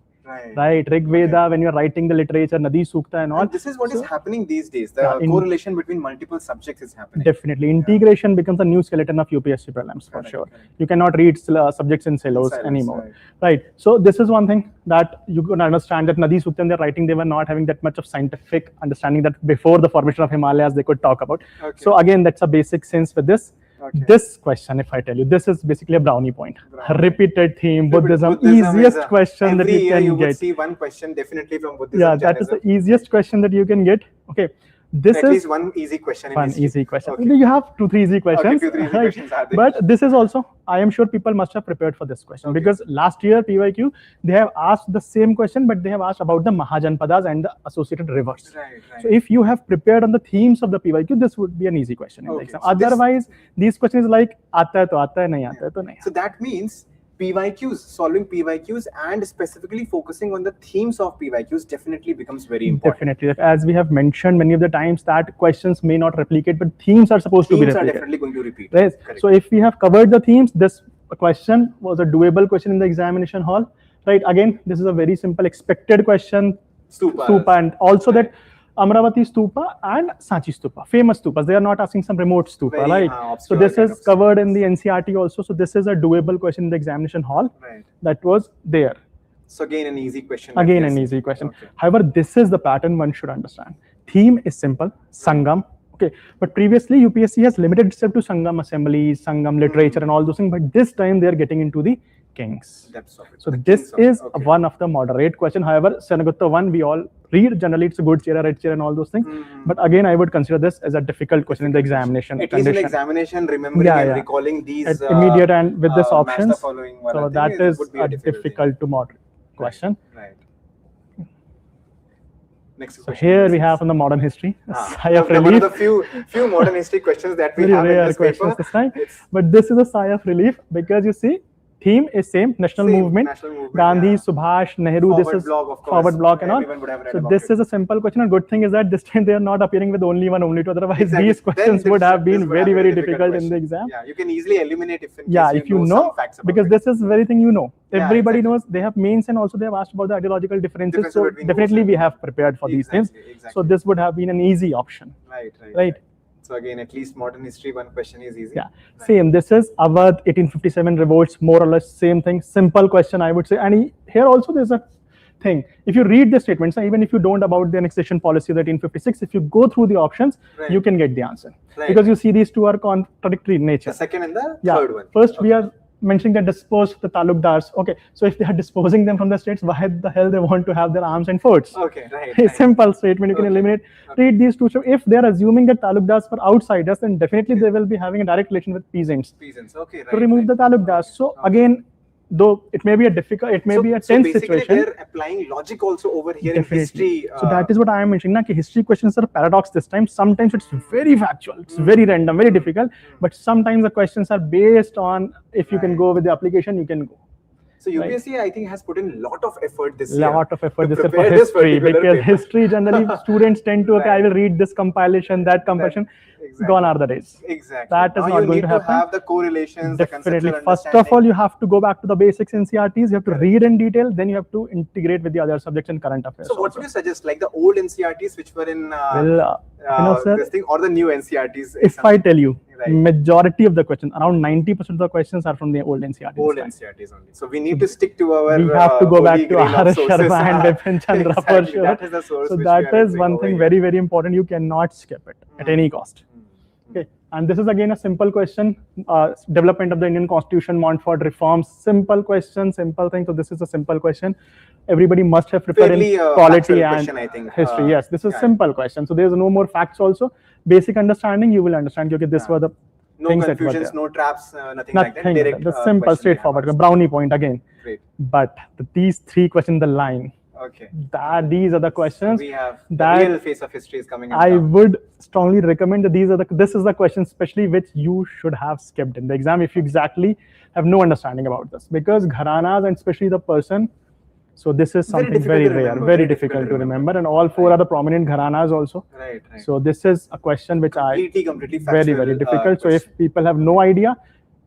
Speaker 5: right? Rig Veda, when you're writing the literature, Nadi Sukta and all.
Speaker 3: And this is what is
Speaker 5: So-
Speaker 3: happening these days. The
Speaker 5: Yeah,
Speaker 3: correlation between multiple subjects is happening.
Speaker 5: Definitely, integration becomes a new skeleton of UPSC prelims for
Speaker 3: Correct,
Speaker 5: sure.
Speaker 3: correct.
Speaker 5: You cannot read subjects in silos
Speaker 3: Silos,
Speaker 5: anymore,
Speaker 3: right.
Speaker 5: right? So this is one thing that you can understand, that Nadi Sukta in their writing, they were not having that much of scientific understanding that before the formation of Himalayas they could talk about.
Speaker 3: Okay.
Speaker 5: So again, that's a basic sense with this.
Speaker 3: Okay.
Speaker 5: This question, if I tell you, this is basically a brownie point. A repeated theme, Buddhism,
Speaker 3: Buddhism
Speaker 5: easiest
Speaker 3: is a-
Speaker 5: question that
Speaker 3: every
Speaker 5: you
Speaker 3: year
Speaker 5: can
Speaker 3: you would
Speaker 5: get.
Speaker 3: see one question definitely from Buddhism.
Speaker 5: Yeah, that is the
Speaker 3: Jainism.
Speaker 5: easiest question that you can get. Okay, this
Speaker 3: At
Speaker 5: is
Speaker 3: least one easy question. in
Speaker 5: one
Speaker 3: history.
Speaker 5: easy question.
Speaker 3: Okay.
Speaker 5: You have 2-3 easy questions,
Speaker 3: 2-3 easy
Speaker 5: right?
Speaker 3: questions are there.
Speaker 5: But this is also, I am sure people must have prepared for this question,
Speaker 3: Okay.
Speaker 5: because last year PYQ they have asked the same question, but they have asked about the Mahajanpadas and the associated rivers.
Speaker 3: Right, right.
Speaker 5: So if you have prepared on the themes of the PYQ, this would be an easy question in the
Speaker 3: Okay,
Speaker 5: exam.
Speaker 3: so this-
Speaker 5: Otherwise, these questions like aata hai to aata hai, nahi aata hai to nahi aata
Speaker 3: So that means PYQs, solving PYQs and specifically focusing on the themes of PYQs definitely becomes very
Speaker 5: hai.
Speaker 3: important.
Speaker 5: Definitely, as we have mentioned many of the times, that questions may not replicate, but themes are supposed to be
Speaker 3: Themes are
Speaker 5: replicated.
Speaker 3: definitely going to repeat.
Speaker 5: Right.
Speaker 3: Correct.
Speaker 5: So if we have covered the themes, this question was a doable question in the examination hall. Right. Again, this is a very simple expected question.
Speaker 3: Stupas.
Speaker 5: Stupa, and also
Speaker 3: Right.
Speaker 5: that Amravati Stupa and Sanchi Stupa, famous stupas. They are not asking some remote stupa,
Speaker 3: Very,
Speaker 5: right? So
Speaker 3: obscure
Speaker 5: this
Speaker 3: kind
Speaker 5: is
Speaker 3: of
Speaker 5: covered in the NCRT also. So this is a doable question in the examination hall.
Speaker 3: Right.
Speaker 5: That was there.
Speaker 3: So again, an easy question. I
Speaker 5: Again,
Speaker 3: guess.
Speaker 5: an easy question.
Speaker 3: Okay.
Speaker 5: However, this is the pattern one should understand. Theme is simple, Sangam. Okay, but previously UPSC has limited itself to Sangam assemblies, Sangam literature, and all those things. But this time they are getting into the kings.
Speaker 3: Depths of it.
Speaker 5: So
Speaker 3: The
Speaker 5: this
Speaker 3: kings of it.
Speaker 5: is
Speaker 3: Okay.
Speaker 5: one of the moderate question. However, Senagutta 1 we all read. Generally, it's a good chair, a red chair, and all those things.
Speaker 3: Mhm.
Speaker 5: But again, I would consider this as a difficult question in the examination
Speaker 3: At least in the
Speaker 5: condition.
Speaker 3: examination, remembering
Speaker 5: Yeah,
Speaker 3: and
Speaker 5: yeah.
Speaker 3: recalling these
Speaker 5: At immediate and with this
Speaker 3: match the
Speaker 5: options.
Speaker 3: following
Speaker 5: So
Speaker 3: one
Speaker 5: that
Speaker 3: thing,
Speaker 5: is
Speaker 3: would be
Speaker 5: a
Speaker 3: difficult thing.
Speaker 5: difficult to moderate question.
Speaker 3: Right. Next
Speaker 5: So
Speaker 3: question.
Speaker 5: here we have from the modern history, a sigh of
Speaker 3: One of
Speaker 5: relief.
Speaker 3: the few modern history questions that we
Speaker 5: Very
Speaker 3: have in
Speaker 5: rare
Speaker 3: this
Speaker 5: questions
Speaker 3: paper.
Speaker 5: this time.
Speaker 3: It's-
Speaker 5: But this is a sigh of relief because you see, theme is same, national movement, Gandhi, Subhash, Nehru,
Speaker 3: Forward
Speaker 5: this is
Speaker 3: block, of course.
Speaker 5: forward block and all.
Speaker 3: Everyone would have read
Speaker 5: So
Speaker 3: about
Speaker 5: this
Speaker 3: it.
Speaker 5: is a simple question, and good thing is that this time they are not appearing with only one, only two. Otherwise,
Speaker 3: Exactly.
Speaker 5: these questions
Speaker 3: Then
Speaker 5: would have been
Speaker 3: this would
Speaker 5: very,
Speaker 3: have
Speaker 5: very
Speaker 3: been a
Speaker 5: difficult in
Speaker 3: question.
Speaker 5: the exam.
Speaker 3: Yeah, you can easily eliminate if
Speaker 5: If you know
Speaker 3: some facts about
Speaker 5: because
Speaker 3: it.
Speaker 5: this is very thing you know.
Speaker 3: Yeah,
Speaker 5: Everybody
Speaker 3: exactly.
Speaker 5: knows. They have mains and also they have asked about the ideological differences.
Speaker 3: Difference
Speaker 5: So
Speaker 3: between
Speaker 5: definitely
Speaker 3: those,
Speaker 5: we have prepared for these things.
Speaker 3: Exactly.
Speaker 5: So this would have been an easy option. Right.
Speaker 3: So again, at least modern history, one question is easy.
Speaker 5: Yeah, same. This is Awadh 1857 revolts, more or less same thing. Simple question, I would say. And here also there's a thing. If you read the statements, even if you don't about the annexation policy of 1856, if you go through the options, you can get the answer. Because you see these two are contradictory in nature.
Speaker 3: The second and the
Speaker 5: Yeah.
Speaker 3: third one.
Speaker 5: First, we are mentioning that dispose the talukdars. Okay, so if they are disposing them from the states, why the hell they want to have their arms and forts?
Speaker 3: Okay, right.
Speaker 5: A simple statement you can eliminate. Read these two. So if they are assuming that talukdars were outsiders, then definitely they will be having a direct relation with peasants.
Speaker 3: Okay, right.
Speaker 5: To remove the talukdars. So again, though it may be a difficult, it may be a tense situation.
Speaker 3: They're applying logic also over here in history.
Speaker 5: So that is what I am mentioning. That history questions are a paradox this time. Sometimes it's very factual, it's very random, very difficult. But sometimes the questions are based on if you can go with the application, you can go.
Speaker 3: So UPSC, I think, has put in a lot of effort this year.
Speaker 5: Lot of effort
Speaker 3: to
Speaker 5: this year for
Speaker 3: prepare this
Speaker 5: history,
Speaker 3: particular
Speaker 5: because
Speaker 3: paper.
Speaker 5: history generally students tend to, okay, I will read this compilation, that compilation. Gone are the days.
Speaker 3: Exactly.
Speaker 5: That is
Speaker 3: now
Speaker 5: not
Speaker 3: you
Speaker 5: going
Speaker 3: need
Speaker 5: to happen.
Speaker 3: have the correlations,
Speaker 5: Definitely.
Speaker 3: the conceptual
Speaker 5: First of all, you have to go back to the basics in CRTs. You have to read in detail. Then you have to integrate with the other subjects in current affairs.
Speaker 3: So what would you suggest, like the old NCRTs which were in
Speaker 5: sir,
Speaker 3: this thing, or the new NCRTs?
Speaker 5: If I tell you, majority of the questions, around 90% of the questions are from the old NCRTs.
Speaker 3: Old NCRTs only. So we need to stick to our.
Speaker 5: We have to go back to R.S.
Speaker 3: sources.
Speaker 5: Sharma and Bipin Chandra for sure.
Speaker 3: That is the source.
Speaker 5: So
Speaker 3: which
Speaker 5: that
Speaker 3: we are
Speaker 5: is one thing very, very important. You cannot skip it at any cost. Okay, and this is again a simple question. Development of the Indian Constitution, Montfort reforms. Simple question, simple thing. So this is a simple question. Everybody must have prepared in polity and
Speaker 3: question, I think.
Speaker 5: history. Yes, this is a simple question. So there's no more facts also. Basic understanding, you will understand. Okay, this were the things that were there.
Speaker 3: No traps, nothing like that. Direct,
Speaker 5: the simple, straightforward. Brownie point again.
Speaker 3: Great.
Speaker 5: But these three questions, the line.
Speaker 3: Okay.
Speaker 5: These are the questions.
Speaker 3: So we have
Speaker 5: that
Speaker 3: the real face of history is coming.
Speaker 5: I would strongly recommend that this is the question, especially which you should have skipped in the exam if you exactly have no understanding about this, because gharanas and especially the person. So this is something very rare, very difficult to remember, and all four are the prominent gharanas also.
Speaker 3: Right.
Speaker 5: So this is a question which
Speaker 3: completely
Speaker 5: very, very difficult. So if people have no idea,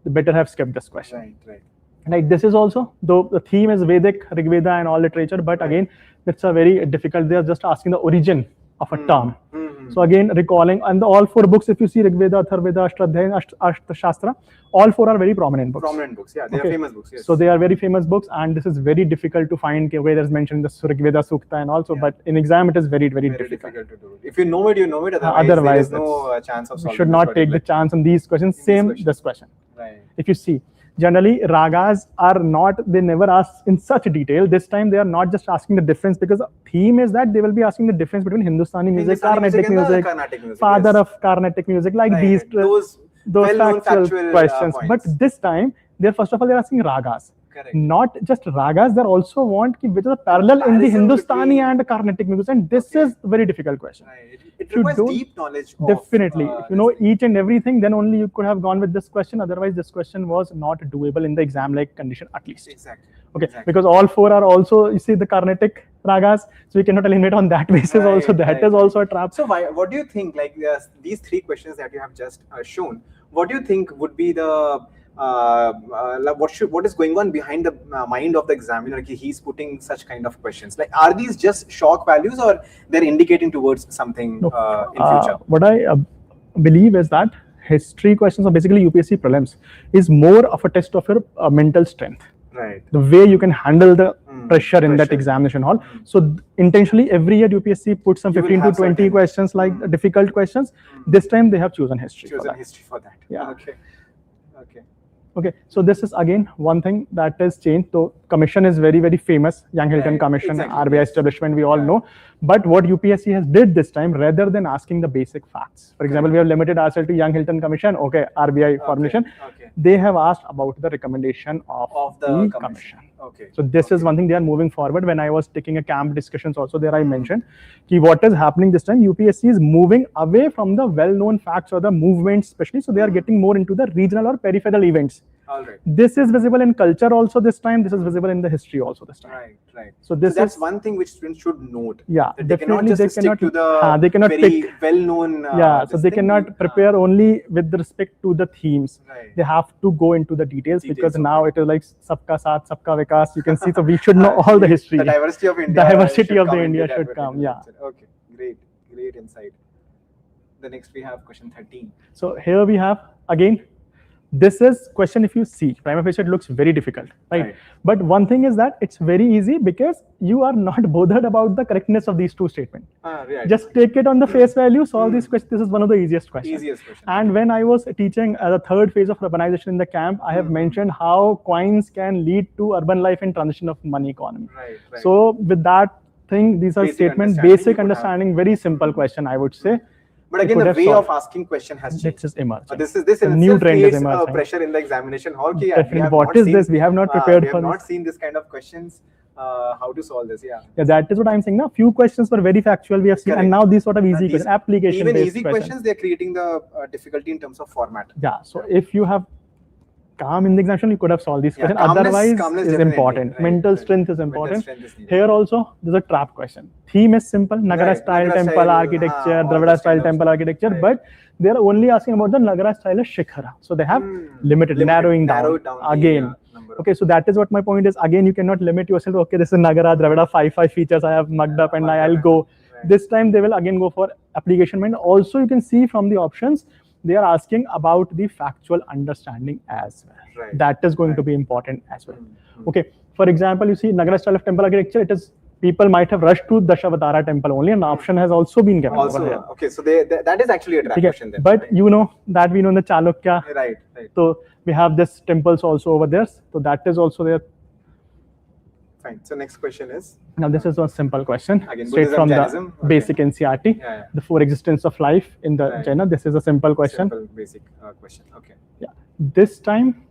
Speaker 5: they better have skipped this question. Right. This is also, though the theme is Vedic, Rigveda and all literature, but again, it's a very difficult. They are just asking the origin of a term. So again, recalling, and all four books, if you see Rigveda, Atharveda, Ashtadhyayan, Ashtrashastra, all four are very prominent books.
Speaker 3: Yeah, they are famous books. Yes.
Speaker 5: So they are very famous books, and this is very difficult to find where there's mentioned the Rigveda Sukta and also, but in exam it is very, very difficult
Speaker 3: to do. If you know it, you know it.
Speaker 5: Otherwise
Speaker 3: there is no chance of solving.
Speaker 5: You should not take the chance on these questions. Same this question. If you see, generally ragas are not, they never ask in such detail. This time they are not just asking the difference, because the theme is that they will be asking the difference between Hindustani music, Carnatic music, father of Carnatic music, like these those factual questions. But this time they're first of all they're asking ragas. Correct. Not just ragas, they also want which is a parallel in the Hindustani and Carnatic music, and this is a very difficult question.
Speaker 3: It requires deep knowledge.
Speaker 5: Definitely, if you know each and everything, then only you could have gone with this question. Otherwise, this question was not doable in the exam-like condition, at least.
Speaker 3: Exactly.
Speaker 5: Okay, because all four are also, you see, the Carnatic ragas, so you cannot eliminate on that basis. Also, that is also a trap.
Speaker 3: So, what do you think? Like these three questions that you have just shown, what do you think would be the what is going on behind the mind of the examiner? Like he's putting such kind of questions. Like, are these just shock values, or they're indicating towards something in future?
Speaker 5: What I believe is that history questions, or basically UPSC prelims, is more of a test of your mental strength.
Speaker 3: Right.
Speaker 5: The way you can handle the pressure in that examination hall. So intentionally every year UPSC puts some 15 to 20 questions, like difficult questions. This time they have chosen history.
Speaker 3: For that.
Speaker 5: Yeah.
Speaker 3: Okay.
Speaker 5: Okay, so this is again one thing that is changed. So commission is very, very famous, Young Hilton Commission, RBI establishment, we all know. But what UPSC has did this time, rather than asking the basic facts, for example, we have limited ourselves to Young Hilton Commission, RBI formation. They have asked about the recommendation of the commission. So this is one thing they are moving forward. When I was taking a camp discussions also there, I mentioned what is happening this time. UPSC is moving away from the well-known facts or the movements especially. So they are getting more into the regional or peripheral events.
Speaker 3: All right.
Speaker 5: This is visible in culture also this time. This is visible in the history also this time.
Speaker 3: Right, right.
Speaker 5: So this
Speaker 3: that's
Speaker 5: is
Speaker 3: one thing which students should note.
Speaker 5: Yeah,
Speaker 3: that they cannot
Speaker 5: definitely
Speaker 3: just stick to the
Speaker 5: they cannot
Speaker 3: very
Speaker 5: pick,
Speaker 3: well-known.
Speaker 5: so they cannot prepare only with respect to the themes.
Speaker 3: Right.
Speaker 5: They have to go into the details because
Speaker 3: okay.
Speaker 5: now it is like sabka saath, sabka vikas. You can see, so we should know all the history.
Speaker 3: The diversity of India.
Speaker 5: Diversity of the India should come. Yeah.
Speaker 3: Okay, great insight. The next we have question 13.
Speaker 5: So here we have again. This is question, if you see, prima facie it looks very difficult, right? But one thing is that it's very easy because you are not bothered about the correctness of these two statements.
Speaker 3: Right.
Speaker 5: Just take it on the face value, solve these questions. This is one of the easiest questions. And when I was teaching the third phase of urbanization in the camp, I have mentioned how coins can lead to urban life and transition of money economy.
Speaker 3: Right.
Speaker 5: So with that thing, these are statements, basic understanding, very simple question, I would say.
Speaker 3: But again, the way of asking question has changed.
Speaker 5: This is emerging.
Speaker 3: This in
Speaker 5: new trend
Speaker 3: creates
Speaker 5: is emerging.
Speaker 3: Pressure in the examination hall.
Speaker 5: What is this? We have not prepared for this.
Speaker 3: We have not seen this kind of questions. How to solve this? Yeah,
Speaker 5: that is what I'm saying. Now, few questions were very factual. We have seen, and now these sort of easy questions, application
Speaker 3: even easy questions, they're creating the difficulty in terms of format.
Speaker 5: Yeah. So if you have calm in the examination, you could have solved these questions. Otherwise, is important.
Speaker 3: Right,
Speaker 5: Mental strength is important.
Speaker 3: Strength is
Speaker 5: Here also, there's a trap question. Theme is simple: Nagara style temple architecture, Dravida style temple architecture. But they are only asking about the Nagara style of Shikhara. So they have narrowing down again. Okay, so that is what my point is. Again, you cannot limit yourself. Okay, this is Nagara, Dravida, five features I have mugged up, and I'll go. This time they will again go for application. And also, you can see from the options, they are asking about the factual understanding as well. That is going to be important as well. Okay, for example, you see Nagara style of temple architecture, it is, people might have rushed to Dashavatara temple only, and an option has also been given over there.
Speaker 3: Okay, so that is actually a trap question then.
Speaker 5: But you know that we know in the Chalukya.
Speaker 3: Right.
Speaker 5: So we have this temples also over there. So that is also there.
Speaker 3: Fine. So next question is?
Speaker 5: Now this is a simple question,
Speaker 3: again,
Speaker 5: straight from the basic NCERT. The four existence of life in the Jaina. This is a simple question.
Speaker 3: Simple, basic question. Okay.
Speaker 5: Yeah. This time,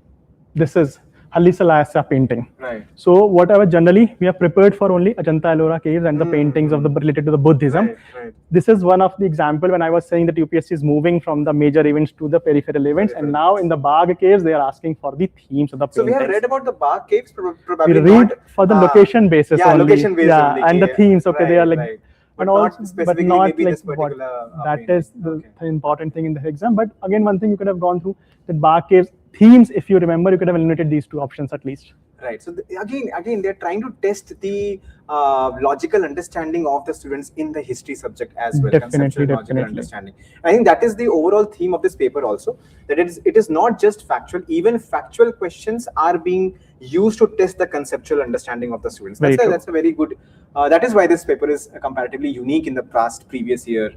Speaker 5: this is Halisalayasa painting.
Speaker 3: Right.
Speaker 5: So whatever generally we have prepared for only Ajanta Ellora caves and the paintings of the related to the Buddhism.
Speaker 3: Right.
Speaker 5: This is one of the example when I was saying that UPSC is moving from the major events to the peripheral events, and now in the Bagh caves they are asking for the themes of the paintings.
Speaker 3: So we have read about the Bagh caves, probably
Speaker 5: we read for the location basis only.
Speaker 3: Location based only.
Speaker 5: And the themes. Okay, they are like.
Speaker 3: But
Speaker 5: also,
Speaker 3: not specifically maybe this particular
Speaker 5: that is the important thing in the exam. But again, one thing you could have gone through that Bagh caves themes. If you remember, you could have eliminated these two options at least.
Speaker 3: Right. So again, they're trying to test the logical understanding of the students in the history subject as well.
Speaker 5: Definitely.
Speaker 3: Logical understanding. I think that is the overall theme of this paper also. That it is not just factual. Even factual questions are being used to test the conceptual understanding of the students. That's a very good. That is why this paper is comparatively unique in the previous year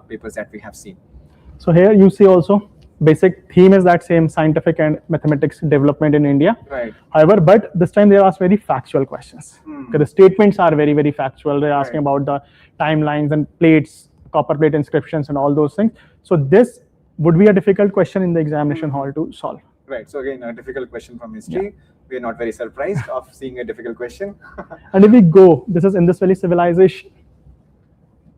Speaker 3: papers that we have seen.
Speaker 5: So here you see also. Basic theme is that same, scientific and mathematics development in India.
Speaker 3: Right.
Speaker 5: However, but this time they ask very factual questions. Because the statements are very, very factual. They're asking about the timelines and plates, copper plate inscriptions and all those things. So this would be a difficult question in the examination hall to solve.
Speaker 3: Right. So again, a difficult question from history. We are not very surprised of seeing a difficult question.
Speaker 5: And if we go, this is Indus Valley civilization.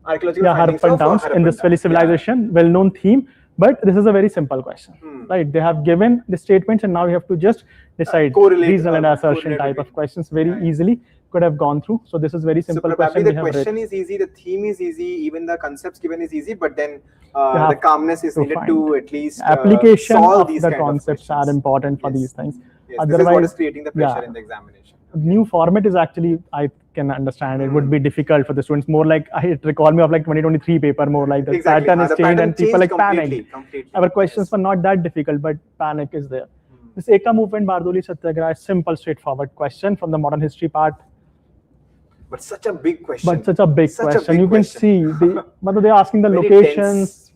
Speaker 3: Archaeological findings
Speaker 5: Harappan towns, Indus Valley civilization, well-known theme. But this is a very simple question, right? They have given the statements and now you have to just decide reasonable and assertion type of questions very easily could have gone through. So this is very simple question.
Speaker 3: So probably the question is easy, the theme is easy, even the concepts given is easy, but then the calmness is needed to at least
Speaker 5: application
Speaker 3: solve
Speaker 5: of
Speaker 3: these
Speaker 5: the concepts are important for these things.
Speaker 3: Otherwise, this is what is creating the pressure in the examination.
Speaker 5: New format is actually, I can understand, it would be difficult for the students. More like, it recalled me of like 2023 paper, more like the pattern is changed and people like panic. Our questions were not that difficult, but panic is there. This Eka movement, Bardoli Satyagraha, simple, straightforward question from the modern history part.
Speaker 3: But such a big question.
Speaker 5: You can see, they're asking the locations,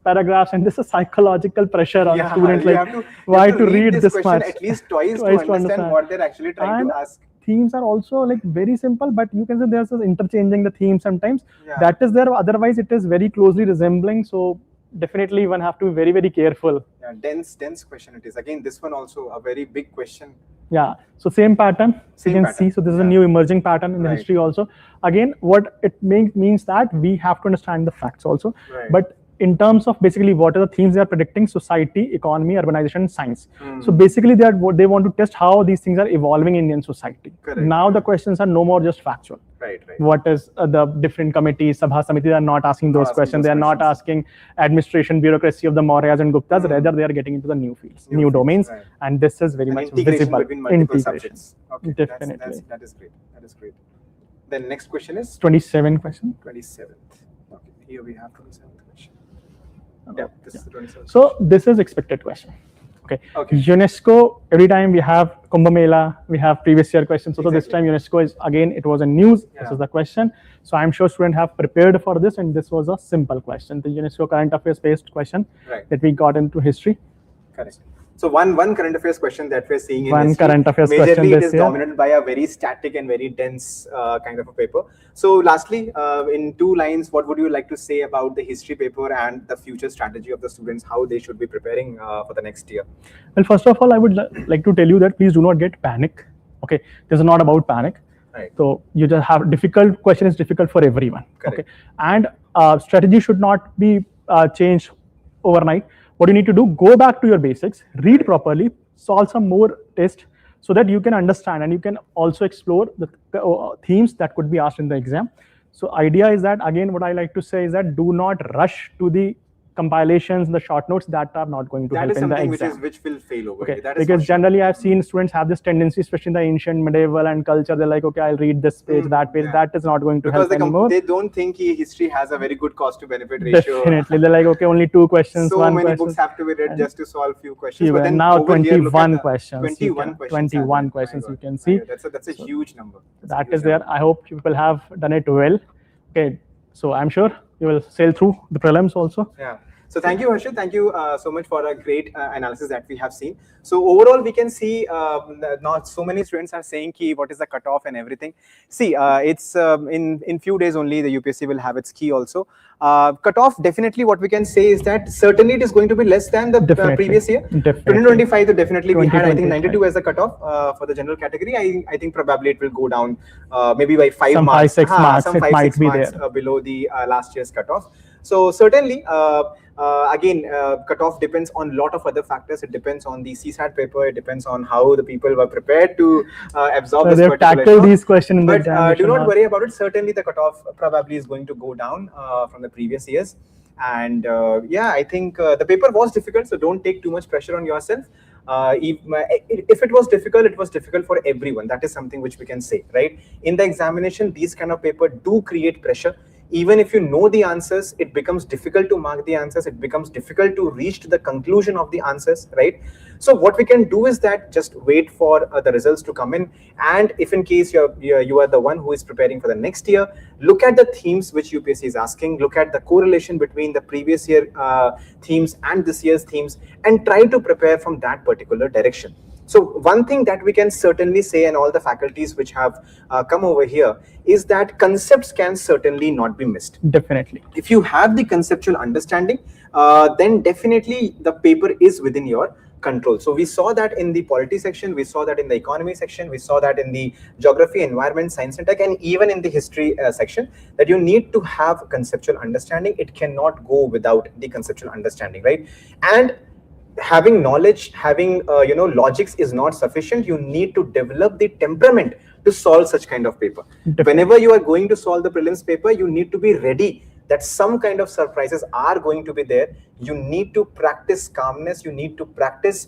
Speaker 5: paragraphs, and this is psychological pressure on students. Like, why to read this much?
Speaker 3: At least twice to understand what they're actually trying to ask.
Speaker 5: Themes are also like very simple, but you can say there's this interchanging the themes sometimes. That is there. Otherwise, it is very closely resembling. So definitely, one have to be very, very careful.
Speaker 3: Yeah, dense question it is. Again, this one also a very big question.
Speaker 5: Yeah. So same pattern. You can see. So this is a new emerging pattern in the history also. Again, what it means that we have to understand the facts also. But in terms of basically what are the themes they are predicting: society, economy, urbanization, science. So basically they want to test how these things are evolving in Indian society.
Speaker 3: Correct.
Speaker 5: Now the questions are no more just factual.
Speaker 3: Right.
Speaker 5: What is the different committees, Sabha Samiti, are not asking those questions. They are not asking administration, bureaucracy of the Mauryas and Guptas. Rather, they are getting into the new fields, new domains,
Speaker 3: right.
Speaker 5: and this is very much
Speaker 3: Integration
Speaker 5: visible.
Speaker 3: between multiple subjects. Okay,
Speaker 5: Definitely.
Speaker 3: That is great. That is great. Then next question is
Speaker 5: 27 question.
Speaker 3: 27th. Okay, here we have 27th question. Yeah, this is the 27th.
Speaker 5: So this is expected question. Okay. UNESCO, every time we have Kumbh Mela, we have previous year questions. So this time UNESCO is, again, it was a news. Yeah. This is the question. So I'm sure students have prepared for this, and this was a simple question. The UNESCO current affairs based question that we got into history.
Speaker 3: Correct. So one current affairs question that we're seeing in history,
Speaker 5: current affairs
Speaker 3: majorly
Speaker 5: question
Speaker 3: it is dominated by a very static and very dense kind of a paper. So lastly, in 2 lines, what would you like to say about the history paper and the future strategy of the students, how they should be preparing for the next year?
Speaker 5: Well, first of all, I would like to tell you that please do not get panic. Okay, this is not about panic.
Speaker 3: Right.
Speaker 5: So you just have difficult question is difficult for everyone.
Speaker 3: Correct.
Speaker 5: Okay, and strategy should not be changed overnight. What you need to do, go back to your basics, read properly, solve some more tests so that you can understand and you can also explore the themes that could be asked in the exam. So idea is that, again, what I like to say is that do not rush to the compilations, the short notes that are not going to help in the exam.
Speaker 3: That is something which will fail over.
Speaker 5: Okay. Because generally I've seen students have this tendency, especially in the ancient, medieval and culture, they're like, okay, I'll read this page, that page, that is not going to help anymore.
Speaker 3: They don't think history has a very good cost to benefit ratio.
Speaker 5: Definitely. They're like, okay, only 2 questions,
Speaker 3: so
Speaker 5: 1
Speaker 3: many
Speaker 5: question.
Speaker 3: books have to be read just to solve few questions.
Speaker 5: But then now 21 questions.
Speaker 3: 21 questions.
Speaker 5: 21 questions you can see.
Speaker 3: That's a huge number.
Speaker 5: That is there. I hope people have done it well. Okay. So I'm sure you will sail through the prelims also.
Speaker 3: Yeah. So thank you, Harshit. Thank you so much for a great analysis that we have seen. So overall, we can see not so many students are saying ki what is the cutoff and everything. See, it's in few days only the UPSC will have its key also. Cutoff, definitely what we can say is that certainly it is going to be less than the previous year. 2025, so definitely we had I think 92 as a cutoff for the general category. I think probably it will go down maybe by 5 marks.
Speaker 5: 5, 6 marks.
Speaker 3: Some 5, 6 marks below the last year's cutoff. So certainly, again, cutoff depends on a lot of other factors. It depends on the CSAT paper. It depends on how the people were prepared to absorb this
Speaker 5: particular
Speaker 3: tackled
Speaker 5: these questions.
Speaker 3: But do not worry about it. Certainly, the cutoff probably is going to go down from the previous years. And yeah, I think the paper was difficult, so don't take too much pressure on yourself. If it was difficult for everyone. That is something which we can say, right? In the examination, these kind of paper do create pressure. Even if you know the answers, it becomes difficult to mark the answers. It becomes difficult to reach to the conclusion of the answers, right? So what we can do is that just wait for the results to come in. And if in case you are the one who is preparing for the next year, look at the themes which UPSC is asking, look at the correlation between the previous year themes and this year's themes, and try to prepare from that particular direction. So one thing that we can certainly say, and all the faculties which have come over here, is that concepts can certainly not be missed.
Speaker 5: Definitely.
Speaker 3: If you have the conceptual understanding, then definitely the paper is within your control. So we saw that in the polity section, we saw that in the economy section, we saw that in the geography, environment, science and tech, and even in the history section, that you need to have conceptual understanding. It cannot go without the conceptual understanding, right? And having knowledge, having logics is not sufficient. You need to develop the temperament to solve such kind of paper.
Speaker 5: Definitely.
Speaker 3: Whenever you are going to solve the prelims paper, you need to be ready that some kind of surprises are going to be there. You need to practice calmness. You need to practice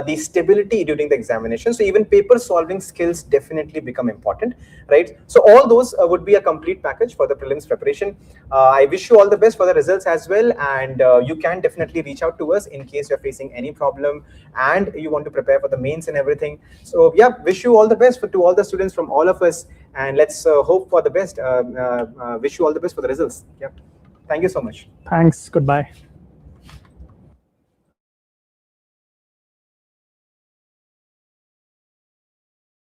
Speaker 3: the stability during the examination. So even paper solving skills definitely become important, right? So all those would be a complete package for the prelims preparation. I wish you all the best for the results as well. And you can definitely reach out to us in case you're facing any problem and you want to prepare for the mains and everything. So yeah, wish you all the best to all the students from all of us. And let's hope for the best. Wish you all the best for the results. Yeah. Thank you so much.
Speaker 5: Thanks. Goodbye.